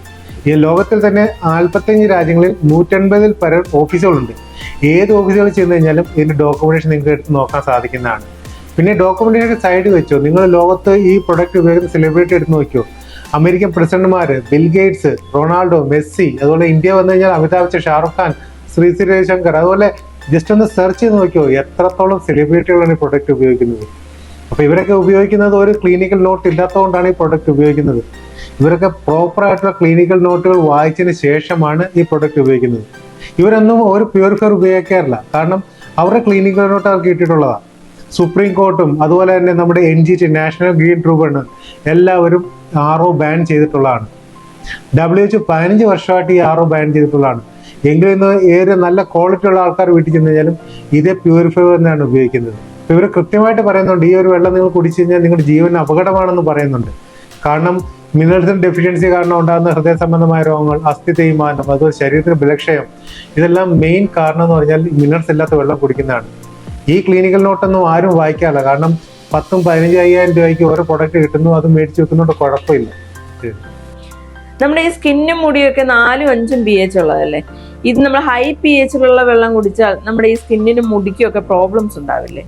ഈ ലോകത്തിൽ തന്നെ 45 രാജ്യങ്ങളിൽ 180-ൽ പരം ഓഫീസുകളുണ്ട്. ഏത് ഓഫീസുകളിൽ ചെന്ന് കഴിഞ്ഞാലും ഇതിൻ്റെ ഡോക്യുമെന്റേഷൻ നിങ്ങൾക്ക് എടുത്ത് നോക്കാൻ സാധിക്കുന്നതാണ്. പിന്നെ ഡോക്യുമെന്റേഷൻ സൈഡ് വെച്ചോ, നിങ്ങൾ ലോകത്ത് ഈ പ്രൊഡക്റ്റ് ഉപയോഗിക്കുന്ന സെലിബ്രിറ്റി എടുത്ത് നോക്കിയോ, അമേരിക്കൻ പ്രസിഡന്റുമാർ, ബിൽ ഗേറ്റ്സ്, റൊണാൾഡോ, മെസ്സി, അതുപോലെ ഇന്ത്യ വന്നു കഴിഞ്ഞാൽ അമിതാഭ് ബച്ചൻ, ഷാറുഖ് ഖാൻ, ശ്രീ രവിശങ്കർ, അതുപോലെ ജസ്റ്റ് ഒന്ന് സെർച്ച് ചെയ്ത് നോക്കിയോ എത്രത്തോളം സെലിബ്രിറ്റികളാണ് ഈ പ്രൊഡക്റ്റ് ഉപയോഗിക്കുന്നത്. അപ്പോൾ ഇവരൊക്കെ ഉപയോഗിക്കുന്നത് ഒരു ക്ലിനിക്കൽ നോട്ട് ഇല്ലാത്തതുകൊണ്ടാണ് ഈ പ്രൊഡക്റ്റ് ഉപയോഗിക്കുന്നത്. ഇവരൊക്കെ പ്രോപ്പർ ആയിട്ടുള്ള ക്ലിനിക്കൽ നോട്ടുകൾ വായിച്ചതിന് ശേഷമാണ് ഈ പ്രൊഡക്റ്റ് ഉപയോഗിക്കുന്നത്. ഇവരൊന്നും ഒരു പ്യൂരിഫയർ ഉപയോഗിക്കാറില്ല, കാരണം അവരുടെ ക്ലിനിക്കൽ നോട്ട് അവർക്ക് കിട്ടിയിട്ടുള്ളതാണ്. സുപ്രീം കോർട്ടും അതുപോലെ തന്നെ നമ്മുടെ NGT നാഷണൽ ഗ്രീൻ ട്രിബ്യൂണൽ എല്ലാവരും RO ബാൻ ചെയ്തിട്ടുള്ളതാണ്. WHO 15 വർഷമായിട്ട് ഈ RO ബാൻ ചെയ്തിട്ടുള്ളതാണ്. എങ്കിലും ഇന്ന് ഏറെ നല്ല ക്വാളിറ്റി ഉള്ള ആൾക്കാർ വീട്ടിൽ ചെന്ന് കഴിഞ്ഞാലും ഇതേ പ്യൂരിഫയർ തന്നെയാണ് ഉപയോഗിക്കുന്നത്. ഇവർ കൃത്യമായിട്ട് പറയുന്നുണ്ട്, ഈ ഒരു വെള്ളം നിങ്ങൾ കുടിച്ചു കഴിഞ്ഞാൽ നിങ്ങളുടെ ജീവന് അപകടമാണെന്ന് പറയുന്നുണ്ട്. കാരണം മിനറൽസിന്റെ ഡെഫിഷ്യൻസി കാരണം ഉണ്ടാകുന്ന ഹൃദയ സംബന്ധമായ രോഗങ്ങൾ, അസ്ഥി തേയ്മാനം, അതുപോലെ ശരീരത്തിന് ബലക്ഷയം, ഇതെല്ലാം മെയിൻ കാരണം എന്ന് പറഞ്ഞാൽ മിനറൽസ് ഇല്ലാത്ത വെള്ളം കുടിക്കുന്നതാണ്. ഈ ക്ലിനിക്കൽ നോട്ടൊന്നും ആരും വായിക്കാറില്ല, കാരണം 10,000-15,000 രൂപയ്ക്ക് ഓരോ പ്രൊഡക്റ്റ് കിട്ടുന്നു, അത് മേടിച്ച് വെക്കുന്നതുകൊണ്ട് കുഴപ്പമില്ല. നമ്മുടെ ഈ സ്കിന്നും മുടിയൊക്കെ 4-5 pH ഉള്ളതല്ലേ? ഇത് നമ്മൾ ഹൈ pHലുള്ള വെള്ളം കുടിച്ചാൽ നമ്മുടെ ഈ സ്കിന്നിനും മുടിക്കും ഒക്കെ പ്രോബ്ലംസ് ഉണ്ടാവില്ലേ?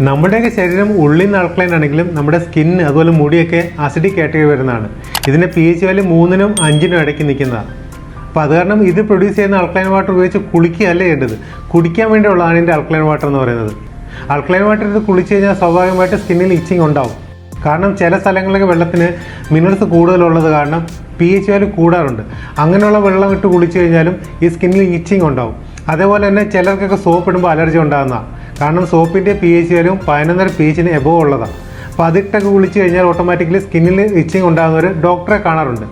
നമ്മുടെയൊക്കെ ശരീരം ഉള്ളിൽ നിന്ന് ആൾക്ലൈൻ ആണെങ്കിലും നമ്മുടെ സ്കിന്ന് അതുപോലെ മുടിയൊക്കെ അസിഡിക് കാറ്റഗറി വരുന്നതാണ്. ഇതിൻ്റെ pH വാല്യൂ 3-നും 5-നും ഇടയ്ക്ക് നിൽക്കുന്നതാണ്. അപ്പോൾ അത് കാരണം ഇത് പ്രൊഡ്യൂസ് ചെയ്യുന്ന ആൾക്ലൈൻ വാട്ടർ ഉപയോഗിച്ച് കുളിക്കുകയല്ല ചെയ്യേണ്ടത്, കുടിക്കാൻ വേണ്ടിയുള്ളതാണ് ഇതിൻ്റെ ആൾക്ലൈൻ വാട്ടർ എന്ന് പറയുന്നത്. ആൾക്ലൈൻ വാട്ടർ ഇത് കുളിച്ച് കഴിഞ്ഞാൽ സ്വാഭാവികമായിട്ട് സ്കിന്നിൽ ഇച്ചിങ് ഉണ്ടാവും. കാരണം ചില സ്ഥലങ്ങളിലൊക്കെ വെള്ളത്തിന് മിനറൽസ് കൂടുതലുള്ളത് കാരണം pH വാല്യൂ കൂടാറുണ്ട്. അങ്ങനെയുള്ള വെള്ളം ഇട്ട് കുളിച്ച് കഴിഞ്ഞാലും ഈ സ്കിന്നിൽ ഇച്ചിങ് ഉണ്ടാവും. അതേപോലെ തന്നെ ചിലർക്കൊക്കെ സോപ്പ് ഇടുമ്പോൾ അലർജി ഉണ്ടാകുന്നതാണ്. കാരണം സോപ്പിൻ്റെ pH വാല്യൂ 11.5 pH-ന് എബോവ് ഉള്ളതാണ്. അപ്പോൾ അതിട്ടൊക്കെ കുളിച്ച് കഴിഞ്ഞാൽ ഓട്ടോമാറ്റിക്കലി സ്കിന്നിൽ ഇച്ചിങ് ഉണ്ടാകുന്നവർ ഡോക്ടറെ കാണാറുണ്ട്.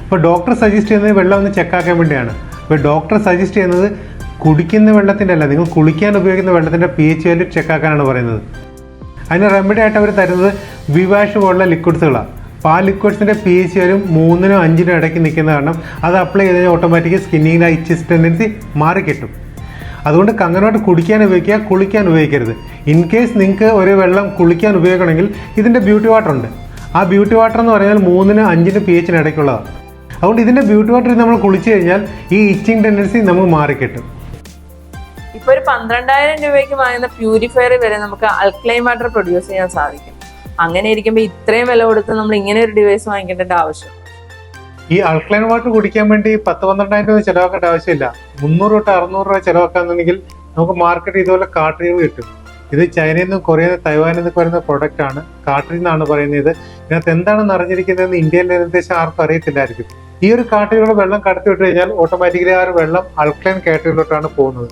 അപ്പോൾ ഡോക്ടർ സജസ്റ്റ് ചെയ്യുന്നത് വെള്ളം ഒന്ന് ചെക്കാക്കാൻ വേണ്ടിയാണ്. അപ്പോൾ ഡോക്ടർ സജസ്റ്റ് ചെയ്യുന്നത് കുടിക്കുന്ന വെള്ളത്തിൻ്റെ അല്ല, നിങ്ങൾ കുളിക്കാൻ ഉപയോഗിക്കുന്ന വെള്ളത്തിൻ്റെ pH വാല്യൂ ചെക്കാക്കാനാണ് പറയുന്നത്. അതിന് റെമഡി ആയിട്ട് അവർ തരുന്നത് വിവാഷ് പോലുള്ള ലിക്വിഡ്സുകളാണ്. അപ്പോൾ ആ ലിക്വിഡ്സിൻ്റെ pH വാല്യൂ 3-നും 5-നും ഇടയ്ക്ക് നിൽക്കുന്ന കാരണം അത് അപ്ലൈ ചെയ്ത് കഴിഞ്ഞാൽ ഓട്ടോമാറ്റിക്കലി സ്കിന്നിൻ്റെ ഇച്ചിങ് ടെൻഡൻസി മാറി കിട്ടും. അതുകൊണ്ട് കങ്കണമായിട്ട് കുടിക്കാൻ ഉപയോഗിക്കുക, കുളിക്കാൻ ഉപയോഗിക്കരുത്. ഇൻ കേസ് നിങ്ങൾക്ക് ഒരു വെള്ളം കുളിക്കാൻ ഉപയോഗിക്കണമെങ്കിൽ ഇതിൻ്റെ ബ്യൂട്ടി വാട്ടർ ഉണ്ട്. ആ ബ്യൂട്ടി വാട്ടർ എന്ന് പറഞ്ഞാൽ 3-നും 5-നും pH-ന് ഇടയ്ക്കുള്ളതാണ്. അതുകൊണ്ട് ഇതിൻ്റെ ബ്യൂട്ടി വാട്ടർ നമ്മൾ കുളിച്ച് കഴിഞ്ഞാൽ ഈ ഇച്ചിങ് ടെൻഡൻസി നമുക്ക് മാറിക്കിട്ടും. ഇപ്പൊ ഒരു 12,000 രൂപയ്ക്ക് വാങ്ങുന്ന പ്യൂരിഫയർ വരെ നമുക്ക് അൽക്ലൈൻ വാട്ടർ പ്രൊഡ്യൂസ് ചെയ്യാൻ സാധിക്കും. അങ്ങനെ ഇരിക്കുമ്പോൾ ഇത്രയും വില കൊടുത്ത് നമ്മൾ ഇങ്ങനെ ഒരു ഡിവൈസ് വാങ്ങിക്കേണ്ട ആവശ്യം? ഈ അൾക്ലൈൻ വാട്ടർ കുടിക്കാൻ വേണ്ടി 10-12,000 രൂപ ചിലവാക്കേണ്ട ആവശ്യമില്ല. 300 തൊട്ട് 600 രൂപ ചിലവാക്കാന്നുണ്ടെങ്കിൽ നമുക്ക് മാർക്കറ്റ് ഇതുപോലെ കാർട്രിഡ്ജുകൾ കിട്ടും. ഇത് ചൈനയിൽ നിന്നും കൊറിയയിൽ നിന്നും തൈവാനിൽ നിന്നൊക്കെ വരുന്ന പ്രൊഡക്റ്റ് ആണ്. കാർട്രിഡ്ജ് എന്നാണ് പറയുന്നത്. ഇതിനകത്ത് എന്താണെന്ന് അറിഞ്ഞിരിക്കുന്നതെന്ന് ഇന്ത്യയിലെ ഏകദേശം ആർക്കും അറിയത്തില്ലായിരിക്കും. ഈ ഒരു കാർട്രിഡ്ജിലൂടെ വെള്ളം കടത്തി വിട്ട് കഴിഞ്ഞാൽ ഓട്ടോമാറ്റിക്കലി ആ ഒരു വെള്ളം അൾക്ലൈൻ കാറ്റഗറിയിലോട്ടാണ് പോകുന്നത്.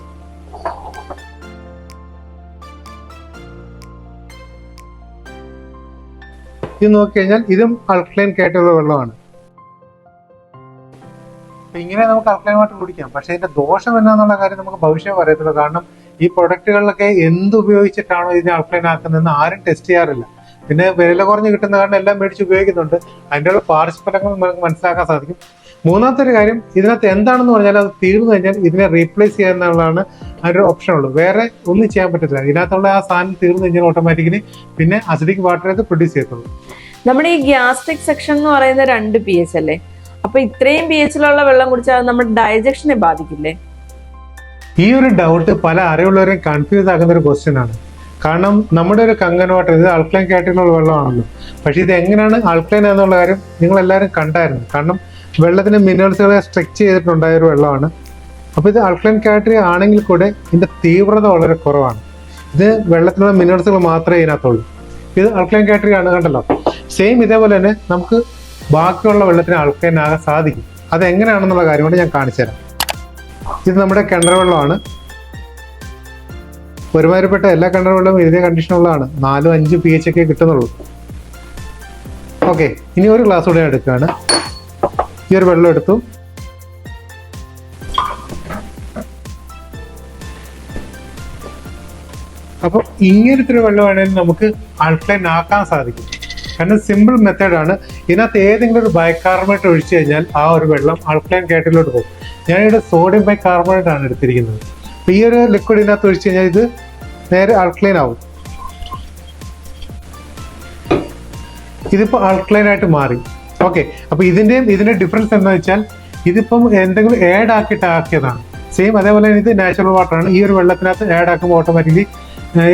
ഇത് നോക്കിക്കഴിഞ്ഞാൽ ഇതും അൾക്ലൈൻ കാറ്റഗറി വെള്ളമാണ്. ഇങ്ങനെ നമുക്ക് അൾക്ലൈൻ വാട്ടർ കുടിക്കാം. പക്ഷേ ഇതിന്റെ ദോഷം എന്നാന്നുള്ള കാര്യം നമുക്ക് ഭവിഷ്യം പറയത്തുള്ളൂ. കാരണം ഈ പ്രൊഡക്റ്റുകളിലൊക്കെ എന്ത് ഉപയോഗിച്ചിട്ടാണോ ഇതിനെ അൾക്ലൈൻ ആക്കുന്നതെന്ന് ആരും ടെസ്റ്റ് ചെയ്യാറില്ല. പിന്നെ വില കുറഞ്ഞ് കിട്ടുന്ന കാരണം എല്ലാം മേടിച്ച് ഉപയോഗിക്കുന്നുണ്ട്. അതിൻ്റെ പാർശ്വഫലങ്ങൾ നമുക്ക് മനസ്സിലാക്കാൻ സാധിക്കും. മൂന്നാമത്തെ ഒരു കാര്യം, ഇതിനകത്ത് എന്താണെന്ന് പറഞ്ഞാൽ അത് തീർന്നു കഴിഞ്ഞാൽ ഇതിനെ റീപ്ലേസ് ചെയ്യാന്നുള്ളതാണ് അതിൻ്റെ ഓപ്ഷൻ ഉള്ളൂ. വേറെ ഒന്നും ചെയ്യാൻ പറ്റത്തില്ല. ഇതിനകത്തുള്ള ആ സാധനം തീർന്നു കഴിഞ്ഞാൽ ഓട്ടോമാറ്റിക്കലി പിന്നെ അസിഡിക് വാട്ടർ അത് പ്രൊഡ്യൂസ് ചെയ്യത്തുള്ളൂ. നമ്മുടെ ഈ ഗ്യാസ്ട്രിക് സെക്ഷൻ എന്ന് പറയുന്ന 2 pH അല്ലേ? അപ്പൊ ഇത്രയും pH-ലുള്ള വെള്ളം കുടിച്ചാൽ നമ്മുടെ ഡൈജഷനെ ബാധിക്കില്ലേ? ഈ ഒരു ഡൗട്ട് പല അറിവുള്ളവരെയും കൺഫ്യൂസ് ആക്കുന്ന ഒരു ക്വസ്റ്റ്യൻ ആണ്. കാരണം നമ്മുടെ ഒരു കങ്കൺ വാട്ടർ ഇത് അൾക്ലൈൻ കാറ്റഗറിയിലുള്ള വെള്ളമാണല്ലോ. പക്ഷെ ഇത് എങ്ങനെയാണ് അൾക്ലൈൻ എന്നുള്ള കാര്യം നിങ്ങൾ എല്ലാവരും കണ്ടായിരുന്നു. കാരണം വെള്ളത്തിന് മിനറൽസുകളെ സ്ട്രെച്ച് ചെയ്തിട്ടുണ്ടായ ഒരു വെള്ളമാണ്. അപ്പോൾ ഇത് അൾക്ലൈൻ കാറ്റഗറി ആണെങ്കിൽ കൂടെ ഇതിന്റെ തീവ്രത വളരെ കുറവാണ്. ഇത് വെള്ളത്തിലുള്ള മിനറൽസുകൾ മാത്രമേ ഇതിനകത്തുള്ളൂ. ഇത് അൾക്ലൈൻ കാറ്റഗറി ആണ്, കണ്ടല്ലോ. സെയിം ഇതേപോലെ തന്നെ നമുക്ക് ബാക്കിയുള്ള വെള്ളത്തിന് അൾക്ലൈൻ ആകാൻ സാധിക്കും. അതെങ്ങനെയാണെന്നുള്ള കാര്യം കൊണ്ട് ഞാൻ കാണിച്ചു തരാം. ഇത് നമ്മുടെ കിണർ വെള്ളമാണ്. ഒരുമാതിരിപ്പെട്ട എല്ലാ കിണർ വെള്ളവും ഇതേ കണ്ടീഷനുള്ളതാണ്. 4-5 pH ഒക്കെ കിട്ടുന്നുള്ളൂ. ഓക്കെ, ഇനി ഒരു ഗ്ലാസ് കൂടെ എടുക്കുകയാണ്. ഈ ഒരു വെള്ളം എടുത്തു. അപ്പോൾ ഇങ്ങനത്തെ ഒരു വെള്ളമാണെങ്കിൽ നമുക്ക് ആൽക്കലൈൻ ആക്കാൻ സാധിക്കും. കാരണം സിമ്പിൾ മെത്തേഡാണ്. ഇതിനകത്ത് ഏതെങ്കിലും ഒരു ബൈകാർബണേറ്റ് ഒഴിച്ചു കഴിഞ്ഞാൽ ആ ഒരു വെള്ളം ആൽക്കലൈൻ കാറ്റഗറിയിലോട്ട് പോകും. ഞാനിവിടെ സോഡിയം ബൈകാർബണേറ്റ് ആണ് എടുത്തിരിക്കുന്നത്. അപ്പോൾ ഈ ഒരു ലിക്വിഡ് ഇതിനകത്ത് ഒഴിച്ചു കഴിഞ്ഞാൽ ഇത് നേരെ ആൽക്കലൈൻ ആവും. ഇതിപ്പോൾ ആൽക്കലൈൻ ആയിട്ട് മാറി. ഓക്കെ, അപ്പോൾ ഇതിന്റെ ഡിഫറൻസ് എന്താണെന്ന് വെച്ചാൽ ഇതിപ്പം എന്തെങ്കിലും ആഡ് ആക്കിയതാണ്. സെയിം അതേപോലെ തന്നെ ഇത് നാച്ചുറൽ വാട്ടർ ആണ്. ഈ ഒരു വെള്ളത്തിനകത്ത് ആഡ് ആക്കുമ്പോൾ ഓട്ടോമാറ്റിക്കലി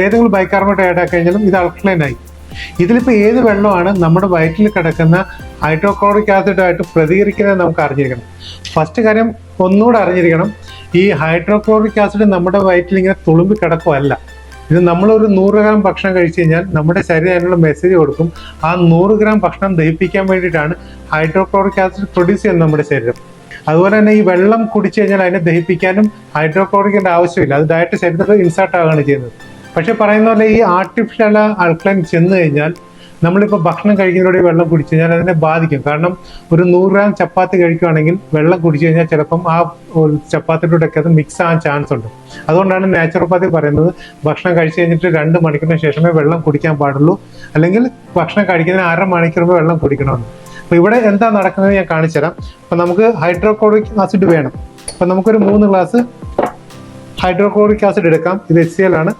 ഏതെങ്കിലും ബൈകാർബണേറ്റ് ആഡ് ആക്കി കഴിഞ്ഞാലും ഇത് ആൽക്കലൈൻ ആയി. ഇതിലിപ്പോൾ ഏത് വെള്ളമാണ് നമ്മുടെ വയറ്റിൽ കിടക്കുന്ന ഹൈഡ്രോക്ലോറിക് ആസിഡായിട്ട് പ്രതികരിക്കുന്നത് നമുക്ക് അറിഞ്ഞിരിക്കണം. ഫസ്റ്റ് കാര്യം ഒന്നുകൂടെ അറിഞ്ഞിരിക്കണം, ഈ ഹൈഡ്രോക്ലോറിക് ആസിഡ് നമ്മുടെ വയറ്റിൽ ഇങ്ങനെ തുളുമ്പി കിടക്കുമല്ല. ഇത് നമ്മളൊരു 100 ഗ്രാം ഭക്ഷണം കഴിച്ചു കഴിഞ്ഞാൽ നമ്മുടെ ശരീരം അതിനുള്ള മെസ്സേജ് കൊടുക്കും. ആ 100 ഗ്രാം ഭക്ഷണം ദഹിപ്പിക്കാൻ വേണ്ടിയിട്ടാണ് ഹൈഡ്രോക്ലോറിക് ആസിഡ് പ്രൊഡ്യൂസ് ചെയ്യുന്നത് നമ്മുടെ ശരീരം. അതുപോലെ തന്നെ ഈ വെള്ളം കുടിച്ചു കഴിഞ്ഞാൽ അതിനെ ദഹിപ്പിക്കാനും ഹൈഡ്രോക്ലോറിക്കിൻ്റെ ആവശ്യമില്ല. അത് ഡയറക്റ്റ് ശരീരത്തിൽ ഇൻസേർട്ട് ആവുകയാണ് ചെയ്യുന്നത്. പക്ഷെ പറയുന്ന പോലെ ഈ ആർട്ടിഫിഷ്യൽ ആൽക്കലൈൻ ചെന്ന് കഴിഞ്ഞാൽ നമ്മളിപ്പോൾ ഭക്ഷണം കഴിക്കുന്നതിലൂടെ വെള്ളം കുടിച്ചു കഴിഞ്ഞാൽ അതിനെ ബാധിക്കും. കാരണം ഒരു 100 ഗ്രാം ചപ്പാത്തി കഴിക്കുകയാണെങ്കിൽ വെള്ളം കുടിച്ചു കഴിഞ്ഞാൽ ചിലപ്പം ആ ചപ്പാത്തിയിലൂടെയൊക്കെ അത് മിക്സ് ആകാൻ ചാൻസ് ഉണ്ട്. അതുകൊണ്ടാണ് നാച്ചുറോപ്പതി പറയുന്നത് ഭക്ഷണം കഴിച്ചു കഴിഞ്ഞിട്ട് 2 മണിക്കൂറിന് ശേഷമേ വെള്ളം കുടിക്കാൻ പാടുള്ളൂ, അല്ലെങ്കിൽ ഭക്ഷണം കഴിക്കുന്നതിന് 1/2 മണിക്കൂർ വെള്ളം കുടിക്കണമെന്ന്. അപ്പോൾ ഇവിടെ എന്താ നടക്കുന്നത് ഞാൻ കാണിച്ചു തരാം. അപ്പം നമുക്ക് ഹൈഡ്രോക്ലോറിക് ആസിഡ് വേണം. അപ്പം നമുക്കൊരു 3 ഗ്ലാസ് ഹൈഡ്രോക്ലോറിക് ആസിഡ് എടുക്കാം. ഇത് HCl ആണ്.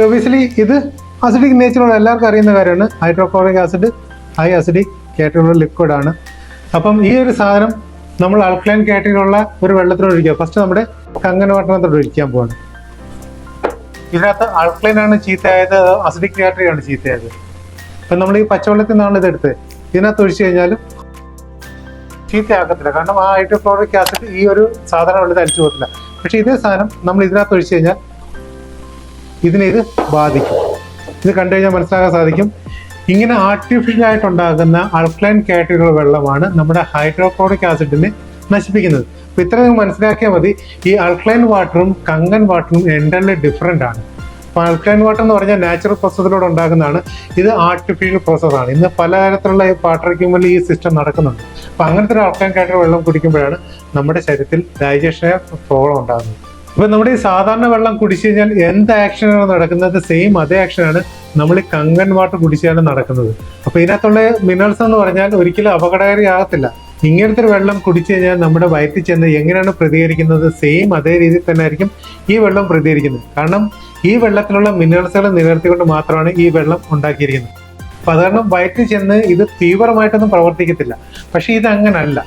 ഒബിയസ്ലി ഇത് അസിഡിക് നേച്ചറുള്ള എല്ലാവർക്കും അറിയുന്ന കാര്യമാണ്. ഹൈഡ്രോക്ലോറിക് ആസിഡ് ഹൈ അസിഡിക് കാറ്റഗറിയുള്ള ലിക്വിഡ് ആണ്. അപ്പം ഈ ഒരു സാധനം നമ്മൾ ആൽക്കലൈൻ കാറ്റഗറിയുള്ള ഒരു വെള്ളത്തിൽ ഒഴിക്കുക. ഫസ്റ്റ് നമ്മുടെ കങ്കൻ വാട്ടറിനകത്തോട്ട് ഒഴിക്കാൻ പോവാണ്. ഇതിനകത്ത് ആൽക്കലൈൻ ആണ് ചീത്തയായത്, അസിഡിക് കാറ്റഗറി ആണ് ചീത്തയായത്. അപ്പം നമ്മൾ ഈ പച്ചവെള്ളത്തിൽ നിന്നാണ് ഇതെടുത്ത് ഇതിനകത്ത് ഒഴിച്ചു കഴിഞ്ഞാലും ചീത്തയാക്കത്തില്ല. കാരണം ആ ഹൈഡ്രോക്ലോറിക് ആസിഡ് ഈ ഒരു സാധാരണ വെള്ളത്തിൽ അടിച്ചു പോകത്തില്ല. പക്ഷേ ഇതേ സാധനം നമ്മൾ ഇതിനകത്ത് ഒഴിച്ചു കഴിഞ്ഞാൽ ഇതിനെ ഇത് ബാധിക്കും. ഇത് കണ്ടു കഴിഞ്ഞാൽ മനസ്സിലാക്കാൻ സാധിക്കും. ഇങ്ങനെ ആർട്ടിഫിഷ്യലായിട്ടുണ്ടാകുന്ന ആൽക്കലൈൻ കാറ്റഗറി വെള്ളമാണ് നമ്മുടെ ഹൈഡ്രോക്ലോറിക് ആസിഡിനെ നശിപ്പിക്കുന്നത്. അപ്പോൾ ഇത്ര നിങ്ങൾ മനസ്സിലാക്കിയാൽ മതി. ഈ ആൽക്കലൈൻ വാട്ടറും കങ്കൻ വാട്ടറും എൻ്റർലി ഡിഫറെൻ്റ് ആണ്. അപ്പോൾ ആൽക്കലൈൻ വാട്ടർ എന്ന് പറഞ്ഞാൽ നാച്ചുറൽ പ്രോസസ്സിലൂടെ ഉണ്ടാകുന്നതാണ്. ഇത് ആർട്ടിഫിഷ്യൽ പ്രോസസ്സാണ്. ഇന്ന് പലതരത്തിലുള്ള വാട്ടർ എക്യുപ്മെന്റിൽ ഈ സിസ്റ്റം നടക്കുന്നുണ്ട്. അപ്പോൾ അങ്ങനത്തെ ഒരു ആൽക്കലൈൻ കാറ്റഗറി വെള്ളം കുടിക്കുമ്പോഴാണ് നമ്മുടെ ശരീരത്തിൽ ഡൈജഷന് പ്രോബ്ലം ഉണ്ടാകുന്നത്. ഇപ്പം നമ്മുടെ ഈ സാധാരണ വെള്ളം കുടിച്ചു കഴിഞ്ഞാൽ എന്ത് ആക്ഷനാണ് നടക്കുന്നത്, സെയിം അതേ ആക്ഷനാണ് നമ്മൾ ഈ കങ്കൻ വാട്ടർ കുടിച്ചാലും നടക്കുന്നത്. അപ്പോൾ ഇതിനകത്തുള്ള മിനറൽസ് എന്ന് പറഞ്ഞാൽ ഒരിക്കലും അപകടകാരി ആകത്തില്ല. ഇങ്ങനത്തെ ഒരു വെള്ളം കുടിച്ചു കഴിഞ്ഞാൽ നമ്മുടെ വയറ്റിൽ ചെന്ന് എങ്ങനെയാണ് പ്രതികരിക്കുന്നത്, സെയിം അതേ രീതിയിൽ തന്നെ ആയിരിക്കും ഈ വെള്ളം പ്രതികരിക്കുന്നത്. കാരണം ഈ വെള്ളത്തിലുള്ള മിനറൽസുകൾ നിലനിർത്തിക്കൊണ്ട് മാത്രമാണ് ഈ വെള്ളം ഉണ്ടാക്കിയിരിക്കുന്നത്. അപ്പം അത് കാരണം വയറ്റിൽ ചെന്ന് ഇത് തീവ്രമായിട്ടൊന്നും പ്രവർത്തിക്കത്തില്ല. പക്ഷേ ഇത് അങ്ങനല്ല.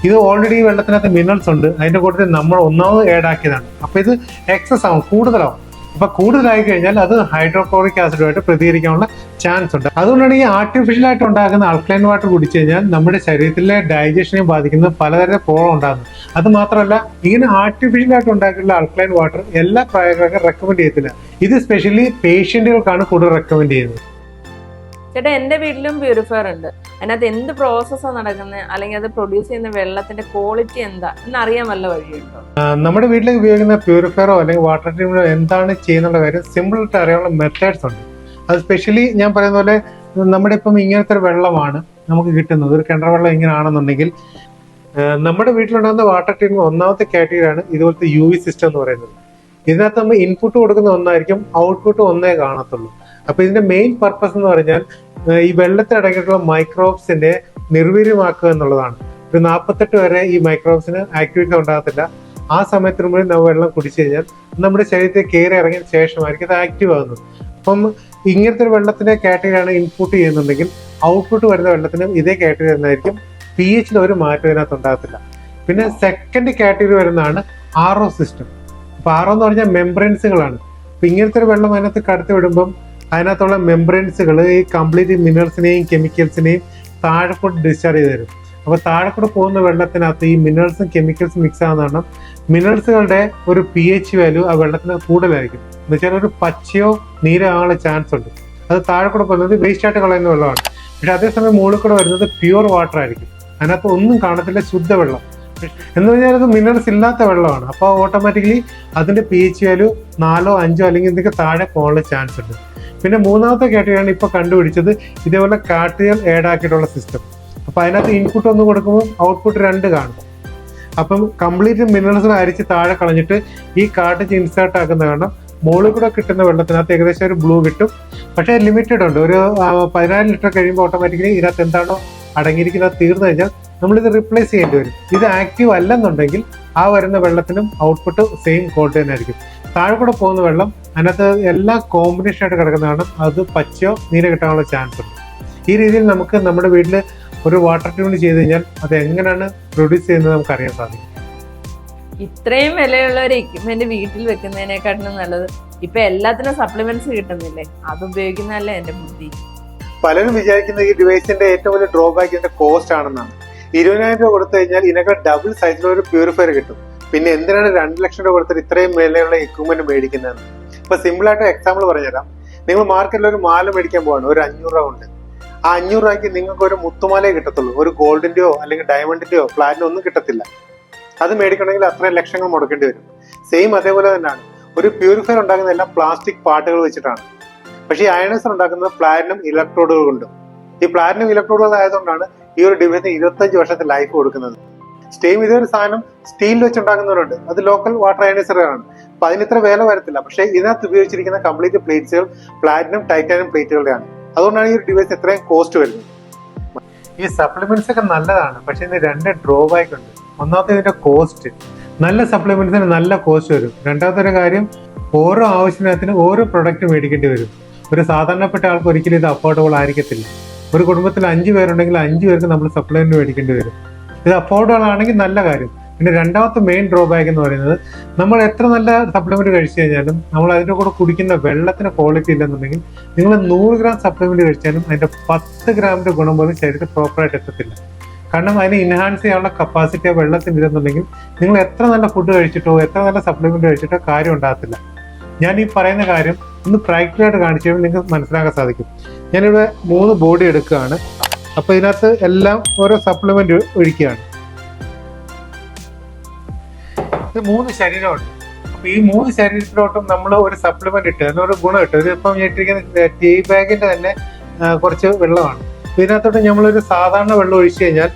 ഇത് ഓൾറെഡി ഈ വെള്ളത്തിനകത്ത് മിനറൽസ് ഉണ്ട്. അതിൻ്റെ കൂട്ടത്തിൽ നമ്മൾ ഒന്നാമത് ആഡ് ആക്കിയതാണ്. അപ്പോൾ ഇത് എക്സസ് ആവും, കൂടുതലാവും. അപ്പോൾ കൂടുതലായി കഴിഞ്ഞാൽ അത് ഹൈഡ്രോക്ലോറിക് ആസിഡുമായിട്ട് പ്രതികരിക്കാനുള്ള ചാൻസ് ഉണ്ട്. അതുകൊണ്ടാണ് ഈ ആർട്ടിഫിഷ്യലായിട്ട് ഉണ്ടാകുന്ന ആൽക്കലൈൻ വാട്ടർ കുടിച്ചു കഴിഞ്ഞാൽ നമ്മുടെ ശരീരത്തിലെ ഡൈജഷനെ ബാധിക്കുന്ന പലതരം പ്രോബ്ലം ഉണ്ടാകുന്നു. അത് മാത്രമല്ല, ഇങ്ങനെ ആർട്ടിഫിഷ്യലായിട്ട് ഉണ്ടാക്കിയുള്ള ആൽക്കലൈൻ വാട്ടർ എല്ലാ പ്രായക്കാർക്കും റെക്കമെൻഡ് ചെയ്യത്തില്ല. ഇത് സ്പെഷ്യലി പേഷ്യൻറ്റുകൾക്കാണ് കൂടുതൽ റെക്കമെൻഡ് ചെയ്യുന്നത്. ചേട്ടാ, എൻ്റെ വീട്ടിലും പ്യൂരിഫയർ ഉണ്ട്. അതിനകത്ത് എന്ത് പ്രോസസ്സാണ് നടക്കുന്നത്, അല്ലെങ്കിൽ അത് പ്രൊഡ്യൂസ് ചെയ്യുന്ന വെള്ളത്തിന്റെ ക്വാളിറ്റി എന്താ എന്നറിയാൻ വല്ല വഴിയുണ്ടോ? നമ്മുടെ വീട്ടിലേക്ക് ഉപയോഗിക്കുന്ന പ്യൂരിഫയറോ അല്ലെങ്കിൽ വാട്ടർ ട്രീറ്റ്മെന്റോ എന്താണ് ചെയ്യുന്നുള്ള കാര്യം സിമ്പിളായിട്ട് അറിയാനുള്ള മെത്തേഡ്സ് ഉണ്ട്. അത് സ്പെഷ്യലി ഞാൻ പറയുന്ന പോലെ നമ്മുടെ ഇപ്പം ഇങ്ങനത്തെ ഒരു വെള്ളമാണ് നമുക്ക് കിട്ടുന്നത്, ഒരു കിണർ വെള്ളം ഇങ്ങനെ ആണെന്നുണ്ടെങ്കിൽ നമ്മുടെ വീട്ടിലുണ്ടാകുന്ന വാട്ടർ ട്രീറ്റ്മെന്റ് ഒന്നാമത്തെ കാറ്റഗറിയാണ് ഇതുപോലത്തെ UV സിസ്റ്റം എന്ന് പറയുന്നത്. ഇതിനകത്ത് നമ്മൾ ഇൻപുട്ട് കൊടുക്കുന്ന ഒന്നായിരിക്കും, ഔട്ട്പുട്ട് ഒന്നേ കാണത്തുള്ളൂ. അപ്പൊ ഇതിന്റെ മെയിൻ പർപ്പസ് എന്ന് പറഞ്ഞാൽ ഈ വെള്ളത്തിൽ അടങ്ങിയിട്ടുള്ള മൈക്രോബ്സിനെ നിർവീര്യമാക്കുക എന്നുള്ളതാണ്. ഒരു 48 വരെ ഈ മൈക്രോബ്സിന് ആക്ടിവിറ്റി ഉണ്ടാകത്തില്ല. ആ സമയത്തിന് മുന്നിൽ നമ്മൾ വെള്ളം കുടിച്ചു കഴിഞ്ഞാൽ നമ്മുടെ ശരീരത്തിൽ കയറി ഇറങ്ങിയ ശേഷമായിരിക്കും ഇത് ആക്റ്റീവ് ആകുന്നത്. അപ്പം ഇങ്ങനത്തെ ഒരു വെള്ളത്തിന്റെ കാറ്റഗറിയാണ് ഇൻപുട്ട് ചെയ്യുന്നുണ്ടെങ്കിൽ ഔട്ട്പുട്ട് വരുന്ന വെള്ളത്തിനും ഇതേ കാറ്റഗറി എന്നായിരിക്കും. pH ഒരു മാറ്റം ഇതിനകത്ത് ഉണ്ടാകത്തില്ല. പിന്നെ സെക്കൻഡ് കാറ്റഗറി വരുന്നതാണ് RO സിസ്റ്റം. അപ്പോൾ RO എന്ന് പറഞ്ഞാൽ മെംബ്രെയിൻസുകളാണ്. അപ്പം ഇങ്ങനത്തെ ഒരു വെള്ളം അതിനകത്ത് കടത്തി വിടുമ്പം അതിനകത്തുള്ള മെംബ്രെയിൻസുകൾ ഈ കംപ്ലീറ്റ് മിനറൽസിനെയും കെമിക്കൽസിനെയും താഴെ കൂടെ ഡിസ്ചാർജ് ചെയ്ത് തരും. അപ്പോൾ താഴെ കൂടെ പോകുന്ന വെള്ളത്തിനകത്ത് ഈ മിനറൽസും കെമിക്കൽസും മിക്സ് ആകുന്നതാണ് മിനറൽസുകളുടെ ഒരു pH വാല്യൂ ആ വെള്ളത്തിന് കൂടുതലായിരിക്കും. എന്ന് വെച്ചാൽ ഒരു പച്ചയോ നീരോ ആകാനുള്ള ചാൻസ് ഉണ്ട്. അത് താഴെ കൂടെ പോകുന്നത് വേസ്റ്റ് ആയിട്ട് കളയുന്ന വെള്ളമാണ്. പക്ഷെ അതേസമയം മുകളിൽ കൂടെ വരുന്നത് പ്യുവർ വാട്ടർ ആയിരിക്കും. അതിനകത്ത് ഒന്നും കാണത്തില്ല, ശുദ്ധവെള്ളം. എന്ന് പറഞ്ഞാൽ അത് മിനറൽസ് ഇല്ലാത്ത വെള്ളമാണ്. അപ്പോൾ ഓട്ടോമാറ്റിക്കലി അതിന്റെ pH വാല്യൂ 4 5 അല്ലെങ്കിൽ ഇതിനൊക്കെ താഴെ പോകാനുള്ള ചാൻസ് ഉണ്ട്. പിന്നെ മൂന്നാമത്തെ കാറ്റഗറിയാണ് ഇപ്പോൾ കണ്ടുപിടിച്ചത് ഇതേപോലെ കാർട്ടിയൽ ആഡ് ആക്കിയിട്ടുള്ള സിസ്റ്റം. അപ്പോൾ അതിനകത്ത് ഇൻപുട്ട് ഒന്ന് കൊടുക്കുമ്പോൾ ഔട്ട്പുട്ട് 2 കാണും. അപ്പം കംപ്ലീറ്റ് മിനറൽസിനെ അരിച്ച് താഴെ കളഞ്ഞിട്ട് ഈ കാർട്ടേജ് ഇൻസേർട്ട് ആക്കുന്ന കാരണം മുകളിൽ കൂടെ കിട്ടുന്ന വെള്ളത്തിനകത്ത് ഏകദേശം ഒരു ബ്ലൂ കിട്ടും. പക്ഷേ ലിമിറ്റഡ് ഉണ്ട്. ഒരു 14 ലിറ്റർ കഴിയുമ്പോൾ ഓട്ടോമാറ്റിക്കലി ഇതിനകത്ത് എന്താണോ അടങ്ങിയിരിക്കുന്നത് തീർന്നു കഴിഞ്ഞാൽ നമ്മളിത് റിപ്ലേസ് ചെയ്യേണ്ടി വരും. ഇത് ആക്റ്റീവ് അല്ലെന്നുണ്ടെങ്കിൽ ആ വരുന്ന വെള്ളത്തിനും ഔട്ട്പുട്ട് സെയിം ക്വാളിറ്റി തന്നെ ആയിരിക്കും. താഴെ കൂടെ പോകുന്ന വെള്ളം അതിനകത്ത് എല്ലാ കോമ്പിനേഷൻ ആയിട്ട് കിടക്കുന്ന കാരണം അത് പച്ചയോ നീല കിട്ടാനുള്ള ചാൻസ് ഉണ്ട്. ഈ രീതിയിൽ നമുക്ക് നമ്മുടെ വീട്ടിൽ ഒരു വാട്ടർ ട്യൂൺ ചെയ്ത് കഴിഞ്ഞാൽ അത് എങ്ങനെയാണ് പ്രൊഡ്യൂസ് ചെയ്യുന്നത് നമുക്ക് അറിയാൻ സാധിക്കും. ഇത്രയും വിലയുള്ള ഒരു എക്യുപ്മെന്റ് വീട്ടിൽ വെക്കുന്നതിനെക്കാട്ടിലും നല്ലത് ഇപ്പൊ എല്ലാത്തിനും സപ്ലിമെന്റ്സ് കിട്ടുന്നില്ലേ, അത് ഉപയോഗിക്കുന്നതല്ലേ എന്റെ ബുദ്ധി. പലരും വിചാരിക്കുന്ന ഈ ഡിവൈസിന്റെ ഏറ്റവും വലിയ ഡ്രോബാക്ക് ഇതിന്റെ കോസ്റ്റ് ആണെന്നാണ്. 20,000 രൂപ കൊടുത്തു കഴിഞ്ഞാൽ ഇതിനൊക്കെ ഡബിൾ സൈസിലുള്ള ഒരു പ്യൂരിഫയർ കിട്ടും. പിന്നെ എന്തിനാണ് 2 ലക്ഷം രൂപ കൊടുത്തിട്ട് ഇത്രയും വിലയുള്ള എക്യുപ്മെന്റ് മേടിക്കുന്നതെന്ന്. ഇപ്പൊ സിമ്പിൾ ആയിട്ട് എക്സാമ്പിൾ പറഞ്ഞുതരാം. നിങ്ങൾ മാർക്കറ്റിൽ ഒരു മാല മേടിക്കാൻ പോവാണ്, ഒരു 500 രൂപ ഉണ്ട്. ആ 500 രൂപയ്ക്ക് നിങ്ങൾക്ക് ഒരു മുത്തുമാലയെ കിട്ടത്തുള്ളൂ. ഒരു ഗോൾഡിന്റെയോ അല്ലെങ്കിൽ ഡയമണ്ടിന്റെയോ പ്ലാറ്റിനോ ഒന്നും കിട്ടത്തില്ല. അത് മേടിക്കണമെങ്കിൽ അത്രയും ലക്ഷങ്ങൾ മുടക്കേണ്ടി വരും. സെയിം അതേപോലെ തന്നെയാണ് ഒരു പ്യൂരിഫയർ ഉണ്ടാക്കുന്ന എല്ലാം പ്ലാസ്റ്റിക് പാർട്ടുകൾ വെച്ചിട്ടാണ്. പക്ഷേ ഈ അയണൈസർ ഉണ്ടാക്കുന്നത് പ്ലാറ്റിനം ഇലക്ട്രോഡുകൾ കൊണ്ട്. ഈ പ്ലാറ്റിനം ഇലക്ട്രോഡുകൾ ആയതുകൊണ്ടാണ് ഈ ഒരു ഡിവൈസിന് 25 വർഷത്തെ ലൈഫ് കൊടുക്കുന്നത്. സ്റ്റെയിം ഇതൊരു സാധനം സ്റ്റീൽ വെച്ചുണ്ടാക്കുന്നവരുണ്ട്, അത് ലോക്കൽ വാട്ടർ അയണൈസറുകളാണ്. അപ്പൊ അതിന് ഇത്ര വില വരത്തില്ല. പക്ഷേ ഇതിനകത്ത് ഉപയോഗിച്ചിരിക്കുന്ന കംപ്ലീറ്റ് പ്ലേറ്റ്സുകൾ പ്ലാറ്റിനം ടൈറ്റാനിയം പ്ലേറ്റുകളുടെയാണ്. അതുകൊണ്ടാണ് ഈ ഒരു ഡിവൈസ് ഇത്രയും കോസ്റ്റ് വരുന്നത്. ഈ സപ്ലിമെന്റ്സ് ഒക്കെ നല്ലതാണ്, പക്ഷെ ഇതിന് 2 ഡ്രോബാക്ക് ഉണ്ട്. ഒന്നാമത്തെ ഇതിന്റെ കോസ്റ്റ്. നല്ല സപ്ലിമെന്റ്സിന് നല്ല കോസ്റ്റ് വരും. രണ്ടാമത്തെ ഒരു കാര്യം, ഓരോ ആവശ്യത്തിനും ഓരോ പ്രൊഡക്റ്റ് മേടിക്കേണ്ടി വരും. ഒരു സാധാരണപ്പെട്ട ആൾക്ക് ഒരിക്കലും ഇത് അഫോർഡബിൾ ആയിരിക്കത്തില്ല. ഒരു കുടുംബത്തിൽ 5 പേരുണ്ടെങ്കിൽ 5 പേർക്ക് നമ്മൾ സപ്ലിമെന്റ് മേടിക്കേണ്ടി വരും. ഇത് അഫോർഡബിൾ ആണെങ്കിൽ നല്ല കാര്യം. പിന്നെ രണ്ടാമത്തെ മെയിൻ ഡ്രോബാക്ക് എന്ന് പറയുന്നത്, നമ്മൾ എത്ര നല്ല സപ്ലിമെന്റ് കഴിച്ചു കഴിഞ്ഞാലും നമ്മൾ അതിന്റെ കൂടെ കുടിക്കുന്ന വെള്ളത്തിന് ക്വാളിറ്റി ഇല്ലെന്നുണ്ടെങ്കിൽ നിങ്ങൾ 100 ഗ്രാം സപ്ലിമെന്റ് കഴിച്ചാലും അതിന്റെ 10 ഗ്രാമിന്റെ ഗുണം പോലും ശരീരത്തിൽ പ്രോപ്പറായിട്ട് എത്തത്തില്ല. കാരണം അതിനെ ഇൻഹാൻസ് ചെയ്യാനുള്ള കപ്പാസിറ്റി ആ വെള്ളത്തിന് ഇല്ലെന്നുണ്ടെങ്കിൽ നിങ്ങൾ എത്ര നല്ല ഫുഡ് കഴിച്ചിട്ടോ എത്ര നല്ല സപ്ലിമെന്റ് കഴിച്ചിട്ടോ കാര്യം ഉണ്ടാകത്തില്ല. ഞാൻ ഈ പറയുന്ന കാര്യം ഒന്ന് പ്രാക്ടിക്കലായിട്ട് കാണിച്ചു കഴിയുമ്പോൾ നിങ്ങൾക്ക് മനസ്സിലാക്കാൻ സാധിക്കും. ഞാനിവിടെ 3 ബോഡി എടുക്കുകയാണ്. അപ്പൊ ഇതിനകത്ത് എല്ലാം ഓരോ സപ്ലിമെന്റ് ഒഴിക്കുകയാണ്. ഇത് 3 ശരീരമുണ്ട്. അപ്പൊ ഈ 3 ശരീരത്തിലോട്ടും നമ്മൾ ഒരു സപ്ലിമെന്റ് ഇട്ട് അതിനൊരു ഗുണം ഇട്ട്. ഇതിപ്പം ഞെട്ടിരിക്കുന്ന ടീ ബാഗിന്റെ തന്നെ കുറച്ച് വെള്ളമാണ്. ഇതിനകത്തോട്ട് നമ്മളൊരു സാധാരണ വെള്ളം ഒഴിച്ചു കഴിഞ്ഞാൽ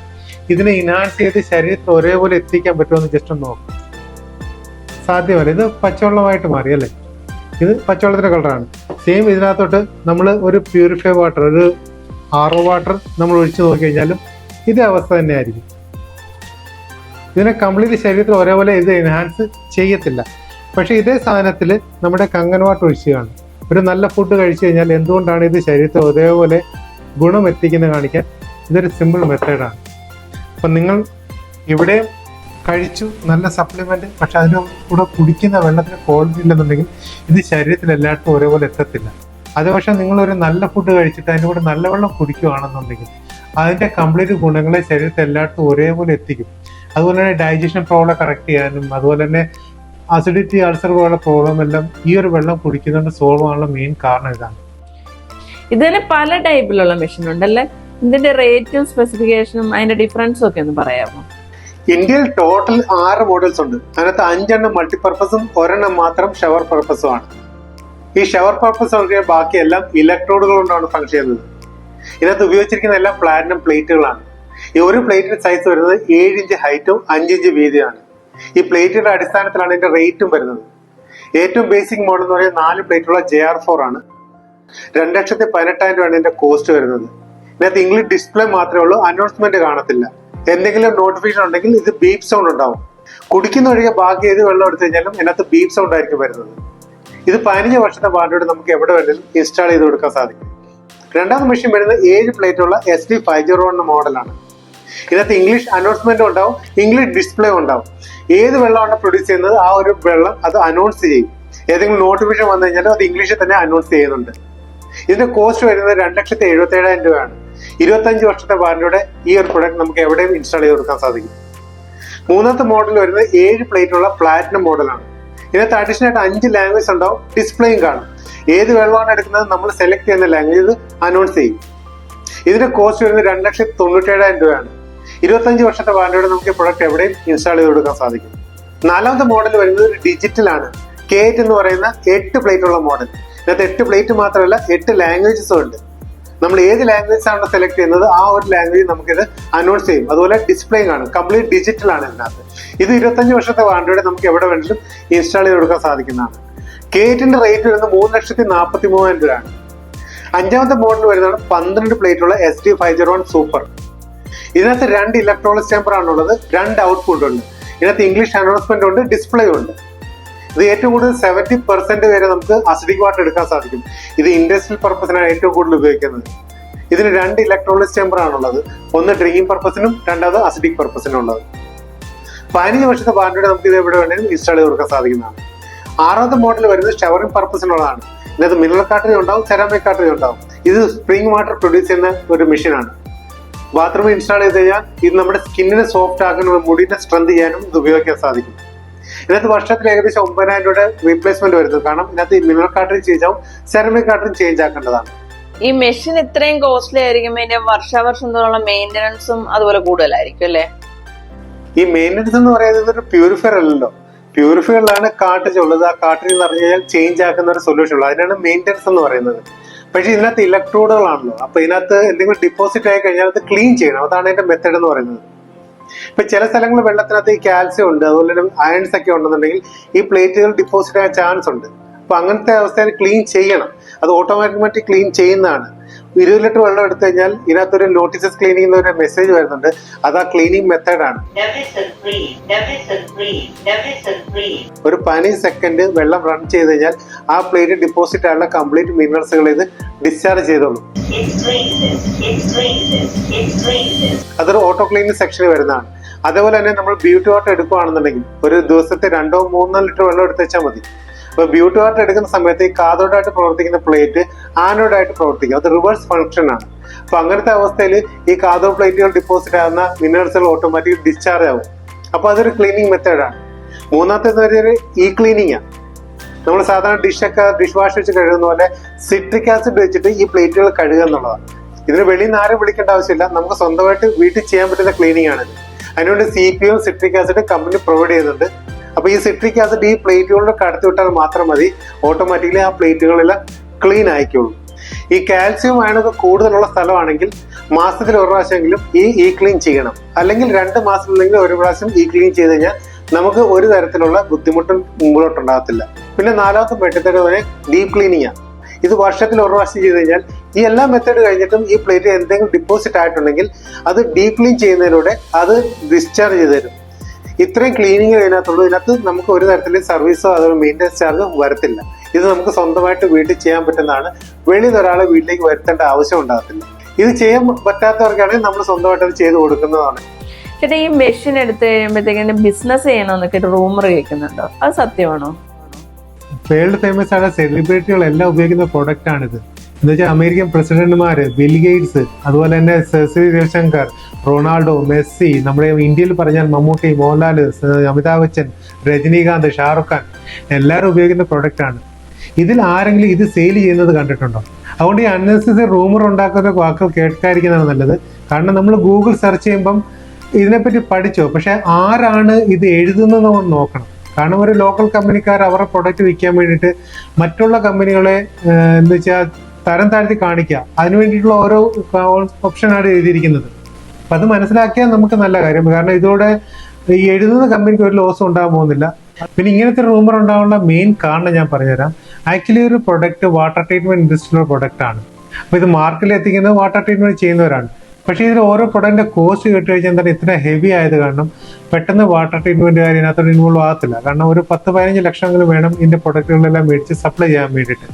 ഇതിനെ ഇൻഹാൻസ് ചെയ്ത് ശരീരത്തിൽ ഒരേപോലെ എത്തിക്കാൻ പറ്റുമെന്ന് ജസ്റ്റ് ഒന്ന് നോക്കും. സാധ്യമല്ല. ഇത് പച്ചവെള്ളമായിട്ട് മാറി അല്ലേ. ഇത് പച്ചവെള്ളത്തിന്റെ കളറാണ്. സെയിം ഇതിനകത്തോട്ട് നമ്മൾ ഒരു പ്യൂരിഫൈ വാട്ടർ, ഒരു RO വാട്ടർ നമ്മൾ ഒഴിച്ചു നോക്കി കഴിഞ്ഞാലും ഇതേ അവസ്ഥ തന്നെയായിരിക്കും. ഇതിനെ കംപ്ലീറ്റ് ശരീരത്തിൽ ഒരേപോലെ ഇത് എൻഹാൻസ് ചെയ്യത്തില്ല. പക്ഷെ ഇതേ സാധനത്തിൽ നമ്മുടെ കങ്കൻ വാട്ടർ ഒഴിക്കുകയാണ്. ഒരു നല്ല ഫുഡ് കഴിച്ചു കഴിഞ്ഞാൽ എന്തുകൊണ്ടാണ് ഇത് ശരീരത്തിൽ ഒരേപോലെ ഗുണം എത്തിക്കുന്നത് കാണിക്കാൻ ഇതൊരു സിമ്പിൾ മെത്തേഡാണ്. അപ്പം നിങ്ങൾ ഇവിടെ കഴിച്ചു നല്ല സപ്ലിമെന്റ്, പക്ഷെ അതിൻ്റെ കൂടെ കുടിക്കുന്ന വെള്ളത്തിന് ക്വാളിറ്റി ഇല്ലെന്നുണ്ടെങ്കിൽ ഇത് ശരീരത്തിൽ എല്ലായിടത്തും ഒരേപോലെ എത്തത്തില്ല. അത് പക്ഷെ നിങ്ങളൊരു നല്ല ഫുഡ് കഴിച്ചിട്ട് അതിൻ്റെ കൂടെ നല്ല വെള്ളം കുടിക്കുകയാണെന്നുണ്ടെങ്കിൽ അതിൻ്റെ കംപ്ലീറ്റ് ഗുണങ്ങളെ ശരീരത്തിൽ എല്ലായിടത്തും ഒരേപോലെ എത്തിക്കും. അതുപോലെ തന്നെ ഡൈജഷൻ പ്രോബ്ലം കറക്റ്റ് ചെയ്യാനും അതുപോലെ തന്നെ അസിഡിറ്റി, അൾസർ പോലുള്ള പ്രോബ്ലം എല്ലാം ഈ ഒരു വെള്ളം കുടിക്കുന്നതുകൊണ്ട് സോൾവ് ആകാനുള്ള മെയിൻ കാരണം ഇതാണ്. ഇതിന് പല ടൈപ്പിലുള്ള മെഷീൻ ഉണ്ടല്ലേ. ഇതിന്റെ റേറ്റും സ്പെസിഫിക്കേഷനും അതിന്റെ ഡിഫറൻസും ഒക്കെ ഒന്ന് പറയാമോ? ഇന്ത്യയിൽ ടോട്ടൽ 6 മോഡൽസ് ഉണ്ട്. അതിനകത്ത് 5 എണ്ണം മൾട്ടിപർപ്പസും 1 എണ്ണം മാത്രം ഷവർ പർപ്പസും ആണ്. ഈ ഷവർ പർപ്പസ് ഒഴികെ ബാക്കിയെല്ലാം ഇലക്ട്രോഡുകൾ കൊണ്ടാണ് ഫംഗ്ഷൻ ചെയ്യുന്നത്. ഇതിനകത്ത് ഉപയോഗിച്ചിരിക്കുന്ന എല്ലാം പ്ലാറ്റിനം പ്ലേറ്റുകളാണ്. ഈ ഒരു പ്ലേറ്റിന്റെ സൈസ് വരുന്നത് 7 ഇഞ്ച് ഹൈറ്റും 5 ഇഞ്ച് വീതിയാണ്. ഈ പ്ലേറ്റുകളുടെ അടിസ്ഥാനത്തിലാണ് ഇതിന്റെ റേറ്റും വരുന്നത്. ഏറ്റവും ബേസിക് മോഡൽ എന്ന് പറയുന്നത് 4 പ്ലേറ്റുള്ള JR4 ആണ്. 2,18,000 രൂപയാണ് ഇതിന്റെ കോസ്റ്റ് വരുന്നത്. ഇതിനകത്ത് ഇംഗ്ലീഷ് ഡിസ്പ്ലേ മാത്രമേ ഉള്ളൂ, അനൗൺസ്മെന്റ് കാണത്തില്ല. എന്തെങ്കിലും നോട്ടിഫിക്കേഷൻ ഉണ്ടെങ്കിൽ ഇത് ബീപ്പ് സൗണ്ട് ഉണ്ടാവും. കുടിക്കുന്ന ഒഴികെ ബാക്കി ഏത് വെള്ളം എടുത്തു കഴിഞ്ഞാലും ഇതിനകത്ത് ബീപ്പ് സൗണ്ട് ആയിരിക്കും വരുന്നത്. ഇത് 15 വർഷത്തെ വാറന്റിയോടെ നമുക്ക് എവിടെ വേണമെങ്കിലും ഇൻസ്റ്റാൾ ചെയ്ത് കൊടുക്കാൻ സാധിക്കും. രണ്ടാമത്തെ മെഷീൻ വരുന്നത് 7 പ്ലേറ്റുള്ള SD501 എന്ന മോഡലാണ്. ഇതിനകത്ത് ഇംഗ്ലീഷ് അനൗൺസ്മെന്റും ഉണ്ടാവും, ഇംഗ്ലീഷ് ഡിസ്പ്ലേ ഉണ്ടാവും. ഏത് വെള്ളമാണ് പ്രൊഡ്യൂസ് ചെയ്യുന്നത് ആ ഒരു വെള്ളം അത് അനൗൺസ് ചെയ്യും. ഏതെങ്കിലും നോട്ടിഫിക്കേഷൻ വന്നു കഴിഞ്ഞാൽ അത് ഇംഗ്ലീഷിൽ തന്നെ അനൗൺസ് ചെയ്യുന്നുണ്ട്. ഇതിന്റെ കോസ്റ്റ് വരുന്നത് 2,77,000 രൂപയാണ്. 25 വർഷത്തെ വാറന്റിയോടെ ഈ ഒരു പ്രൊഡക്റ്റ് നമുക്ക് എവിടെയും ഇൻസ്റ്റാൾ ചെയ്ത് കൊടുക്കാൻ സാധിക്കും. മൂന്നാമത്തെ മോഡൽ വരുന്നത് 7 പ്ലേറ്റുള്ള പ്ലാറ്റിനം മോഡലാണ്. ഇതിനകത്ത് അഡീഷണൽ ആയിട്ട് 5 ലാംഗ്വേജ് ഉണ്ടാവും, ഡിസ്പ്ലേയും കാണും. ഏത് വെള്ളമാണ് എടുക്കുന്നത് നമ്മൾ സെലക്ട് ചെയ്യുന്ന ലാംഗ്വേജ് ഇത് അനൗൺസ് ചെയ്യും. ഇതിന്റെ കോസ്റ്റ് വരുന്നത് 2,97,000 രൂപയാണ്. 25 വർഷത്തെ വാറന്റിയോടെ നമുക്ക് ഈ പ്രൊഡക്റ്റ് എവിടെയും ഇൻസ്റ്റാൾ ചെയ്ത് കൊടുക്കാൻ സാധിക്കും. 4ാമത്തെ മോഡൽ വരുന്നത് ഡിജിറ്റൽ ആണ്. K8 എന്ന് പറയുന്ന 8 പ്ലേറ്റ് ഉള്ള മോഡൽ. ഇതിനകത്ത് 8 പ്ലേറ്റ് മാത്രമല്ല 8 ലാംഗ്വേജസും ഉണ്ട്. നമ്മൾ ഏത് ലാംഗ്വേജ് ആണ് സെലക്ട് ചെയ്യുന്നത് ആ ഒരു ലാംഗ്വേജ് നമുക്കിത് അനൗൺസ് ചെയ്യും. അതുപോലെ ഡിസ്പ്ലേ കാണും. കംപ്ലീറ്റ് ഡിജിറ്റൽ ആണ് ഇതിനകത്ത്. ഇത് 25 വർഷത്തെ വാറന്റിയോടെ നമുക്ക് എവിടെ വേണമെങ്കിലും ഇൻസ്റ്റാൾ ചെയ്ത് കൊടുക്കാൻ സാധിക്കുന്നതാണ്. K8ന്റെ റേറ്റ് വരുന്നത് 3,43,000 രൂപയാണ്. 5ാമത്തെ മോഡൽ വരുന്നതാണ് 12 പ്ലേറ്റ് ഉള്ള SD501 സൂപ്പർ. ഇതിനകത്ത് 2 ഇലക്ട്രോണിക് ചേമ്പർ ആണുള്ളത്, 2 ഔട്ട്പുട്ട് ഉണ്ട്. ഇതിനകത്ത് ഇംഗ്ലീഷ് അനൗൺസ്മെന്റ് ഉണ്ട്, ഡിസ്പ്ലേ ഉണ്ട്. ഇത് ഏറ്റവും കൂടുതൽ 70% വരെ നമുക്ക് അസിഡിക് വാട്ടർ എടുക്കാൻ സാധിക്കും. ഇത് ഇൻഡസ്ട്രിയൽ പർപ്പസിനാണ് ഏറ്റവും കൂടുതൽ ഉപയോഗിക്കുന്നത്. ഇതിന് 2 ഇലക്ട്രോണിക് ചേമ്പർ ആണുള്ളത്, ഒന്ന് ഡ്രിങ്കിങ് പർപ്പസിനും രണ്ടാമത് അസിഡിക് പർപ്പസിനും ഉള്ളത്. 15 വർഷത്തെ വാറന്റിയോടെ നമുക്ക് ഇത് എവിടെ വേണമെങ്കിലും ഇൻസ്റ്റാൾ ചെയ്ത് കൊടുക്കാൻ സാധിക്കുന്നതാണ്. 6ാമത്തെ മോഡൽ വരുന്നത് ഷവറിംഗ് പർപ്പസിനുള്ളതാണ്. ഇതിനകത്ത് മിനറൽ കാട്ടറി ഉണ്ടാവും, സെറാമിക് കാട്ടറി ഉണ്ടാവും. ഇത് സ്പ്രിംഗ് വാട്ടർ പ്രൊഡ്യൂസ് ചെയ്യുന്ന ഒരു മെഷീനാണ്. ബാത്റൂമിൽ ഇൻസ്റ്റാൾ ചെയ്ത് കഴിഞ്ഞാൽ ഇത് നമ്മുടെ സ്കിന്നിനെ സോഫ്റ്റ് ആക്കാനും മുടിനെ സ്ട്രെങ്ത് ചെയ്യാനും ഇത് ഉപയോഗിക്കാൻ സാധിക്കും. ഇതിനകത്ത് വർഷത്തിൽ ഏകദേശം 9,000 രൂപയുടെ റീപ്ലേസ്മെന്റ് വരുന്നത്. കാരണം ഇതിനകത്ത് മിനറൽ കാട്ടറി ചേഞ്ച് ആവും, സെറാമിക് കാട്ടറി ചേഞ്ച് ആക്കേണ്ടതാണ്. ഈ മെഷീൻ ഇത്രയും കോസ്റ്റ്ലി ആയിരിക്കും, ഇതിന്റെ വർഷാവർഷം തോറുള്ള മെയിൻ്റനൻസും അതുപോലെ കൂടുതലായിരിക്കും അല്ലേ? ഈ മെയിൻ്റനൻസ് എന്ന് പറയുന്നത് ഒരു പ്യൂരിഫയർ അല്ലല്ലോ. പ്യൂരിഫയറിലാണ് കാർട്രിഡ്ജ് ഉള്ളത്. ആ കാർട്രിഡ്ജ് എന്ന് പറഞ്ഞു കഴിഞ്ഞാൽ ചേഞ്ച് ആക്കുന്ന ഒരു സൊല്യൂഷൻ ഉള്ളത്. അതിനാണ് മെയിൻ്റനൻസ് എന്ന് പറയുന്നത്. പക്ഷേ ഇതിനകത്ത് ഇലക്ട്രോഡുകളാണല്ലോ. അപ്പൊ ഇതിനകത്ത് എന്തെങ്കിലും ഡിപ്പോസിറ്റ് ആയി കഴിഞ്ഞാൽ അത് ക്ലീൻ ചെയ്യണം. അതാണ് അതിന്റെ മെത്തേഡ് എന്ന് പറയുന്നത്. ഇപ്പൊ ചില സ്ഥലങ്ങളിൽ വെള്ളത്തിനകത്ത് ഈ കാൽസ്യം ഉണ്ട്, അതുപോലെ തന്നെ അയൺസ് ഒക്കെ ഉണ്ടെന്നുണ്ടെങ്കിൽ ഈ പ്ലേറ്റുകൾ ഡിപ്പോസിറ്റ് ആകാൻ ചാൻസ് ഉണ്ട്. അപ്പൊ അങ്ങനത്തെ അവസ്ഥയിൽ ക്ലീൻ ചെയ്യണം. അത് ഓട്ടോമാറ്റിക് ക്ലീൻ ചെയ്യുന്നതാണ്. 20 ലിറ്റർ വെള്ളം എടുത്തു കഴിഞ്ഞാൽ ഇതിനകത്തൊരു നോട്ടീസസ് ക്ലീനിങ് ഒരു മെസ്സേജ് വരുന്നുണ്ട്. അത് ആ ക്ലീനിങ് മെത്തേഡാണ്. ഒരു 15 സെക്കൻഡ് വെള്ളം റൺ ചെയ്ത് കഴിഞ്ഞാൽ ആ പ്ലേറ്റ് ഡിപ്പോസിറ്റ് ആയുള്ള കംപ്ലീറ്റ് മിനറൽസുകൾ ഇത് ഡിസ്ചാർജ് ചെയ്തോളും. അതൊരു ഓട്ടോ ക്ലീനിങ് സെക്ഷനിൽ വരുന്നതാണ്. അതേപോലെ തന്നെ നമ്മൾ ബ്യൂട്ടി വാട്ടർ എടുക്കുകയാണെന്നുണ്ടെങ്കിൽ ഒരു ദിവസത്തെ 2-3 ലിറ്റർ വെള്ളം എടുത്ത് വെച്ചാൽ മതി. അപ്പൊ ബ്യൂട്ടി വാട്ടർ എടുക്കുന്ന സമയത്ത് ഈ കാഥോഡായിട്ട് പ്രവർത്തിക്കുന്ന പ്ലേറ്റ് ആനോഡായിട്ട് പ്രവർത്തിക്കും. അത് റിവേഴ്സ് ഫംഗ്ഷൻ ആണ്. അപ്പൊ അങ്ങനത്തെ അവസ്ഥയിൽ ഈ കാഥോ പ്ലേറ്റുകൾ ഡിപ്പോസിറ്റ് ആകുന്ന മിനറൽസുകൾ ഓട്ടോമാറ്റിക് ഡിസ്ചാർജ് ആവും. അപ്പൊ അതൊരു ക്ലീനിങ് മെത്തേഡാണ്. 3ാമത്തേത് ഒരു ഈ ക്ലീനിങ് ആണ്. നമ്മൾ സാധാരണ ഡിഷ് വാഷ് വെച്ച് കഴുകുന്ന പോലെ സിട്രിക് ആസിഡ് വെച്ചിട്ട് ഈ പ്ലേറ്റുകൾ കഴുകുക എന്നുള്ളതാണ്. ഇതിന് വെളിയിൽ നിന്ന് ആരും വിളിക്കേണ്ട ആവശ്യമില്ല. നമുക്ക് സ്വന്തമായിട്ട് വീട്ടിൽ ചെയ്യാൻ പറ്റുന്ന ക്ലീനിങ് ആണ്. അതിനുവേണ്ടി CPO citric acid company provide ചെയ്യുന്നുണ്ട്. അപ്പൊ ഈ സിട്രിക് ആസിഡ് ഈ പ്ലേറ്റുകളിൽ കടത്തി വിട്ടാൽ മാത്രം മതി, ഓട്ടോമാറ്റിക്കലി ആ പ്ലേറ്റുകളെല്ലാം ക്ലീൻ ആയിക്കോളും. ഈ കാൽസ്യം അയണൊക്കെ കൂടുതലുള്ള സ്ഥലമാണെങ്കിൽ മാസത്തിൽ 1 പ്രാവശ്യമെങ്കിലും ഈ ക്ലീൻ ചെയ്യണം. അല്ലെങ്കിൽ 2 മാസത്തിലെങ്കിലും 1 പ്രാവശ്യം ഈ ക്ലീൻ ചെയ്ത് കഴിഞ്ഞാൽ നമുക്ക് ഒരു തരത്തിലുള്ള ബുദ്ധിമുട്ടും മുമ്പോട്ടുണ്ടാകത്തില്ല. പിന്നെ 4ാമത്തെ മെത്തേഡ് ഡീപ് ക്ലീനിങ് ആണ്. ഇത് വർഷത്തിൽ 1 പ്രാവശ്യം ചെയ്ത് കഴിഞ്ഞാൽ ഈ എല്ലാ മെത്തേഡ് കഴിഞ്ഞിട്ടും ഈ പ്ലേറ്റ് എന്തെങ്കിലും ഡിപ്പോസിറ്റ് ആയിട്ടുണ്ടെങ്കിൽ അത് ഡീപ് ക്ലീൻ ചെയ്യുന്നതിലൂടെ അത് ഡിസ്ചാർജ് ചെയ്ത് തരും. ഇത്രയും ക്ലീനിങ് ഇതിനകത്തുള്ളൂ. ഇതിനകത്ത് നമുക്ക് ഒരു തരത്തിലും സർവീസോ അതുപോലെ മെയിൻ്റെനൻസ് ചാർജോ വരത്തില്ല. ഇത് നമുക്ക് സ്വന്തമായിട്ട് വീട്ടിൽ ചെയ്യാൻ പറ്റുന്നതാണ്. വെളിയിൽ നിന്ന് ഒരാളെ വീട്ടിലേക്ക് വരുത്തേണ്ട ആവശ്യം ഉണ്ടാകത്തില്ല. ഇത് ചെയ്യാൻ പറ്റാത്തവർക്കാണെങ്കിൽ നമ്മൾ സ്വന്തമായിട്ട് അത് ചെയ്ത് കൊടുക്കുന്നതാണ്. ചേട്ടാ, ഈ മെഷീൻ എടുത്ത് കഴിയുമ്പോഴത്തേക്കും ബിസിനസ് ചെയ്യണമെന്നൊക്കെ റൂമർ കേൾക്കുന്നുണ്ടോ? അത് സത്യമാണോ? വേൾഡ് ഫേമസ് ആയ സെലിബ്രിറ്റികളെല്ലാം ഉപയോഗിക്കുന്ന പ്രൊഡക്റ്റ് ആണിത്. എന്ന് വെച്ചാൽ അമേരിക്കൻ പ്രസിഡന്റുമാര്, ബിൽ ഗേറ്റ്സ്, അതുപോലെ തന്നെ ശ്രീ രവിശങ്കർ, റൊണാൾഡോ, മെസ്സി, നമ്മുടെ ഇന്ത്യയിൽ പറഞ്ഞാൽ മമ്മൂട്ടി, മോഹൻലാൽ, അമിതാഭ് ബച്ചൻ, രജനീകാന്ത്, ഷാറുഖ് ഖാൻ എല്ലാവരും ഉപയോഗിക്കുന്ന പ്രൊഡക്റ്റ് ആണ്. ഇതിൽ ആരെങ്കിലും ഇത് സെയിൽ ചെയ്യുന്നത് കണ്ടിട്ടുണ്ടോ? അതുകൊണ്ട് ഈ അൺനെസസറി റൂമർ ഉണ്ടാക്കുന്ന വാക്കുകൾ കേൾക്കാതിരിക്കുന്നതാണ് നല്ലത്. കാരണം നമ്മൾ ഗൂഗിൾ സെർച്ച് ചെയ്യുമ്പം ഇതിനെപ്പറ്റി പഠിച്ചോ, പക്ഷെ ആരാണ് ഇത് എഴുതുന്നത് നമ്മൾ നോക്കണം. കാരണം ഒരു ലോക്കൽ കമ്പനിക്കാർ അവരുടെ പ്രൊഡക്റ്റ് വിൽക്കാൻ വേണ്ടിയിട്ട് മറ്റുള്ള കമ്പനികളെ എന്താ വെച്ചാൽ തരം താഴ്ത്തി കാണിക്കുക, അതിന് വേണ്ടിയിട്ടുള്ള ഓരോ ഓപ്ഷനാണ് എഴുതിയിരിക്കുന്നത്. അപ്പം അത് മനസ്സിലാക്കിയാൽ നമുക്ക് നല്ല കാര്യം. കാരണം ഇതോടെ ഈ എഴുതുന്ന കമ്പനിക്ക് ഒരു ലോസും ഉണ്ടാകാൻ പോകുന്നില്ല. പിന്നെ ഇങ്ങനത്തെ റൂമർ ഉണ്ടാകാനുള്ള മെയിൻ കാരണം ഞാൻ പറഞ്ഞുതരാം. ആക്ച്വലി ഒരു പ്രൊഡക്റ്റ് വാട്ടർ ട്രീറ്റ്മെന്റ് ഇൻഡസ്ട്രിയിലുള്ള പ്രൊഡക്റ്റ് ആണ്. അപ്പോൾ ഇത് മാർക്കറ്റിൽ എത്തിക്കുന്നത് വാട്ടർ ട്രീറ്റ്മെന്റ് ചെയ്യുന്നവരാണ്. പക്ഷേ ഇതിൽ ഓരോ പ്രൊഡക്റ്റിന്റെ കോസ്റ്റ് കേട്ട് കഴിഞ്ഞാൽ എന്താണ് ഇത്ര ഹെവി ആയത് കാരണം പെട്ടെന്ന് വാട്ടർ ട്രീറ്റ്മെന്റ് കാര്യം ഇതിനകത്തോട് ഇൻവോൾവ് ആകത്തില്ല. കാരണം ഒരു 10-15 ലക്ഷമെങ്കിലും വേണം ഇതിന്റെ പ്രൊഡക്റ്റുകളെല്ലാം മേടിച്ച് സപ്ലൈ ചെയ്യാൻ വേണ്ടിയിട്ട്.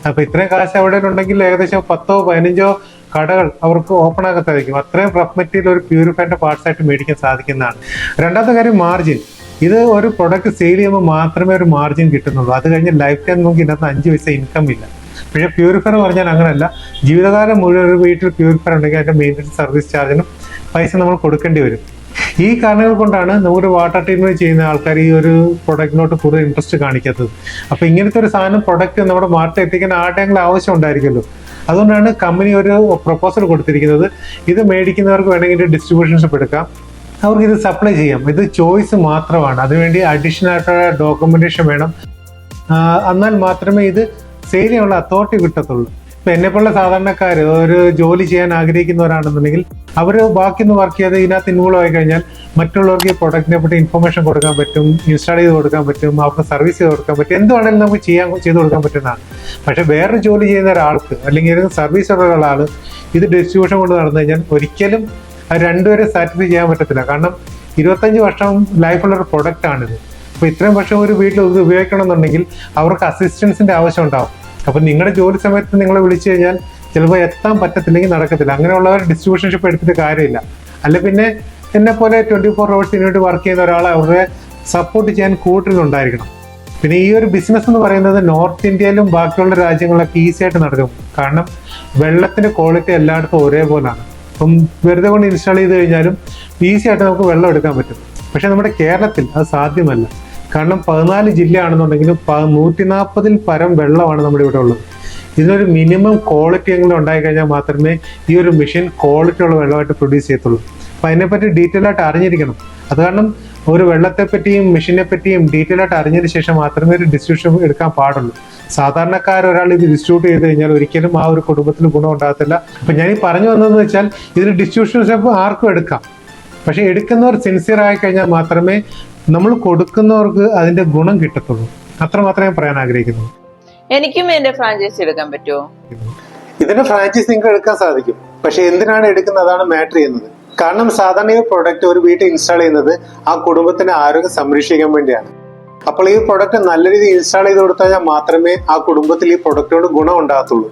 അപ്പൊ ഇത്രയും കാശ് അവിടെ ഉണ്ടെങ്കിൽ ഏകദേശം 10-15 കടകൾ അവർക്ക് ഓപ്പൺ ആക്കത്തായിരിക്കും. അത്രയും റഫ് മെറ്റീരിയൽ ഒരു പ്യൂരിഫൈൻ്റെ പാർട്സ് ആയിട്ട് മേടിക്കാൻ സാധിക്കുന്നതാണ്. രണ്ടാമത്തെ കാര്യം മാർജിൻ. ഇത് ഒരു പ്രൊഡക്റ്റ് സെയിൽ ചെയ്യുമ്പോൾ മാത്രമേ ഒരു മാർജിൻ കിട്ടുന്നുള്ളൂ. അത് കഴിഞ്ഞ് ലൈഫ് ടൈം നമുക്ക് ഇതിനകത്ത് 5 പൈസ ഇൻകം ഇല്ല. പക്ഷേ പ്യൂരിഫയർ പറഞ്ഞാൽ അങ്ങനെയല്ല. ജീവിതകാലം മുഴുവൻ ഒരു വീട്ടിൽ പ്യൂരിഫയർ ഉണ്ടെങ്കിൽ അതിൻ്റെ മെയിൻ്റനൻസ് സർവീസ് ചാർജിനും പൈസ നമ്മൾ കൊടുക്കേണ്ടി വരും. ഈ കാരണങ്ങൾ കൊണ്ടാണ് നമുക്ക് വാട്ടർ ട്രീറ്റ്മെന്റ് ചെയ്യുന്ന ആൾക്കാർ ഈ ഒരു പ്രൊഡക്റ്റിനോട്ട് കൂടുതൽ ഇൻട്രസ്റ്റ് കാണിക്കാത്തത്. അപ്പോൾ ഇങ്ങനത്തെ ഒരു സാധനം പ്രൊഡക്റ്റ് നമ്മുടെ മാർക്കറ്റിൽ എത്തിക്കാൻ ആരുടെയെങ്കിലും ആവശ്യം ഉണ്ടായിരിക്കുമല്ലോ. അതുകൊണ്ടാണ് കമ്പനി ഒരു പ്രപ്പോസൽ കൊടുത്തിരിക്കുന്നത്. ഇത് മേടിക്കുന്നവർക്ക് വേണമെങ്കിൽ ഡിസ്ട്രിബ്യൂഷൻഷിപ്പ് എടുക്കാം, അവർക്ക് ഇത് സപ്ലൈ ചെയ്യാം. ഇത് ചോയ്സ് മാത്രമാണ്. അതിനുവേണ്ടി അഡീഷണൽ ആയിട്ടുള്ള ഡോക്യുമെന്റേഷൻ വേണം. എന്നാൽ മാത്രമേ ഇത് സെയിൽ ചെയ്യാനുള്ള അതോറിറ്റി കിട്ടത്തുള്ളൂ. ഇപ്പം എന്നെപ്പോലുള്ള സാധാരണക്കാർ ഒരു ജോലി ചെയ്യാൻ ആഗ്രഹിക്കുന്നവരാണെന്നുണ്ടെങ്കിൽ അവർ ബാക്കിയൊന്ന് വർക്ക് ചെയ്ത് ഇതിനകത്ത് ഇൻവോൾവ് ആയി കഴിഞ്ഞാൽ മറ്റുള്ളവർക്ക് ഈ പ്രൊഡക്റ്റിനെ പറ്റി ഇൻഫർമേഷൻ കൊടുക്കാൻ പറ്റും, ഇൻസ്റ്റാൾ ചെയ്ത് കൊടുക്കാൻ പറ്റും, അവർക്ക് സർവീസ് ചെയ്ത് കൊടുക്കാൻ പറ്റും, എന്തുവാണെങ്കിലും നമുക്ക് ചെയ്ത് കൊടുക്കാൻ പറ്റുന്നതാണ്. പക്ഷേ വേറൊരു ജോലി ചെയ്യുന്ന ഒരാൾക്ക് അല്ലെങ്കിൽ ഒരു സർവീസ് ഉള്ള ഒരാൾ ഇത് ഡിസ്ട്രിബ്യൂഷൻ കൊണ്ട് നടന്നു കഴിഞ്ഞാൽ ഒരിക്കലും അത് രണ്ടുപേരെ സാറ്റിസ്ഫൈ ചെയ്യാൻ പറ്റത്തില്ല. കാരണം 25 വർഷം ലൈഫുള്ളൊരു പ്രൊഡക്റ്റാണിത്. അപ്പോൾ ഇത്രയും വർഷം ഒരു വീട്ടിൽ ഇത് ഉപയോഗിക്കണമെന്നുണ്ടെങ്കിൽ അവർക്ക് അസിസ്റ്റൻസിൻ്റെ ആവശ്യം ഉണ്ടാവും. അപ്പം നിങ്ങളുടെ ജോലി സമയത്ത് നിങ്ങളെ വിളിച്ചു കഴിഞ്ഞാൽ ചിലപ്പോൾ എത്താൻ പറ്റത്തില്ലെങ്കിൽ നടക്കത്തില്ല. അങ്ങനെയുള്ളവർ ഡിസ്ട്രിബ്യൂഷൻഷിപ്പ് എടുത്തിട്ട് കാര്യമില്ല. അല്ല പിന്നെ എന്നെ പോലെ 24 hours വേണ്ടി വർക്ക് ചെയ്യുന്ന ഒരാൾ അവരെ സപ്പോർട്ട് ചെയ്യാൻ കൂട്ടിലുണ്ടായിരിക്കണം. പിന്നെ ഈ ഒരു ബിസിനസ് എന്ന് പറയുന്നത് നോർത്ത് ഇന്ത്യയിലും ബാക്കിയുള്ള രാജ്യങ്ങളിലൊക്കെ ഈസി ആയിട്ട് നടക്കും. കാരണം വെള്ളത്തിൻ്റെ ക്വാളിറ്റി എല്ലായിടത്തും ഒരേപോലെയാണ്. അപ്പം വെറുതെ കൊണ്ട് ഇൻസ്റ്റാൾ ചെയ്ത് കഴിഞ്ഞാലും ഈസി ആയിട്ട് നമുക്ക് വെള്ളം എടുക്കാൻ പറ്റും. പക്ഷേ നമ്മുടെ കേരളത്തിൽ അത് സാധ്യമല്ല. കാരണം 14 ജില്ലയാണെന്നുണ്ടെങ്കിലും 140 പരം വെള്ളമാണ് നമ്മുടെ ഇവിടെ ഉള്ളത്. ഇതിനൊരു മിനിമം ക്വാളിറ്റി എങ്കിലും ഉണ്ടായിക്കഴിഞ്ഞാൽ മാത്രമേ ഈ ഒരു മെഷീൻ ക്വാളിറ്റി ഉള്ള വെള്ളമായിട്ട് പ്രൊഡ്യൂസ് ചെയ്യത്തുള്ളൂ. അപ്പം അതിനെപ്പറ്റി ഡീറ്റെയിൽ ആയിട്ട് അറിഞ്ഞിരിക്കണം. അത് കാരണം ഒരു വെള്ളത്തെപ്പറ്റിയും മെഷീനെ പറ്റിയും ഡീറ്റെയിൽ ആയിട്ട് അറിഞ്ഞതിന് ശേഷം മാത്രമേ ഒരു ഡിസ്ട്രിബ്യൂഷൻ എടുക്കാൻ പാടുള്ളൂ. സാധാരണക്കാരൊരാൾ ഇത് ഡിസ്ട്രിബ്യൂട്ട് ചെയ്ത് കഴിഞ്ഞാൽ ഒരിക്കലും ആ ഒരു കുടുംബത്തിന് ഗുണം ഉണ്ടാകത്തില്ല. അപ്പം ഞാൻ ഈ പറഞ്ഞു വന്നതെന്ന് വെച്ചാൽ ഇതിന് ഡിസ്ട്രിബ്യൂഷൻ ആർക്കും എടുക്കാം. പക്ഷെ എടുക്കുന്നവർ സിൻസിയർ ആയി കഴിഞ്ഞാൽ മാത്രമേ നമ്മൾ കൊടുക്കുന്നവർക്ക് അതിന്റെ ഗുണം കിട്ടത്തുള്ളൂ. അത്ര മാത്രമേ ഞാൻ പറയാൻ ആഗ്രഹിക്കുന്നു. എനിക്കും എന്റെ ഫ്രാഞ്ചൈസി എടുക്കാൻ പറ്റുമോ? ഇതിന്റെ ഫ്രാഞ്ചൈസി നിങ്ങൾക്ക് എടുക്കാൻ സാധിക്കും. പക്ഷെ എന്തിനാണ് എടുക്കുന്നത് അതാണ് മാറ്റർ ചെയ്യുന്നത്. കാരണം സാധാരണ ഈ പ്രൊഡക്റ്റ് ഒരു വീട്ടിൽ ഇൻസ്റ്റാൾ ചെയ്യുന്നത് ആ കുടുംബത്തിന്റെ ആരോഗ്യം സംരക്ഷിക്കാൻ വേണ്ടിയാണ്. അപ്പോൾ ഈ പ്രൊഡക്റ്റ് നല്ല രീതിയിൽ ഇൻസ്റ്റാൾ ചെയ്ത് കൊടുത്താൽ മാത്രമേ ആ കുടുംബത്തിൽ ഈ പ്രൊഡക്റ്റോട് ഗുണം ഉണ്ടാകത്തുള്ളൂ.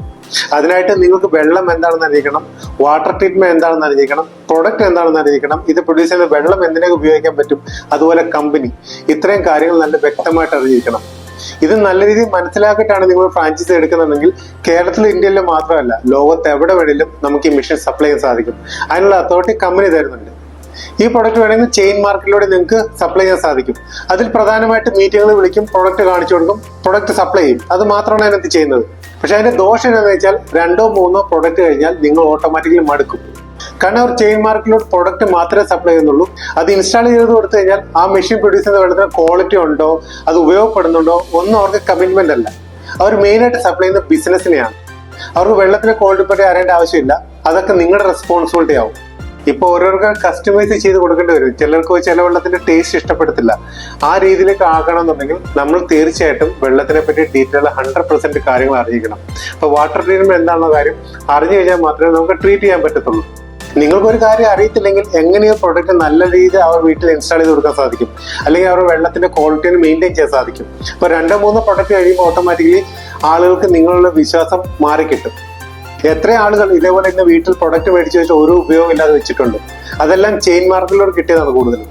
അതിനായിട്ട് നിങ്ങൾക്ക് വെള്ളം എന്താണെന്ന് അറിയിക്കണം, വാട്ടർ ട്രീറ്റ്മെന്റ് എന്താണെന്ന് അറിയിക്കണം, പ്രൊഡക്റ്റ് എന്താണെന്ന് അറിയിക്കണം, ഇത് പ്രൊഡ്യൂസ് ചെയ്യുന്ന വെള്ളം എന്തിനൊക്കെ ഉപയോഗിക്കാൻ പറ്റും, അതുപോലെ കമ്പനി, ഇത്രയും കാര്യങ്ങൾ നല്ല വ്യക്തമായിട്ട് അറിഞ്ഞിരിക്കണം. ഇത് നല്ല രീതിയിൽ മനസ്സിലാക്കിയിട്ടാണ് നിങ്ങൾ ഫ്രാഞ്ചൈസി എടുക്കുന്നുണ്ടെങ്കിൽ കേരളത്തിലും ഇന്ത്യയിലും മാത്രമല്ല ലോകത്ത് എവിടെ വേണേലും നമുക്ക് ഈ മെഷീൻ സപ്ലൈ ചെയ്യാൻ സാധിക്കും. അതിനുള്ള അതോറിറ്റി കമ്പനി തരുന്നുണ്ട്. ഈ പ്രൊഡക്റ്റ് വേണമെങ്കിൽ ചെയിൻ മാർക്കറ്റിലൂടെ നിങ്ങൾക്ക് സപ്ലൈ ചെയ്യാൻ സാധിക്കും. അതിൽ പ്രധാനമായിട്ട് മീറ്റിങ്ങുകൾ വിളിക്കും, പ്രൊഡക്റ്റ് കാണിച്ചു കൊടുക്കും, പ്രൊഡക്റ്റ് സപ്ലൈ ചെയ്യും. അത് മാത്രമാണ് അതിനകത്ത് ചെയ്യുന്നത്. പക്ഷെ അതിന്റെ ദോഷം എന്താണെന്ന് വെച്ചാൽ 2-3 പ്രൊഡക്റ്റ് കഴിഞ്ഞാൽ നിങ്ങൾ ഓട്ടോമാറ്റിക്കലി മടുക്കും. കാരണം അവർ ചെയിൻ മാർക്കറ്റിലോട്ട് പ്രൊഡക്റ്റ് മാത്രമേ സപ്ലൈ ചെയ്യുന്നുള്ളൂ. അത് ഇൻസ്റ്റാൾ ചെയ്ത് കൊടുത്തു കഴിഞ്ഞാൽ ആ മെഷീൻ പ്രൊഡ്യൂസ് ചെയ്യുന്ന വെള്ളത്തിന് ക്വാളിറ്റി ഉണ്ടോ, അത് ഉപയോഗപ്പെടുന്നുണ്ടോ ഒന്നും അവർക്ക് കമ്മിറ്റ്മെന്റ് അല്ല. അവർ മെയിനായിട്ട് സപ്ലൈ ചെയ്യുന്ന ബിസിനസ്സിനെയാണ്. അവർക്ക് വെള്ളത്തിന്റെ ക്വാളിറ്റി പറ്റി അറിയേണ്ട ആവശ്യമില്ല. അതൊക്കെ നിങ്ങളുടെ റെസ്പോൺസിബിലിറ്റി ആവും. ഇപ്പൊ ഓരോരുത്തർക്ക് കസ്റ്റമൈസ് ചെയ്ത് കൊടുക്കേണ്ടി വരും. ചിലർക്ക് ചില വെള്ളത്തിന്റെ ടേസ്റ്റ് ഇഷ്ടപ്പെടത്തില്ല. ആ രീതിയിലേക്ക് ആക്കണമെന്നുണ്ടെങ്കിൽ നമ്മൾ തീർച്ചയായിട്ടും വെള്ളത്തിനെ പറ്റി ഡീറ്റെയിൽ 100% കാര്യങ്ങൾ അറിയിക്കണം. അപ്പൊ വാട്ടർ ട്രീറ്റ്മെന്റ് എന്താണെന്ന കാര്യം അറിഞ്ഞു കഴിഞ്ഞാൽ മാത്രമേ നമുക്ക് ട്രീറ്റ് ചെയ്യാൻ പറ്റത്തുള്ളൂ. നിങ്ങൾക്കൊരു കാര്യം അറിയത്തില്ലെങ്കിൽ എങ്ങനെയോ പ്രൊഡക്റ്റ് നല്ല രീതിയിൽ അവർ വീട്ടിൽ ഇൻസ്റ്റാൾ ചെയ്ത് കൊടുക്കാൻ സാധിക്കും, അല്ലെങ്കിൽ അവർ വെള്ളത്തിന്റെ ക്വാളിറ്റിന് മെയിൻറ്റെയിൻ ചെയ്യാൻ സാധിക്കും. ഇപ്പൊ 2-3 പ്രൊഡക്റ്റ് കഴിയുമ്പോൾ ഓട്ടോമാറ്റിക്കലി ആളുകൾക്ക് നിങ്ങളുടെ വിശ്വാസം മാറിക്കിട്ടും. എത്ര ആളുകൾ ഇതേപോലെ തന്നെ വീട്ടിൽ പ്രൊഡക്റ്റ് മേടിച്ച് വെച്ച് ഒരു ഉപയോഗം ഇല്ലാതെ വെച്ചിട്ടുണ്ട്. അതെല്ലാം ചെയിൻ മാർക്കറ്റിലൂടെ കിട്ടിയതാണ് കൂടുതലും.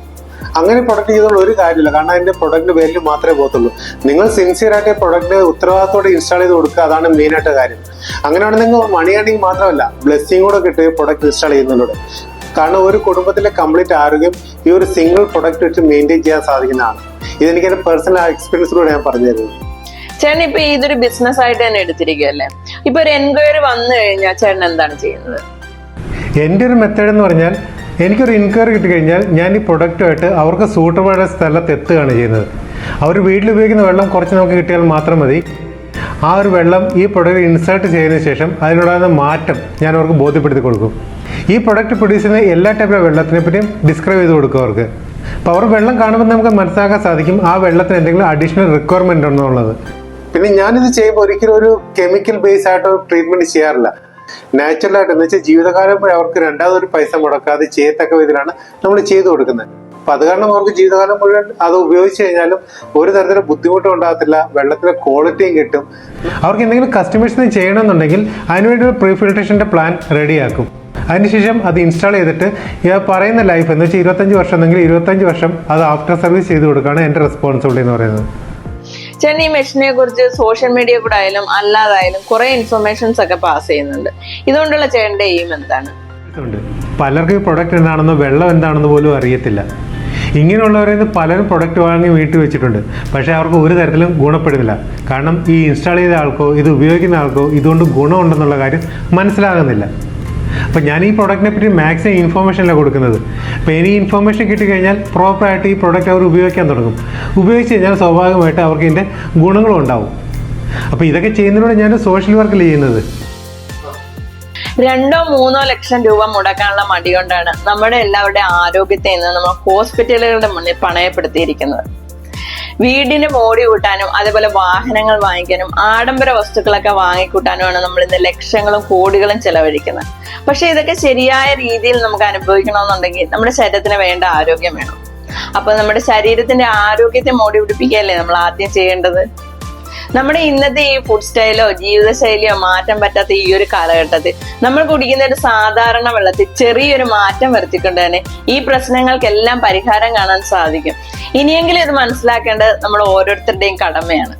അങ്ങനെ പ്രൊഡക്റ്റ് ചെയ്തുള്ള ഒരു കാര്യമില്ല. കാരണം അതിന്റെ പ്രൊഡക്റ്റ് വാല്യൂ മാത്രമേ പോകത്തുള്ളൂ. നിങ്ങൾ സിൻസിയർ ആയിട്ട് പ്രൊഡക്റ്റ് ഉത്തരവാദിത്തോടെ ഇൻസ്റ്റാൾ ചെയ്ത് കൊടുക്കുക, അതാണ് മെയിനായിട്ട് കാര്യം. അങ്ങനെയാണെങ്കിൽ മണി ഏണിംഗ് മാത്രമല്ല ബ്ലെസ്സിങ് കൂടെ കിട്ടുക പ്രൊഡക്റ്റ് ഇൻസ്റ്റാൾ ചെയ്യുന്നതിലൂടെ. കാരണം ഒരു കുടുംബത്തിലെ കംപ്ലീറ്റ് ആരോഗ്യം ഈ ഒരു സിംഗിൾ പ്രൊഡക്റ്റ് വെച്ച് മെയിൻറ്റെയിൻ ചെയ്യാൻ സാധിക്കുന്നതാണ്. ഇതെനിക്ക് എന്റെ പേഴ്സണൽ എക്സ്പീരിയൻസിലൂടെ ഞാൻ പറഞ്ഞു തരുന്നത്. ചേട്ടൻ ഇപ്പൊ ഇതൊരു ബിസിനസ് ആയിട്ട് തന്നെ എടുത്തിരിക്കുകയല്ലേ, ഇപ്പൊ ഒരു എൻക്വയറി വന്നു കഴിഞ്ഞാൽ ചേട്ടൻ എന്താണ് ചെയ്യുന്നത്? എൻ്റെ ഒരു മെത്തേഡ് എന്ന് പറഞ്ഞാൽ എനിക്കൊരു എൻക്വയറി കിട്ടിക്കഴിഞ്ഞാൽ ഞാൻ ഈ പ്രൊഡക്റ്റുമായിട്ട് അവർക്ക് സൂട്ടബിളായ സ്ഥലത്ത് എത്തുകയാണ് ചെയ്യുന്നത്. അവർ വീട്ടിൽ ഉപയോഗിക്കുന്ന വെള്ളം കുറച്ച് നമുക്ക് കിട്ടിയാൽ മാത്രം മതി. ആ ഒരു വെള്ളം ഈ പ്രൊഡക്റ്റ് ഇൻസേർട്ട് ചെയ്തതിന് ശേഷം അതിനുണ്ടാകുന്ന മാറ്റം ഞാൻ അവർക്ക് ബോധ്യപ്പെടുത്തി കൊടുക്കും. ഈ പ്രൊഡക്റ്റ് പ്രൊഡ്യൂസ് ചെയ്യുന്ന എല്ലാ ടൈപ്പിലുള്ള വെള്ളത്തിനെ പറ്റിയും ഡിസ്ക്രൈബ് ചെയ്ത് കൊടുക്കും അവർക്ക്. അപ്പോൾ അവർ വെള്ളം കാണുമ്പോൾ നമുക്ക് മനസ്സിലാക്കാൻ സാധിക്കും ആ വെള്ളത്തിന് എന്തെങ്കിലും അഡീഷണൽ റിക്വയർമെൻ്റ് ഉണ്ടോ എന്നുള്ളത്. പിന്നെ ഞാനിത് ചെയ്യുമ്പോൾ ഒരിക്കലും ഒരു കെമിക്കൽ ബേസ് ആയിട്ട് ട്രീറ്റ്മെന്റ് ചെയ്യാറില്ല. നാച്ചുറലായിട്ട് എന്ന് വെച്ചാൽ ജീവിതകാലം അവർക്ക് രണ്ടാമതൊരു പൈസ മുടക്കാതെ ചെയ്യത്തക്ക വിധത്തിലാണ് നമ്മൾ ചെയ്തു കൊടുക്കുന്നത്. അപ്പൊ അത് കാരണം അവർക്ക് ജീവിതകാലം മുഴുവൻ അത് ഉപയോഗിച്ച് കഴിഞ്ഞാലും ഒരു തരത്തിലും ബുദ്ധിമുട്ടും ഉണ്ടാകത്തില്ല, വെള്ളത്തിന്റെ ക്വാളിറ്റിയും കിട്ടും. അവർക്ക് എന്തെങ്കിലും കസ്റ്റമൈസ് ചെയ്യണമെന്നുണ്ടെങ്കിൽ അതിനുവേണ്ടി ഒരു പ്രീ ഫിൽട്രേഷന്റെ പ്ലാൻ റെഡിയാക്കും. അതിനുശേഷം അത് ഇൻസ്റ്റാൾ ചെയ്തിട്ട് പറയുന്ന ലൈഫ് എന്ന് വെച്ചാൽ 25 വർഷം എന്നെങ്കിൽ 25 വർഷം അത് ആഫ്റ്റർ സർവീസ് ചെയ്ത് കൊടുക്കുകയാണ് എൻ്റെ റെസ്പോൺസിബിലിറ്റി എന്ന് പറയുന്നത്. ചേട്ടൻ ഈ മെഷീനെ കുറിച്ച് സോഷ്യൽ മീഡിയ കൂടെ ആയാലും അല്ലാതായാലും കുറെ ഇൻഫർമേഷൻസ് ഒക്കെ പാസ് ചെയ്യുന്നുണ്ട്. ഇതുകൊണ്ടുള്ള ചേട്ടന്റെ എയിം എന്താണ്? പലർക്കും ഈ പ്രൊഡക്റ്റ് എന്താണെന്നോ വെള്ളം എന്താണെന്ന് പോലും അറിയത്തില്ല. ഇങ്ങനെയുള്ളവരിൽ നിന്ന് പലരും പ്രൊഡക്റ്റ് വാങ്ങി വീട്ടിൽ വെച്ചിട്ടുണ്ട്, പക്ഷേ അവർക്ക് ഒരു തരത്തിലും ഗുണപ്പെടുന്നില്ല. കാരണം ഈ ഇൻസ്റ്റാൾ ചെയ്ത ആൾക്കോ ഇത് ഉപയോഗിക്കുന്ന ആൾക്കോ ഇതുകൊണ്ട് ഗുണമുണ്ടെന്നുള്ള കാര്യം മനസ്സിലാകുന്നില്ല. അപ്പോൾ ഞാൻ ഈ പ്രൊഡക്റ്റിനെ പറ്റി മാക്സിമം ഇൻഫോർമേഷനല്ല കൊടുക്കുന്നത്. അപ്പോൾ ഇനി ഇൻഫോർമേഷൻ കിട്ടിക്കഴിഞ്ഞാൽ പ്രോപ്പറായിട്ട് ഈ പ്രൊഡക്റ്റ് അവർ ഉപയോഗിക്കാൻ തുടങ്ങും. ഉപയോഗിച്ച് കഴിഞ്ഞാൽ സ്വാഭാവികമായിട്ട് അവർക്ക് ഇതിൻ്റെ ഗുണങ്ങളും ഉണ്ടാവും. അപ്പോൾ ഇതൊക്കെ ചെയ്യുന്നതിലൂടെ ഞാൻ സോഷ്യൽ വർക്കിൽ ചെയ്യുന്നത്. 2-3 ലക്ഷം രൂപ മുടക്കാനുള്ള മടി കൊണ്ടാണ് നമ്മുടെ എല്ലാവരുടെ ആരോഗ്യത്തെ ഇന്ന് നമ്മൾ ഹോസ്പിറ്റലുകളുടെ മുന്നിൽ പണയപ്പെടുത്തിയിരിക്കുന്നത്. വീടിന് മോടി കൂട്ടാനും അതേപോലെ വാഹനങ്ങൾ വാങ്ങിക്കാനും ആഡംബര വസ്തുക്കളൊക്കെ വാങ്ങിക്കൂട്ടാനുമാണ് നമ്മൾ ഇന്ന് ലക്ഷങ്ങളും കോടികളും ചെലവഴിക്കുന്നത്. പക്ഷെ ഇതൊക്കെ ശരിയായ രീതിയിൽ നമുക്ക് അനുഭവിക്കണമെന്നുണ്ടെങ്കിൽ നമ്മുടെ ശരീരത്തിന് വേണ്ട ആരോഗ്യം വേണം. അപ്പൊ നമ്മുടെ ശരീരത്തിന്റെ ആരോഗ്യത്തെ മോടി പിടിപ്പിക്കുകയല്ലേ നമ്മൾ ആദ്യം ചെയ്യേണ്ടത്. നമ്മുടെ ഇന്നത്തെ ഈ ഫുഡ് സ്റ്റൈലോ ജീവിതശൈലിയോ മാറ്റാൻ പറ്റാത്ത ഈ ഒരു കാലഘട്ടത്തിൽ നമ്മൾ കുടിക്കുന്ന ഒരു സാധാരണ വെള്ളത്തിൽ ചെറിയൊരു മാറ്റം വരുത്തിക്കൊണ്ട് തന്നെ ഈ പ്രശ്നങ്ങൾക്കെല്ലാം പരിഹാരം കാണാൻ സാധിക്കും. ഇനിയെങ്കിലും ഇത് മനസ്സിലാക്കേണ്ടത് നമ്മൾ ഓരോരുത്തരുടെയും കടമയാണ്.